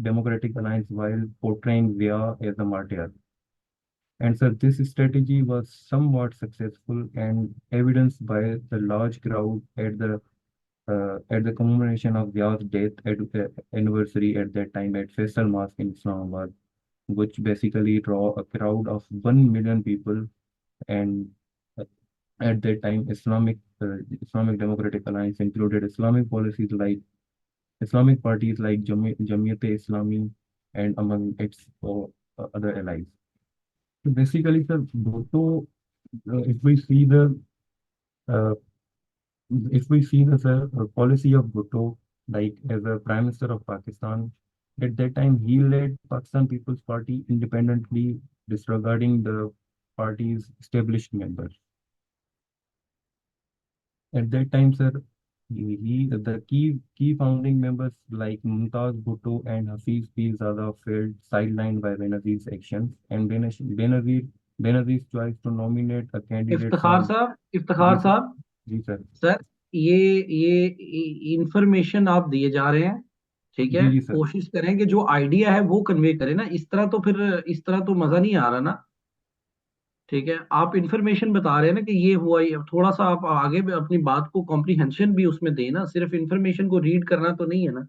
Democratic Alliance while portraying Zia as a martyr. And so this strategy was somewhat successful and evidenced by the large crowd at the commemoration of Zia's death anniversary at that time at Faisal Mosque in Islamabad, which basically draw a crowd of 1 million people. And at that time, Islamic Democratic Alliance included Islamic parties like Jamiat-e-Islami and among its other allies. So basically, sir, Bhutto, if we see the policy of Bhutto, like as a Prime Minister of Pakistan, at that time he led Pakistan People's Party independently, disregarding the party's established members. At that time, sir, the key founding members like Mumtaz Bhutto and Hafiz Pirzada felt sidelined by Benazir's actions, and Benazir's choice to nominate a candidate Iftikhar जी साहब जी sir sir ये information आप दिए जा रहे हैं, ठीक है। जी sir कोशिश करें कि जो आइडिया है वो कन्वे करें ना, इस तरह तो मजा नहीं आ रहा ना, ठीक है। आप इंफॉर्मेशन बता रहे हैं ना कि ये हुआ, ये थोड़ा सा आप आगे भी अपनी बात को कॉम्प्रिहेंशन भी उसमें देना, सिर्फ इंफॉर्मेशन को रीड करना तो नहीं है ना।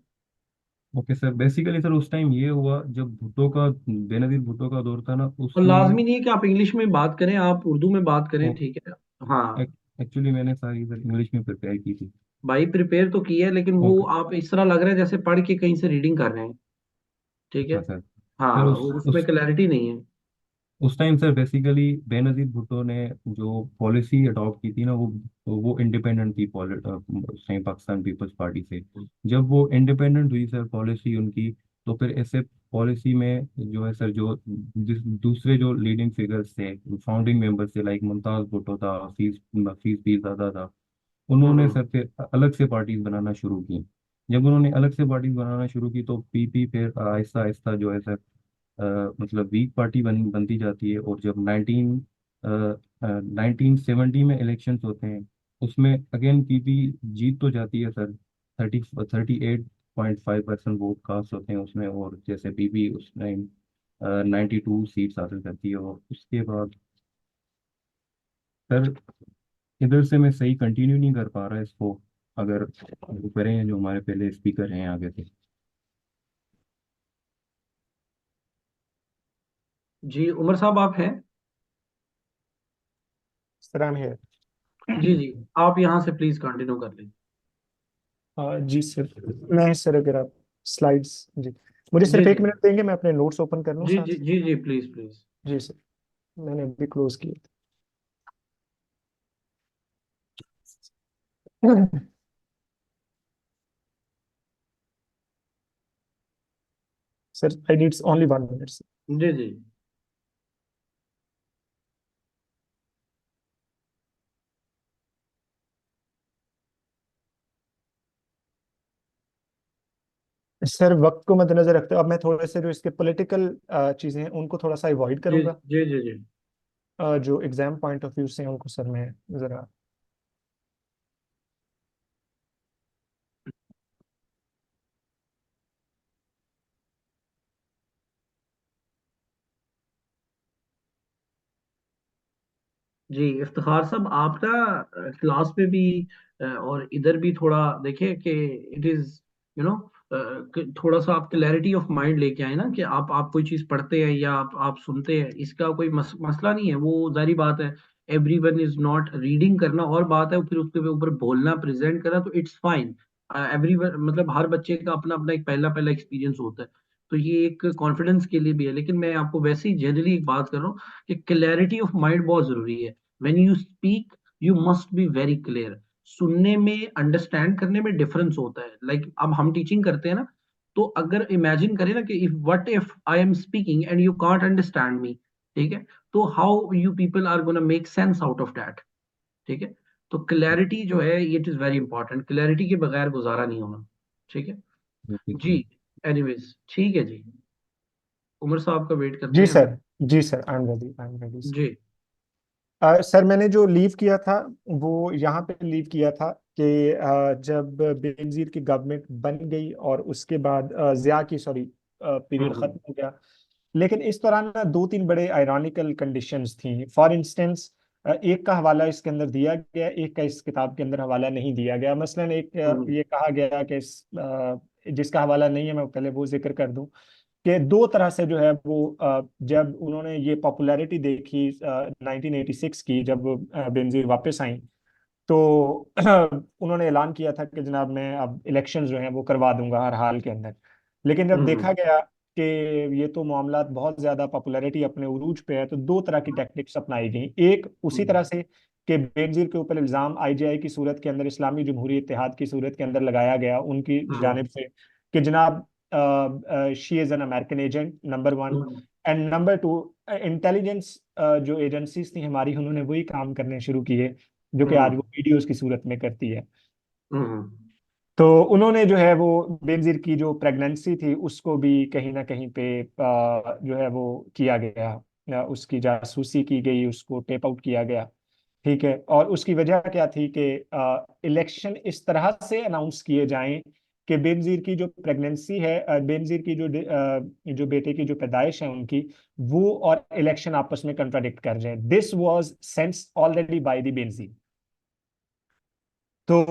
ओके सर, बेसिकली सर उस टाइम ये हुआ जब बेनजीर भुट्टो का दौर था ना, और उसमें लाजमी नहीं है कि आप इंग्लिश में बात करें, आप उर्दू में बात करें, ठीक है। हाँ एक्चुअली मैंने सारी इधर इंग्लिश में प्रिपेयर की थी। भाई प्रिपेयर तो किया है, लेकिन वो ओके। आप इस तरह लग रहा है जैसे पढ़ के कहीं से रीडिंग कर रहे हैं। ठीक है। अच्छा सर। हाँ, सर वो उसमें क्लैरिटी नहीं है। उस time sir basically Benazir Bhutto ने जो पॉलिसी अडॉप्ट की थी ना, वो इंडिपेंडेंट थी उस टाइम पाकिस्तान पीपल्स पार्टी से। जब वो इंडिपेंडेंट हुई सर पॉलिसी उनकी, तो फिर ऐसे पॉलिसी में जो है सर, जो दूसरे जो लीडिंग फिगर्स थे, फाउंडिंग मेंबर्स थे, लाइक मुमताज भुट्टो था, हफीज पीरजादा था, उन्होंने हम्म। सर फिर अलग से पार्टीज बनाना शुरू की। जब उन्होंने अलग से पार्टीज बनाना शुरू की तो पीपी फिर आहिस्ता आहिस्ता जो है सर मतलब वीक पार्टी बनती जाती है। और जब 1970 में इलेक्शंस होते हैं, उसमें अगेन पीपी जीत तो जाती है सर। 38.5% वोट कास्ट होते हैं उसमें, और जैसे पीपी उस टाइम 92 सीट्स हासिल करती है। और उसके बाद सर इधर से मैं सही कंटिन्यू नहीं कर पा रहा इसको, अगर वो करें जो हमारे पहले स्पीकर हैं आगे थे। जी उमर साहब आप हैं? Sir I am here. जी जी, आप यहाँ से प्लीज कंटिन्यू कर लें। जी सर, मैं सर अगर आप स्लाइड्स, जी मुझे जी सिर्फ जी 1 मिनट देंगे, मैं अपने नोट्स ओपन कर लूँ जी साथ जी साथ। जी जी, प्लीज प्लीज। जी सर, मैंने अभी क्लोज किया। Sir I needs only 1 minute. जी जी सर वक्त को मद्देनजर रखते हुए अब मैं थोड़े से जो इसके पॉलिटिकल चीजें हैं उनको थोड़ा सा अवॉइड जी करूंगा। जी जी जी। जो एग्जाम पॉइंट ऑफ व्यू से हैं उनको सर मैं जरा, जी इफ्तिखार साहब, आप ना क्लास में भी और इधर भी थोड़ा देखिए कि इट इज यू नो थोड़ा सा आप क्लैरिटी ऑफ माइंड लेके आए ना, कि आप कोई चीज पढ़ते हैं या आप सुनते हैं, इसका कोई मसला नहीं है, वो जारी बात है। एवरीवन इज नॉट रीडिंग करना और बात है, फिर उसके ऊपर बोलना प्रेजेंट करना तो इट्स फाइन। एवरीवन मतलब हर बच्चे का अपना अपना एक पहला पहला एक्सपीरियंस होता है, तो ये एक कॉन्फिडेंस के लिए भी है। लेकिन मैं आपको वैसे ही जनरली एक बात कर रहा हूँ कि क्लैरिटी ऑफ माइंड बहुत जरूरी है। when you speak you must be very clear। सुनने में अंडरस्टैंड करने में डिफरेंस होता है। लाइक अब हम टीचिंग करते हैं ना, तो अगर इमेजिन करें ना कि if what if I am speaking and you can't understand me, ठीक है, तो how you people are gonna make sense out of that. ठीक है। तो क्लैरिटी जो है it is very important, clarity के बगैर गुजारा नहीं होना। ठीक है। ओके जी। सर। एनीवेज ठीक है जी, उमर साहब का वेट करते जी हैं हम। सर, जी sir I am ready, I am ready. जी। सर मैंने जो लीव किया था वो यहाँ पे लीव किया था कि जब बेनजीर की गवर्नमेंट बन गई और उसके बाद जिया की सॉरी पीरियड हम्म खत्म हो गया। लेकिन इस दौरान ना 2-3 बड़े आयरॉनिकल कंडीशंस थी। फॉर इंस्टेंस एक का हवाला इसके अंदर दिया गया, एक का इस किताब के अंदर हवाला नहीं दिया गया। मसलन एक हम्म ये कहा गया कि जिसका हवाला नहीं है मैं पहले वो जिक्र कर दूं कि दो तरह से जो है वो जब उन्होंने ये पॉपुलैरिटी देखी 1986 की, जब बेनजीर वापस आई, तो उन्होंने ऐलान किया था कि जनाब मैं अब इलेक्शन जो हैं वो करवा दूंगा हर हाल के अंदर। लेकिन जब देखा हम्म गया कि ये तो मामला बहुत ज्यादा पॉपुलैरिटी अपने उरूज पे है, तो दो तरह की टैक्टिक्स अपनाई गई। एक उसी तरह हम्म से कि बेनजीर के ऊपर इल्जाम आईजीआई की सूरत के अंदर, इस्लामी जमहूरी इत्तेहाद की सूरत के अंदर लगाया गया उनकी हम्म जानिब से कि जनाब she is an American agent, number one. Hmm and number to, intelligence जो एजेंसीज थी हमारी, उन्होंने वही काम करने शुरू किए जो कि आज हम्म वो वीडियोस की सूरत में करती है। हम्म तो उन्होंने जो है वो बेनजीर की जो प्रेगनेंसी थी उसको भी कहीं ना कहीं पे जो है वो किया गया, उसकी जासूसी की गई, उसको टेप आउट किया गया। ठीक है। और उसकी वजह क्या थी कि इलेक्शन इस तरह से अनाउंस किए जाएं कि बेनजीर की जो प्रेगनेंसी है, बेनजीर की जो बेटे की जो पैदाइश है उनकी, वो और इलेक्शन आपस में कंट्राडिक्ट कर जाए। This was sense already by the Benazir. तो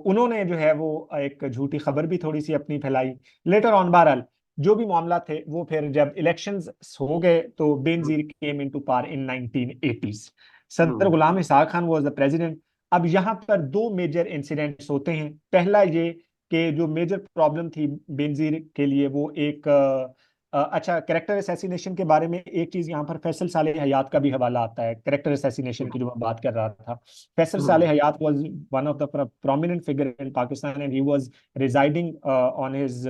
उन्होंने जो है वो एक झूठी खबर भी थोड़ी सी अपनी फैलाई लेटर ऑन। बहरहाल जो भी मामला थे वो फिर जब इलेक्शंस हो गए तो Benazir came into power in 1980s। सदर हम्म गुलाम Ishaq Khan was the president. अब यहाँ पर दो मेजर इंसिडेंट्स होते हैं। पहला ये कि जो मेजर प्रॉब्लम थी बेनजीर के लिए वो एक अच्छा, कैरेक्टर असैसिनेशन के बारे में एक चीज यहाँ पर फैसल साले हयात का भी हवाला आता है, कैरेक्टर असैसिनेशन की जो मैं बात कर रहा था। Faisal Saleh Hayat was one of the prominent figure in Pakistan and he was residing on his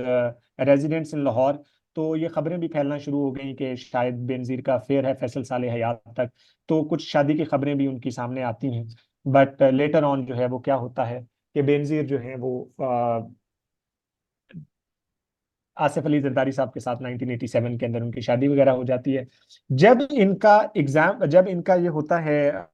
residence in Lahore. तो ये खबरें भी फैलना शुरू हो गई कि शायद बेनजीर का अफेयर है फैसल साले हयात तक, तो कुछ शादी की खबरें भी उनकी सामने आती हैं। बट लेटर ऑन जो है वो क्या होता है कि बेनजीर जो है वो आसिफ अली जरदारी साहब के साथ 1987 के अंदर उनकी शादी वगैरह हो जाती है। जब इनका ये होता है,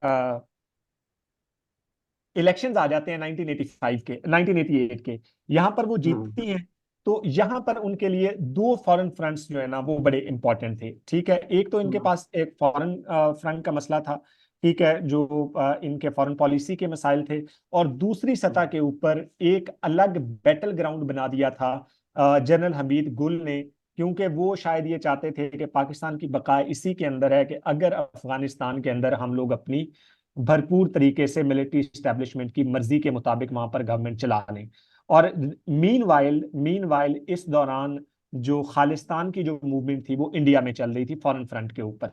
इलेक्शंस आ जाते हैं 1985 के 1988 के, यहाँ पर वो जीतती हैं। तो यहाँ पर उनके लिए दो फॉरेन फ्रंट्स जो है ना वो बड़े इंपॉर्टेंट थे। ठीक है, एक तो इनके पास एक फॉरेन फ्रंट का मसला था, ठीक है, जो इनके फॉरेन पॉलिसी के मसाइल थे, और दूसरी सतह के ऊपर एक अलग बैटल ग्राउंड बना दिया था जनरल हमीद गुल ने, क्योंकि वो शायद ये चाहते थे कि पाकिस्तान की बकाया इसी के अंदर है कि अगर अफगानिस्तान के अंदर हम लोग अपनी भरपूर तरीके से मिलिट्री स्टैब्लिशमेंट की मर्जी के मुताबिक वहां पर गवर्नमेंट चला लें। और मीनवाइल इस दौरान जो खालिस्तान की जो मूवमेंट थी वो इंडिया में चल रही थी फॉरेन फ्रंट के ऊपर।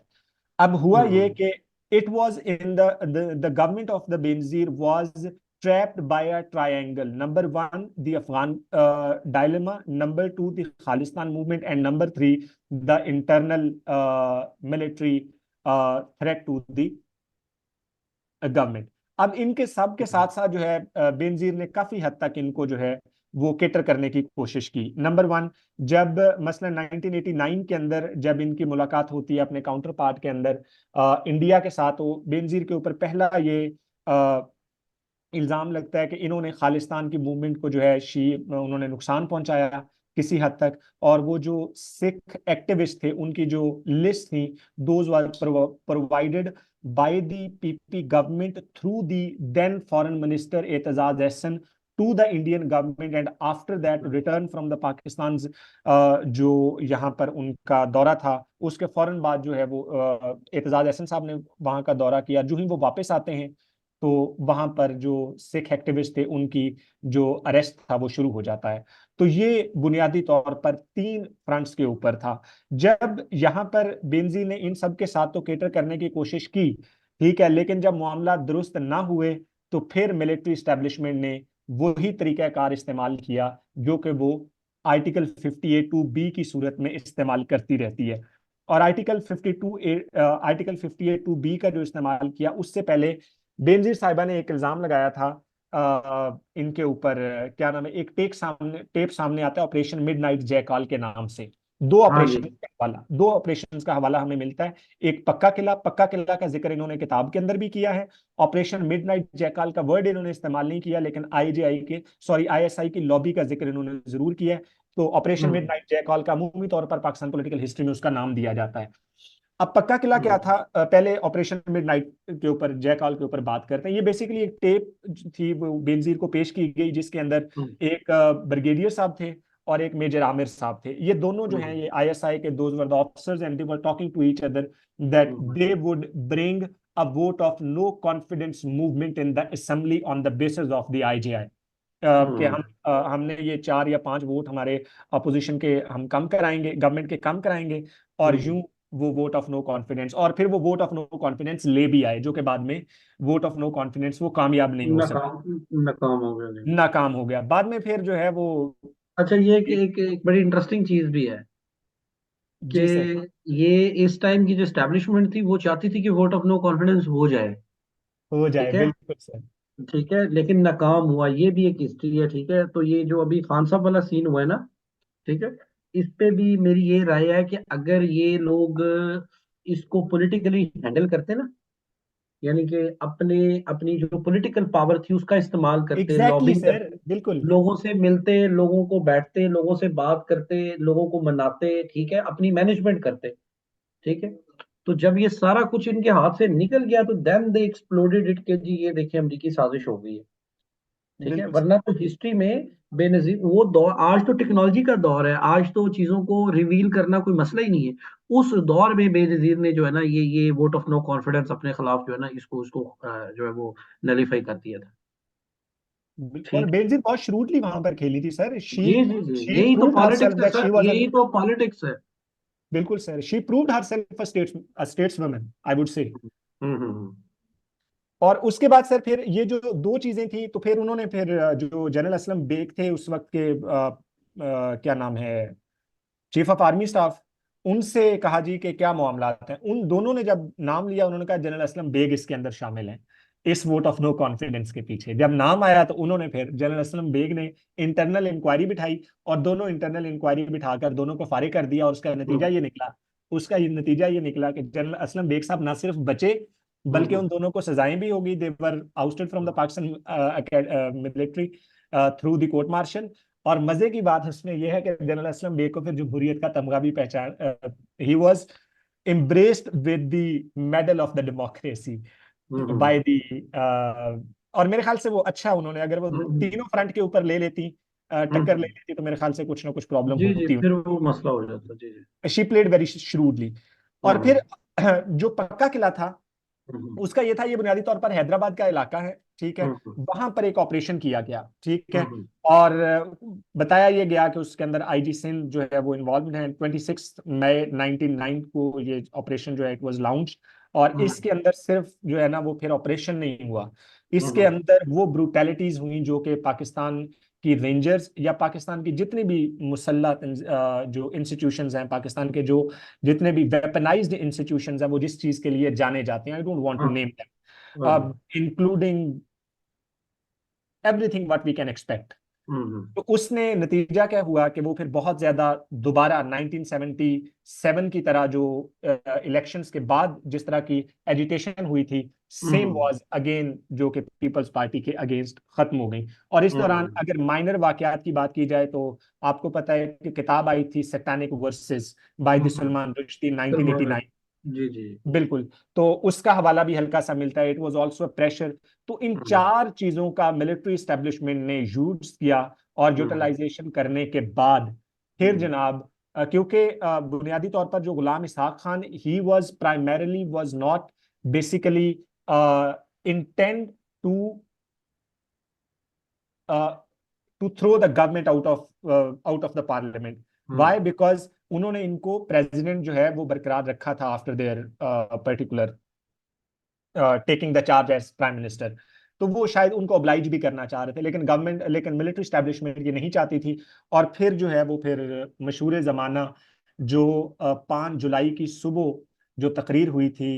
अब हुआ ये कि it was in the government of the Benazir was trapped by a triangle. Number one, the Afghan dilemma. Number two, the Khalistan movement, and number three, the internal military threat to the government. अब इनके सब के साथ साथ जो है बेनजीर ने काफी हद तक इनको जो है वो केटर करने की कोशिश की। नंबर वन, जब मसलन 1989 के अंदर जब इनकी मुलाकात होती है अपने काउंटर पार्ट के अंदर इंडिया के साथ, तो बेनजीर के ऊपर पहला ये इल्जाम लगता है कि इन्होंने खालिस्तान की मूवमेंट को जो है उन्होंने नुकसान पहुंचाया किसी हद तक। और वो जो सिख एक्टिविस्ट थे उनकी जो लिस्ट थी, those were provided by the PP government through the then foreign minister Aitzaz Ahsan to the Indian government, and after that return from the Pakistan. जो यहाँ पर उनका दौरा था उसके फौरन बाद जो है वो एतजाज एहसन साहब ने वहां का दौरा किया। जो ही वो वापस आते हैं तो वहां पर जो सिख एक्टिविस्ट थे उनकी जो अरेस्ट था वो शुरू हो जाता है। तो ये बुनियादी तौर पर तीन फ्रंट्स के ऊपर था। जब यहाँ पर बेनजीर ने इन सब के साथ तो केटर करने की कोशिश की, ठीक है, लेकिन जब मामला दुरुस्त ना हुए तो फिर मिलिट्री स्टैब्लिशमेंट ने वही तरीकाकार इस्तेमाल किया जो कि वो आर्टिकल 58(2)B की सूरत में इस्तेमाल करती रहती है। और आर्टिकल 58(2)B का जो इस्तेमाल किया, उससे पहले बेनजीर साहिबा ने एक इल्जाम लगाया था इनके ऊपर, क्या नाम है, एक टेप सामने आता है ऑपरेशन मिडनाइट जयकाल के नाम से। दो ऑपरेशन का हवाला हमें मिलता है। एक पक्का किला का जिक्र इन्होंने किताब के अंदर भी किया है। ऑपरेशन मिडनाइट जयकाल का वर्ड इन्होंने इस्तेमाल नहीं किया, लेकिन ISI की लॉबी का जिक्र इन्होंने जरूर किया है। तो ऑपरेशन मिडनाइट जयकाल का अमूमी तौर पर पाकिस्तान पॉलिटिकल हिस्ट्री में उसका नाम दिया जाता है। अब पक्का किला क्या था, पहले ऑपरेशन मिडनाइट के ऊपर जयकाल के ऊपर बात करते हैं। ये बेसिकली एक टेप थी वो बेनजीर को पेश की गई जिसके अंदर एक ब्रिगेडियर साहब थे और एक मेजर आमिर साहब थे। ये दोनों जो हैं ये ISI के those were the officers and they were talking to each other that they would bring a vote of no confidence movement in the assembly on the basis of the IJI कि हमने ये 4 या 5 vote हमारे opposition के हम कम कराएंगे, government के कम कराएंगे, और यूं वो वोट ऑफ नो कॉन्फिडेंस। और फिर वो वोट ऑफ नो कॉन्फिडेंस ले भी आए, जो कि बाद में वोट ऑफ नो कॉन्फिडेंस वो कामयाब नहीं हो सका, नाकाम हो गया बाद में फिर जो है वो। अच्छा, ये एक बड़ी इंटरेस्टिंग चीज भी है कि जी सर। ये इस टाइम की जो एस्टेब्लिशमेंट थी वो चाहती थी कि वोट ऑफ नो कॉन्फिडेंस हो जाए। हो जाए, ठीक है, बिल्कुल सर। ठीक है, लेकिन नाकाम हुआ। ये भी एक हिस्ट्री है। ठीक है, तो ये जो अभी खान साहब वाला सीन हुआ है ना, ठीक है, इस पे भी मेरी ये राय है कि अगर ये लोग इसको पॉलिटिकली हैंडल करते ना, यानी कि अपने अपनी जो पॉलिटिकल पावर थी उसका इस्तेमाल करते, एग्जैक्टली लॉबिंग सर, करते, बिल्कुल। लोगों से मिलते, लोगों को बैठते, लोगों से बात करते, लोगों को मनाते, ठीक है, अपनी मैनेजमेंट करते, ठीक है। तो जब ये सारा कुछ इनके हाथ से निकल गया तो देन दे एक्सप्लोडेड इट के जी ये देखिए अमरीकी साजिश हो गई है। ठीक है, बिल्कुल वरना तो हिस्ट्री में बेनजीर वो दौर, आज तो टेक्नोलॉजी का दौर है, आज तो चीजों को रिवील करना कोई मसला ही नहीं है। उस दौर में बेनजीर ने जो है ना ये वोट ऑफ नो कॉन्फिडेंस अपने खिलाफ जो है ना इसको उसको जो है वो नलीफाई कर दिया था। और ठीक। बेनजीर बहुत श्रूडली वहां पर खेली थी सर। शी जी जी जी, शी यही तो प्रूव्ड हरसेल्फ पॉलिटिक्स है दैट शी सर, वाज यही तो पॉलिटिक्स है। बिल्कुल sir, she proved herself a stateswoman I would say. Hmm. और उसके बाद सर फिर ये जो दो चीजें थी, तो फिर उन्होंने फिर जो जनरल असलम बेग थे उस वक्त के क्या नाम है, चीफ ऑफ आर्मी स्टाफ, उनसे कहा जी कि क्या मामलात हैं। उन दोनों ने जब नाम लिया उन्होंने कहा जनरल असलम बेग इसके अंदर शामिल हैं इस वोट ऑफ नो कॉन्फिडेंस के पीछे। जब नाम आया तो उन्होंने फिर जनरल असलम बेग ने इंटरनल इंक्वायरी बिठाई और दोनों इंटरनल इंक्वायरी बिठाकर दोनों को फारिग कर दिया। और उसका ये नतीजा ये निकला कि जनरल असलम बेग साहब ना सिर्फ बचे बल्कि हम्म उन दोनों को सजाएं भी होगी। They were ousted from the Pakistan military through the court martial. और मजे की बात उसमें यह है कि जनरल असलम बेग को फिर जमहूरियत का तमगा भी पहचान, he was embraced with the medal of the democracy hmm by the और मेरे ख्याल से वो अच्छा, उन्होंने अगर वो हम्म तीनों फ्रंट के ऊपर ले लेती, टक्कर ले हम्म। लेती, तो मेरे ख्याल से कुछ ना कुछ प्रॉब्लम जी जी, होती। फिर वो मसला हो जाता। जी जी। She played very shrewdly. और हम्म फिर जो पक्का किला था हम्म उसका ये था, ये बुनियादी तौर पर हैदराबाद का इलाका है, ठीक है। हम्म वहां पर एक ऑपरेशन किया गया, ठीक है। हम्म और बताया ये गया कि उसके अंदर आईजी सिंध जो है वो इन्वॉल्व है। 26 मई 1999 को ये ऑपरेशन जो है इट वाज लॉन्च। और हम्म इसके अंदर सिर्फ जो है ना वो फिर ऑपरेशन नहीं हुआ, इसके हम्म अंदर वो ब्रूटैलिटीज हुई जो कि पाकिस्तान की रेंजर्स या पाकिस्तान की जितनी भी मुसल्लह जो इंस्टीट्यूशंस हैं, पाकिस्तान के जो जितने भी वेपनाइज्ड इंस्टीट्यूशंस हैं, वो जिस चीज के लिए जाने जाते हैं, I don't want to name hmm them, including everything what we can expect. Hmm तो उसने नतीजा क्या हुआ कि वो फिर बहुत ज्यादा दोबारा 1977 की तरह जो इलेक्शंस के बाद जिस तरह की एजिटेशन हुई थी, सेम हम्म वाज अगेन, जो कि पीपल्स पार्टी के अगेंस्ट खत्म हो गई। और इस दौरान हम्म अगर माइनर वाकयात की बात की जाए तो आपको पता है कि किताब आई थी सैटानिक वर्सेस बाय द हम्म, सलमान रुश्दी सलमान 1989। जी जी। बिल्कुल, तो उसका हवाला भी हल्का सा मिलता है, इट वाज आल्सो प्रेशर। तो इन हम्म चार चीजों का मिलिट्री एस्टेब्लिशमेंट ने यूज किया और हम्म यूटिलाइजेशन करने के बाद फिर हम्म जनाब, क्योंकि बुनियादी तौर पर जो Ghulam Ishaq Khan, he was primarily was not basically intend to to throw the government out of the parliament. Hmm why? Because उन्होंने इनको प्रेसिडेंट जो है वो बरकरार रखा था after their particular taking the charge as prime minister. तो वो शायद उनको ऑब्लाइज भी करना चाह रहे थे, लेकिन मिलिट्री स्टैब्लिशमेंट ये नहीं चाहती थी। और फिर जो है वो फिर मशहूर जमाना जो 5 जुलाई की सुबह जो तकरीर हुई थी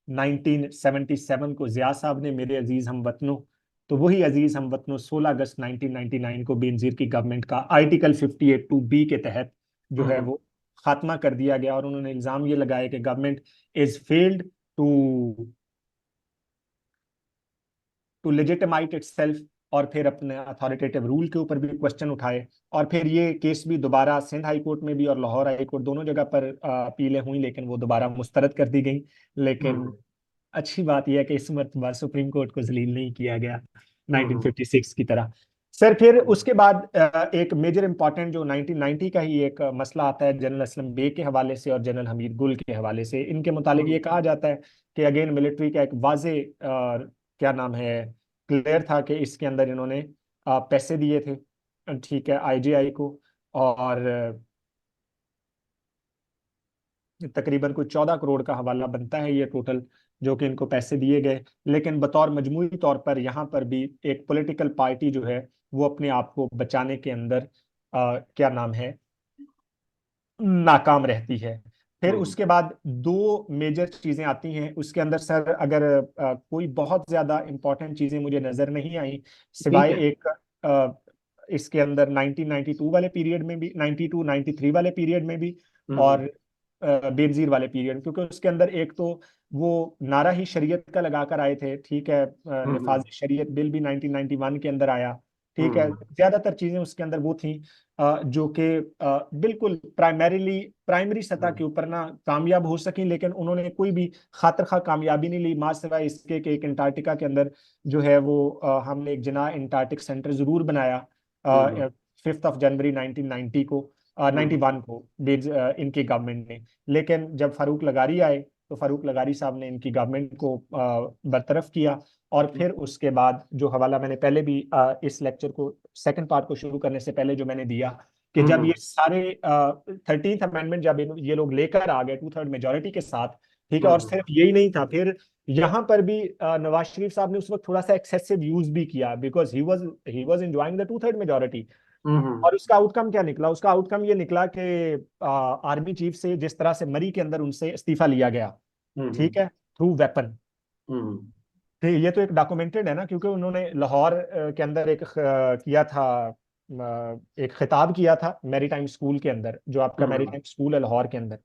1977 को जिया साहब ने, मेरे अजीज हम वतनों, तो वही अजीज हम वतनों 16 अगस्त 1999 को बेनजीर की गवर्नमेंट का आर्टिकल 58(2)B के तहत जो है हम्म वो खात्मा कर दिया गया। और उन्होंने इल्जाम ये लगाया कि government is failed to to legitimate itself. और फिर अपने अथॉरिटेटिव रूल के ऊपर भी क्वेश्चन उठाए। और फिर ये केस भी दोबारा सिंध हाई कोर्ट में भी और लाहौर हाई कोर्ट दोनों जगह पर अपीलें हुई, लेकिन वो दोबारा मुस्तरद कर दी गई। लेकिन हम्म अच्छी बात यह है कि इस मरतबा सुप्रीम कोर्ट को जलील नहीं किया गया हम्म 1956 की तरह। सर फिर उसके बाद एक मेजर इंपॉर्टेंट जो 1990 का ही एक मसला आता है जनरल असलम बेग के हवाले से और जनरल हमीद गुल के हवाले से। इनके मुतालिक ये कहा जाता है कि अगेन मिलिट्री का एक वाजे क्या नाम है क्लियर था कि इसके अंदर इन्होंने पैसे दिए थे, ठीक है, आईजीआई को। और तकरीबन कोई 14 करोड़ का हवाला बनता है ये टोटल, जो कि इनको पैसे दिए गए। लेकिन बतौर मजमूई तौर पर यहाँ पर भी एक पॉलिटिकल पार्टी जो है वो अपने आप को बचाने के अंदर क्या नाम है नाकाम रहती है। फिर हम्म, उसके बाद दो मेजर चीजें आती हैं उसके अंदर सर। अगर कोई बहुत ज्यादा इंपॉर्टेंट चीजें मुझे नजर नहीं आई ठीक सिवाय है। एक इसके अंदर 1992 वाले पीरियड में भी, 92 93 वाले पीरियड में भी, हम्म और बेनजीर वाले पीरियड, क्योंकि उसके अंदर एक तो वो नारा ही शरीयत का लगा कर आए थे, ठीक है। हम्म निफाज शरीयत बिल भी 1991 के अंदर आया। ठीक है, ज्यादातर चीजें उसके अंदर वो थी जो कि बिल्कुल प्राइमरी सतह के ऊपर ना कामयाब हो सकी, लेकिन उन्होंने कोई भी खातिर खा कामयाबी नहीं ली, माँ सिवाय इसके कि एक अंटार्कटिका के अंदर जो है वो हमने एक जना अंटार्कटिक सेंटर जरूर बनाया 5 जनवरी 1990 को 91 को इनकी गवर्नमेंट ने। लेकिन जब फारूक लगारी आए तो फारूक लगारी साहब ने इनकी गवर्नमेंट को बरतरफ किया, और फिर उसके बाद जो हवाला मैंने पहले भी इस लेक्चर को सेकंड पार्ट को शुरू करने से पहले जो मैंने दिया कि जब ये सारे 13th अमेंडमेंट जब ये लोग लेकर आ गए 2/3 मेजोरिटी के साथ, ठीक है, और सिर्फ यही नहीं था, फिर यहाँ पर भी नवाज शरीफ साहब ने उस वक्त थोड़ा सा एक्सेसिव यूज भी किया, because he was enjoying the 2/3 majority. और उसका आउटकम क्या निकला? उसका आउटकम ये निकला कि आर्मी चीफ से जिस तरह से मरी के अंदर उनसे इस्तीफा लिया गया, ठीक है, थ्रू वेपन। ये तो एक डॉक्यूमेंटेड है ना, क्योंकि उन्होंने लाहौर के अंदर एक किया था, एक खिताब किया था मैरीटाइम स्कूल के अंदर, जो आपका मैरीटाइम स्कूल है लाहौर के अंदर।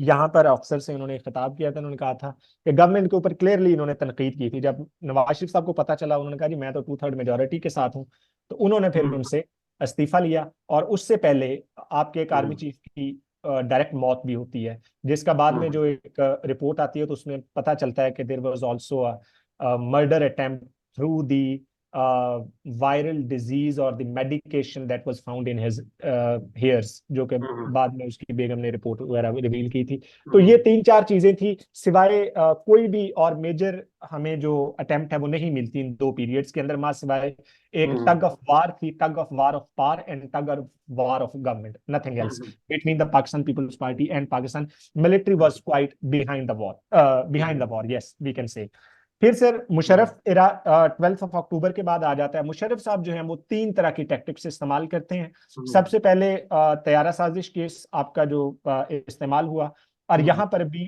यहाँ पर अफसर से इन्होंने खिताब किया था, उन्होंने कहा था कि गवर्नमेंट के ऊपर क्लियरली इन्होंने तनकीद की थी। जब नवाज शरीफ साहब को पता चला, उन्होंने कहा जी मैं तो 2/3 मेजोरिटी के साथ हूँ, तो उन्होंने फिर उनसे इस्तीफा लिया। और उससे पहले आपके एक आर्मी चीफ की डायरेक्ट मौत भी होती है, जिसका बाद में जो एक रिपोर्ट आती है तो उसमें पता चलता है कि there was also a murder attempt through the viral disease और the medication that was found in his hairs, जो कि बाद में उसकी बेगम ने रिपोर्ट वगैरह रिवील की थी। तो ये 3-4 चीजें थी, सिवाय कोई भी और मेजर हमें जो अटेम्प्ट है वो नहीं मिलती इन 2 पीरियड्स के अंदर, मां सिवाय एक टग ऑफ वार थी, tug of war of power and tug of war of government, nothing else between the Pakistan Peoples Party and Pakistan military was quite behind the war, yes we can say. फिर सर मुशर्रफ इरा 12 अक्टूबर के बाद आ जाता है। मुशर्रफ साहब जो हैं वो 3 तरह की टैक्टिक्स इस्तेमाल करते हैं। सबसे पहले तैयारा साजिश केस आपका जो इस्तेमाल हुआ, और यहाँ पर भी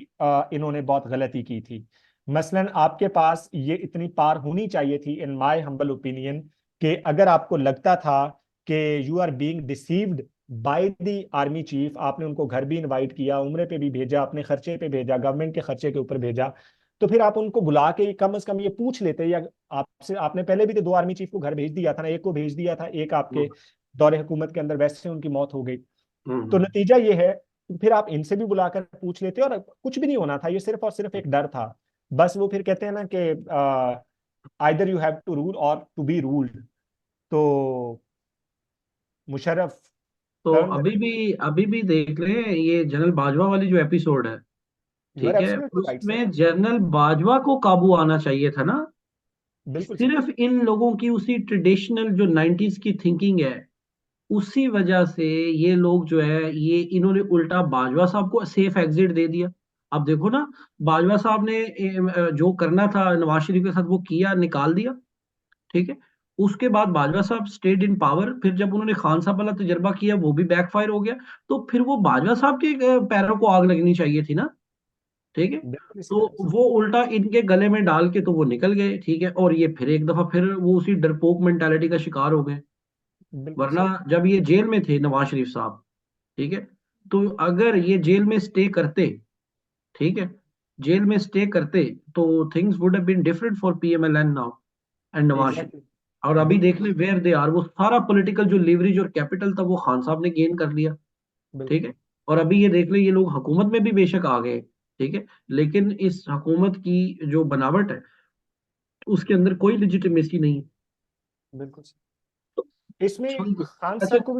इन्होंने बहुत गलती की थी। मसलन आपके पास ये इतनी पार होनी चाहिए थी इन माय हम्बल ओपिनियन कि अगर आपको लगता था कि you are being deceived by the army chief, आपने उनको घर भी इनवाइट किया, उम्रे पे भी भेजा, अपने खर्चे पे भेजा, गवर्नमेंट के खर्चे के ऊपर भेजा, तो फिर आप उनको बुला के कम से कम ये पूछ लेते, या आपसे आपने पहले भी तो 2 आर्मी चीफ को घर भेज दिया था ना, एक को भेज दिया था, एक आपके दौरे हुकूमत के अंदर वैसे उनकी मौत हो गई। तो नतीजा ये है, फिर आप इनसे भी बुलाकर पूछ लेते, और कुछ भी नहीं होना था, ये सिर्फ और सिर्फ एक डर था। बस वो फिर कहते हैं ना कि either you have to rule or to be ruled. तो मुशर्रफ तो अभी भी देख लें ये जनरल बाजवा वाली जो एपिसोड है, ठीक है, उसमें जनरल बाजवा को काबू आना चाहिए था ना। सिर्फ इन लोगों की उसी ट्रेडिशनल जो 90s की थिंकिंग है, उसी वजह से ये लोग जो है ये इन्होंने उल्टा बाजवा साहब को सेफ एग्जिट दे दिया। अब देखो ना, बाजवा साहब ने जो करना था नवाज शरीफ के साथ वो किया, निकाल दिया, ठीक है। उसके बाद बाजवा साहब स्टेड इन पावर, फिर जब उन्होंने खान साहब वाला तजर्बा किया वो भी बैकफायर हो गया, तो फिर वो बाजवा साहब के पैरों को आग लगनी चाहिए थी ना, ठीक है। तो वो उल्टा इनके गले में डाल के तो वो निकल गए, ठीक है, और ये फिर एक दफा फिर वो उसी डरपोक मेंटालिटी का शिकार हो गए। वरना जब ये जेल में थे नवाज शरीफ साहब, ठीक है, तो अगर ये जेल में स्टे करते, ठीक है, जेल में स्टे करते तो things would have been different for PMLN now and Nawaz Sharif. और अभी देख ले वेयर दे आर, वो सारा पॉलिटिकल जो लीवरेज और कैपिटल था वो खान साहब ने गेन कर लिया, ठीक है। और अभी ये देख ले ये लोग हुकूमत में भी बेशक आ गए, ठीक है, लेकिन इस हुकूमत की जो बनावट है उसके अंदर कोई लेजिटिमेसी नहीं है। बिल्कुल इसमें अच्छा, खान साहब को